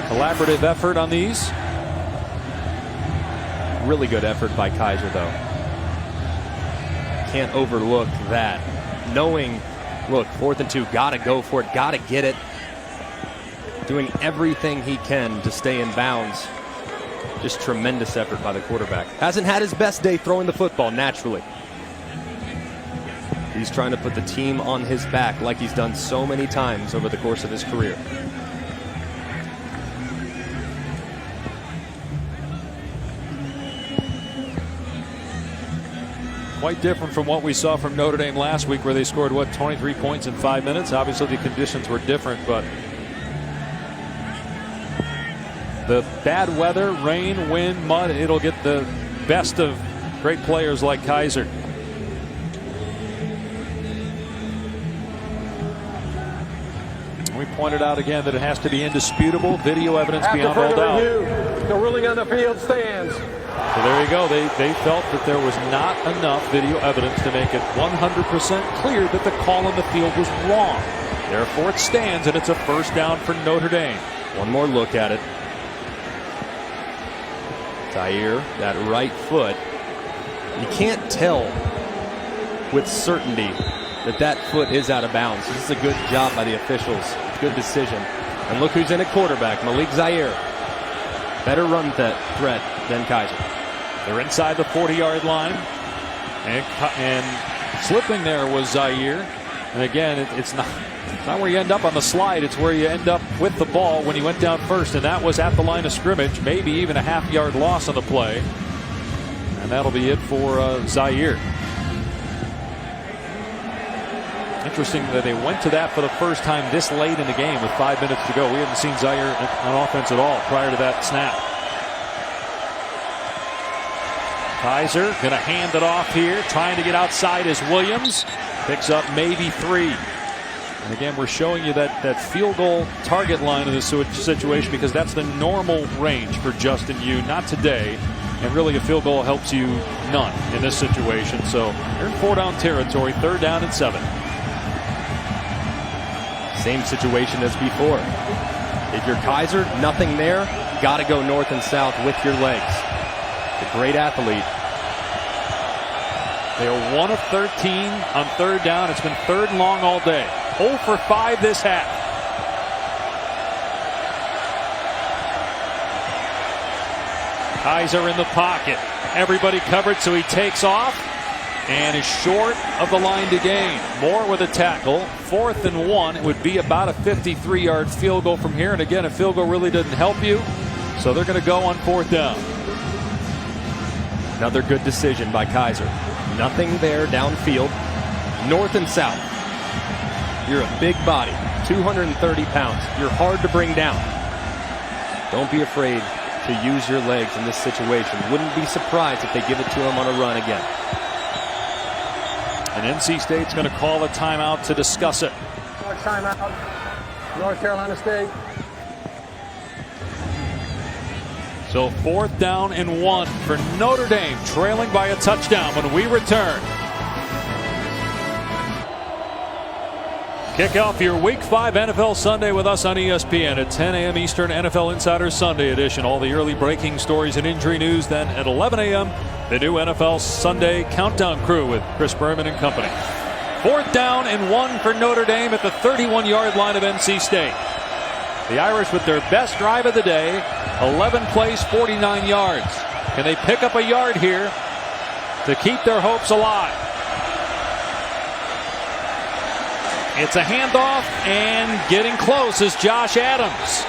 Collaborative effort on these. Really good effort by Kizer, though. Can't overlook that. Knowing, look, 4th and 2, gotta go for it, gotta get it. Doing everything he can to stay in bounds. Just tremendous effort by the quarterback. Hasn't had his best day throwing the football, naturally. He's trying to put the team on his back like he's done so many times over the course of his career. Quite different from what we saw from Notre Dame last week, where they scored, 23 points in 5 minutes. Obviously the conditions were different, but the bad weather, rain, wind, mud, it'll get the best of great players like Kizer. We pointed out again that it has to be indisputable video evidence beyond all doubt. The ruling on the field stands. So there you go. They felt that there was not enough video evidence to make it 100% clear that the call on the field was wrong. Therefore, it stands, and it's a first down for Notre Dame. One more look at it. Zaire, that right foot. You can't tell with certainty that foot is out of bounds. This is a good job by the officials. Good decision. And look who's in at quarterback, Malik Zaire. Better run threat than Kizer. They're inside the 40-yard line. And slipping there was Zaire. And again, it's not where you end up on the slide. It's where you end up with the ball when you went down first. And that was at the line of scrimmage. Maybe even a half-yard loss on the play. And that'll be it for Zaire. Interesting that they went to that for the first time this late in the game with 5 minutes to go. We haven't seen Zaire on offense at all prior to that snap. Kaiser going to hand it off here, trying to get outside as Williams picks up maybe 3. And again, we're showing you that field goal target line in this situation because that's the normal range for Justin Yu, not today. And really a field goal helps you none in this situation. So they're in 4-down territory, 3rd down and 7. Same situation as before. If you're Kaiser, nothing there, got to go north and south with your legs. A great athlete. They are 1 of 13 on 3rd down. It's been 3rd and long all day. 0 for 5 this half. Kaiser in the pocket. Everybody covered, so he takes off and is short of the line to gain. Moore with a tackle. 4th and 1. It would be about a 53-yard field goal from here. And again, a field goal really doesn't help you. So they're going to go on 4th down. Another good decision by Kaiser. Nothing there downfield. North and south. You're a big body. 230 pounds. You're hard to bring down. Don't be afraid to use your legs in this situation. Wouldn't be surprised if they give it to him on a run again. And NC State's going to call a timeout to discuss it. Timeout. North Carolina State. So 4th down and 1 for Notre Dame, trailing by a touchdown when we return. Kick off your Week 5 NFL Sunday with us on ESPN at 10 a.m. Eastern, NFL Insider Sunday edition. All the early breaking stories and injury news. Then at 11 a.m., the new NFL Sunday Countdown Crew with Chris Berman and company. 4th down and 1 for Notre Dame at the 31-yard line of NC State. The Irish with their best drive of the day, 11 plays, 49 yards. Can they pick up a yard here to keep their hopes alive? It's a handoff, and getting close is Josh Adams.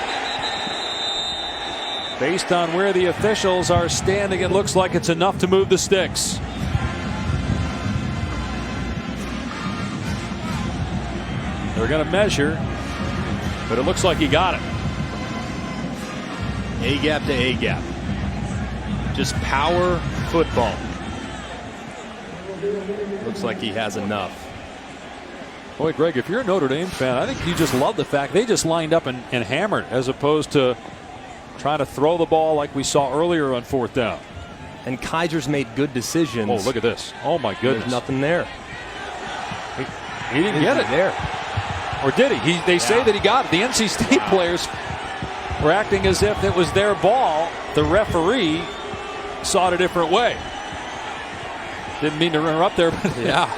Based on where the officials are standing, it looks like it's enough to move the sticks. They're going to measure, but it looks like he got it. A-gap to A-gap. Just power football. Looks like he has enough. Boy, Greg, if you're a Notre Dame fan, I think you just love the fact they just lined up and hammered as opposed to trying to throw the ball like we saw earlier on 4th down. And Kaiser's made good decisions. Oh, look at this. Oh, my goodness. There's nothing there. He didn't get it there. Or did he? They say that he got it. The NC State players were acting as if it was their ball. The referee saw it a different way. Didn't mean to interrupt there. Yeah.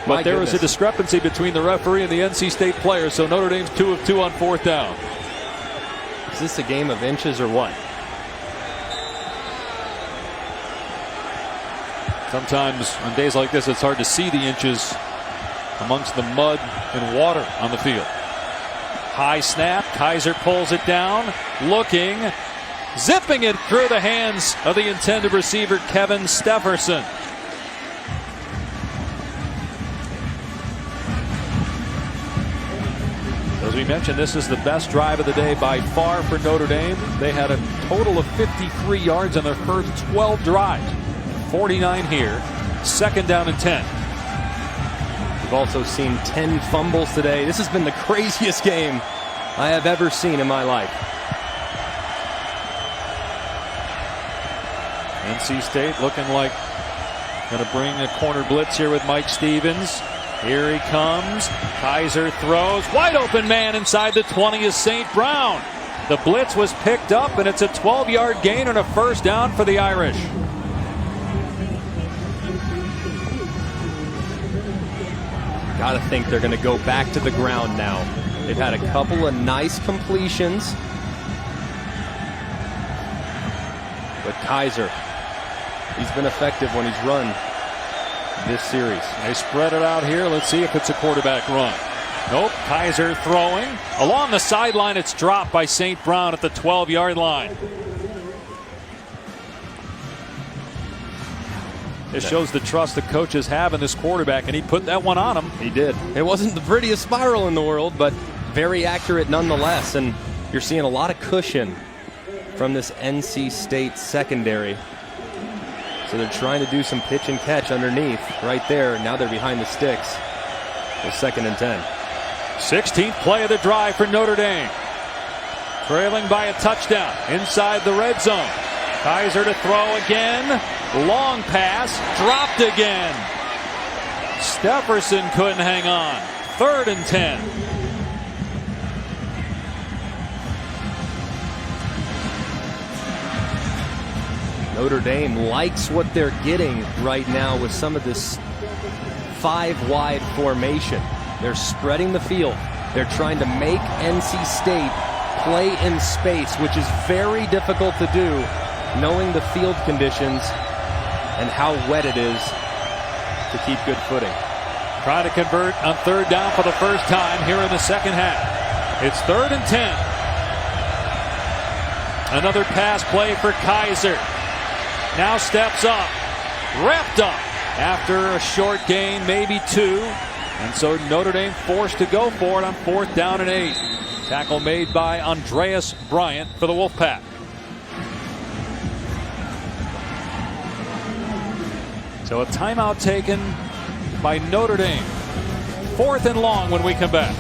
But there was a discrepancy between the referee and the NC State players, so Notre Dame's 2 of 2 on 4th down. Is this a game of inches or what? Sometimes on days like this, it's hard to see the inches amongst the mud and water on the field. High snap. Kaiser pulls it down. Looking. Zipping it through the hands of the intended receiver, Kevin Stefferson. As we mentioned, this is the best drive of the day by far for Notre Dame. They had a total of 53 yards on their first 12 drives. 49 here. 2nd down and 10. We've also seen 10 fumbles today. This has been the craziest game I have ever seen in my life. NC State looking like going to bring a corner blitz here with Mike Stevens. Here he comes. Kaiser throws. Wide open man inside the 20 is St. Brown. The blitz was picked up, and it's a 12-yard gain and a 1st down for the Irish. Got to think they're going to go back to the ground now. They've had a couple of nice completions. But Kaiser, he's been effective when he's run. this series. They spread it out here. Let's see if it's a quarterback run. Nope. Kaiser throwing. Along the sideline, it's dropped by St. Brown at the 12-yard line. This shows the trust the coaches have in this quarterback, and he put that one on him. He did. It wasn't the prettiest spiral in the world, but very accurate nonetheless. And you're seeing a lot of cushion from this NC State secondary. So they're trying to do some pitch and catch underneath right there. Now they're behind the sticks. It's 2nd and 10. 16th play of the drive for Notre Dame. Trailing by a touchdown inside the red zone. Kaiser to throw again. Long pass, dropped again. Stepherson couldn't hang on. 3rd and 10. Notre Dame likes what they're getting right now with some of this 5-wide formation. They're spreading the field. They're trying to make NC State play in space, which is very difficult to do, knowing the field conditions and how wet it is to keep good footing. Trying to convert on 3rd down for the first time here in the second half. It's 3rd and 10. Another pass play for Kaiser. Now steps up. Wrapped up after a short gain, maybe 2. And so Notre Dame forced to go for it on 4th down and 8. Tackle made by Andreas Bryant for the Wolfpack. So a timeout taken by Notre Dame. 4th and long when we come back.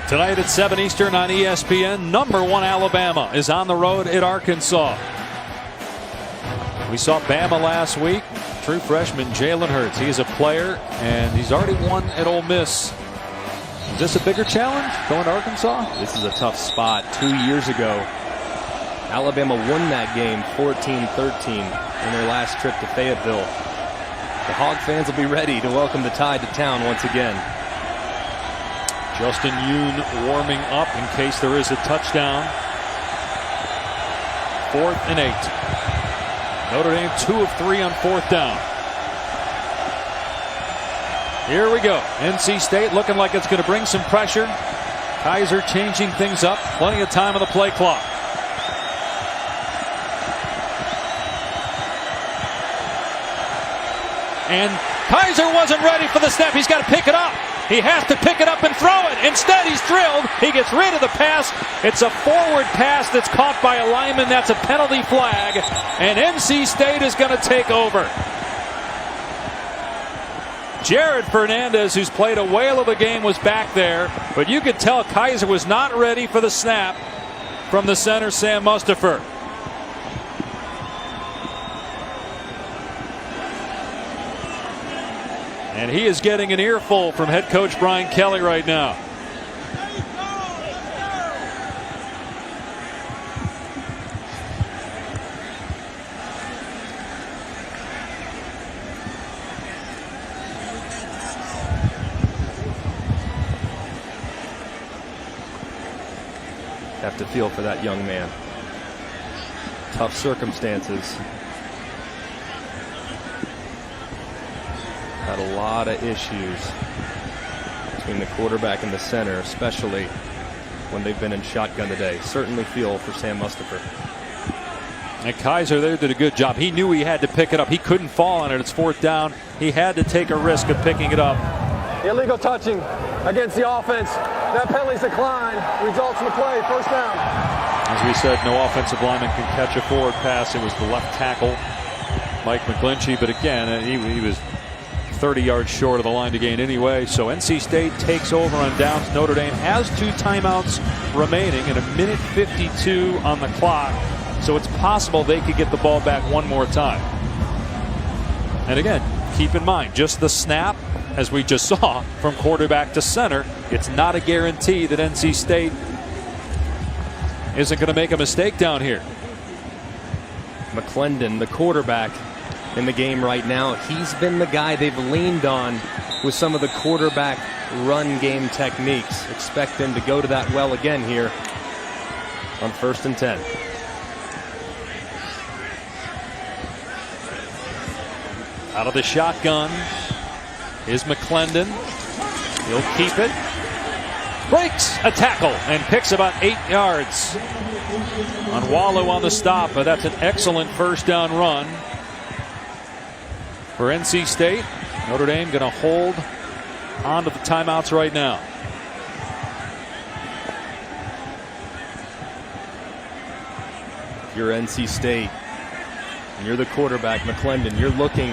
Tonight at 7 Eastern on ESPN, number 1 Alabama is on the road at Arkansas. We saw Bama last week. True freshman Jalen Hurts. He is a player, and he's already won at Ole Miss. Is this a bigger challenge going to Arkansas? This is a tough spot. 2 years ago, Alabama won that game 14-13 in their last trip to Fayetteville. The Hog fans will be ready to welcome the Tide to town once again. Justin Yoon warming up in case there is a touchdown. 4th and 8. Notre Dame 2 of 3 on 4th down. Here we go. NC State looking like it's going to bring some pressure. Kaiser changing things up. Plenty of time on the play clock. And Kaiser wasn't ready for the snap. He's got to pick it up. He has to pick it up and throw it. Instead, he's drilled. He gets rid of the pass. It's a forward pass that's caught by a lineman. That's a penalty flag. And NC State is going to take over. Jared Fernandez, who's played a whale of a game, was back there. But you could tell Kaiser was not ready for the snap from the center, Sam Mustipher. And he is getting an earful from head coach Brian Kelly right now. Have to feel for that young man. Tough circumstances. Had a lot of issues between the quarterback and the center, especially when they've been in shotgun today. Certainly feel for Sam Mustipher. And Kaiser there did a good job. He knew he had to pick it up. He couldn't fall on it. It's 4th down. He had to take a risk of picking it up. Illegal touching against the offense. That penalty's declined. Results in the play. 1st down. As we said, no offensive lineman can catch a forward pass. It was the left tackle, Mike McGlinchey. But again, he was 30 yards short of the line to gain anyway. So NC State takes over on downs. Notre Dame has 2 timeouts remaining and 1:52 on the clock. So it's possible they could get the ball back one more time. And again, keep in mind, just the snap, as we just saw, from quarterback to center, it's not a guarantee that NC State isn't going to make a mistake down here. McClendon, the quarterback in the game right now, he's been the guy they've leaned on with some of the quarterback run game techniques. Expect them to go to that well again here on 1st and 10. Out of the shotgun is McClendon. He'll keep it. Breaks a tackle and picks about 8 yards. Onwalu on the stop, but that's an excellent first down run for NC State. Notre Dame going to hold on to the timeouts right now. If you're NC State and you're the quarterback, McClendon, you're looking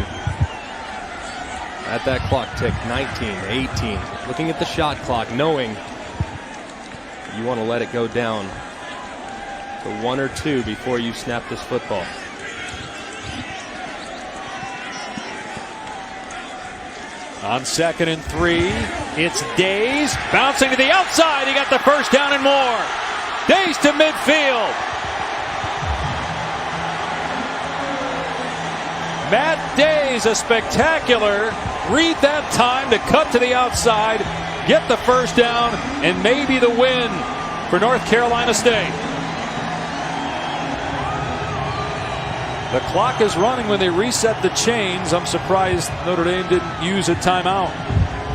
at that clock tick, 19, 18, looking at the shot clock, knowing you want to let it go down to 1 or 2 before you snap this football. On 2nd and 3, it's Days bouncing to the outside. He got the first down and more. Days to midfield. Matt Days, a spectacular read that time to cut to the outside, get the first down, and maybe the win for North Carolina State. The clock is running when they reset the chains. I'm surprised Notre Dame didn't use a timeout.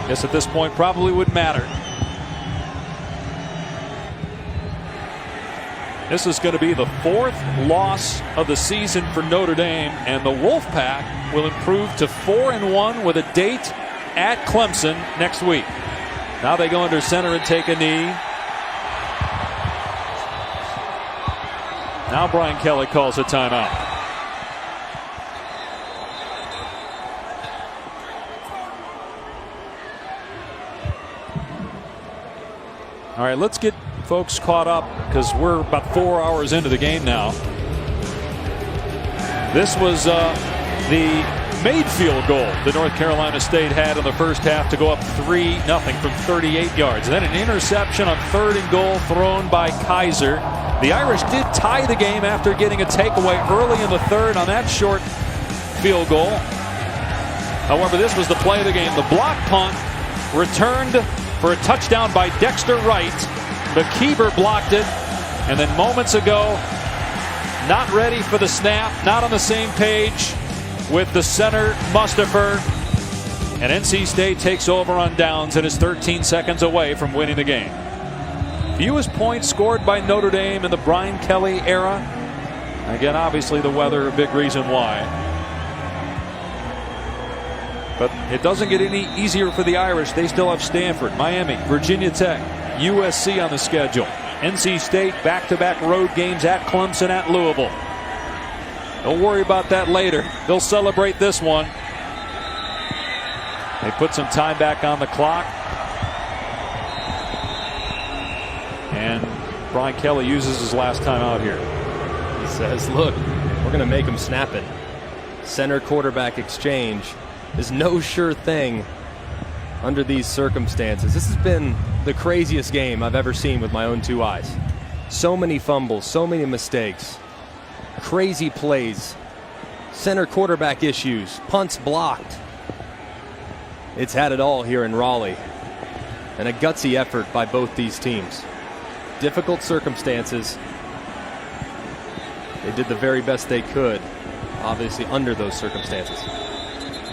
Guess at this point probably wouldn't matter. This is going to be the 4th loss of the season for Notre Dame, and the Wolfpack will improve to 4-1 with a date at Clemson next week. Now they go under center and take a knee. Now Brian Kelly calls a timeout. All right, let's get folks caught up because we're about 4 hours into the game now. This was the made field goal that North Carolina State had in the first half to go up 3-0 from 38 yards. And then an interception on 3rd and goal thrown by Kaiser. The Irish did tie the game after getting a takeaway early in the 3rd on that short field goal. However, this was the play of the game. The block punt returned for a touchdown by Dexter Wright. McKeever blocked it, and then moments ago, not ready for the snap, not on the same page with the center, Mustipher. And NC State takes over on downs and is 13 seconds away from winning the game. Fewest points scored by Notre Dame in the Brian Kelly era. Again, obviously the weather a big reason why. But it doesn't get any easier for the Irish. They still have Stanford, Miami, Virginia Tech, USC on the schedule. NC State back-to-back road games at Clemson, at Louisville. Don't worry about that later. They'll celebrate this one. They put some time back on the clock. And Brian Kelly uses his last time out here. He says, look, we're going to make them snap it. Center quarterback exchange is no sure thing under these circumstances. This has been the craziest game I've ever seen with my own 2 eyes. So many fumbles, so many mistakes, crazy plays, center quarterback issues, punts blocked. It's had it all here in Raleigh, and a gutsy effort by both these teams. Difficult circumstances. They did the very best they could, obviously under those circumstances.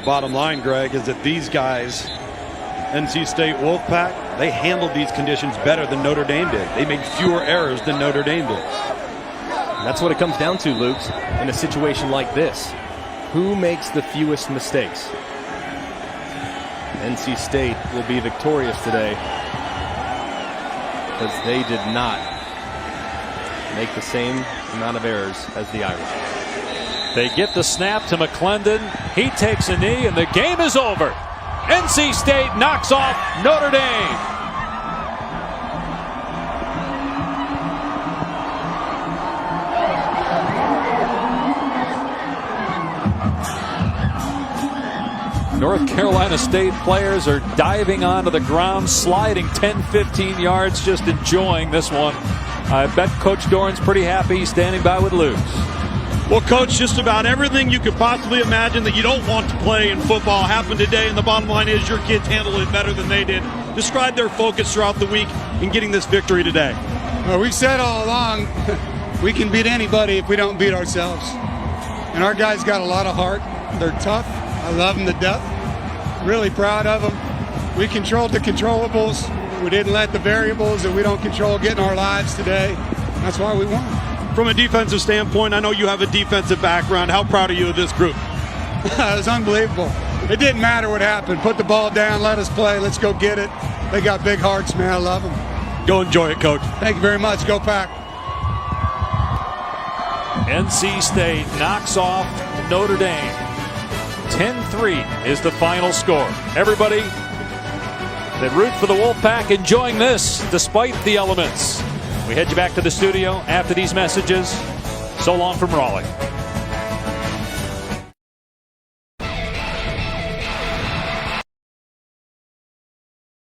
Bottom line, Greg, is that these guys, NC State Wolfpack, they handled these conditions better than Notre Dame did. They made fewer errors than Notre Dame did. That's what it comes down to, Luke, in a situation like this. Who makes the fewest mistakes? NC State will be victorious today because they did not make the same amount of errors as the Irish. They get the snap to McClendon. He takes a knee, and the game is over. NC State knocks off Notre Dame. North Carolina State players are diving onto the ground, sliding 10, 15 yards, just enjoying this one. I bet Coach Doran's pretty happy. He's standing by with Luke. Well, Coach, just about everything you could possibly imagine that you don't want to play in football happened today, and the bottom line is your kids handled it better than they did. Describe their focus throughout the week in getting this victory today. Well, we've said all along, we can beat anybody if we don't beat ourselves. And our guys got a lot of heart. They're tough. I love them to death. Really proud of them. We controlled the controllables. We didn't let the variables that we don't control get in our lives today. That's why we won. From a defensive standpoint, I know you have a defensive background. How proud are you of this group? It was unbelievable. It didn't matter what happened. Put the ball down, let us play. Let's go get it. They got big hearts, man. I love them. Go enjoy it, Coach. Thank you very much. Go Pack. NC State knocks off Notre Dame. 10-3 is the final score. Everybody that root for the Wolfpack enjoying this despite the elements. We head you back to the studio after these messages. So long from Raleigh.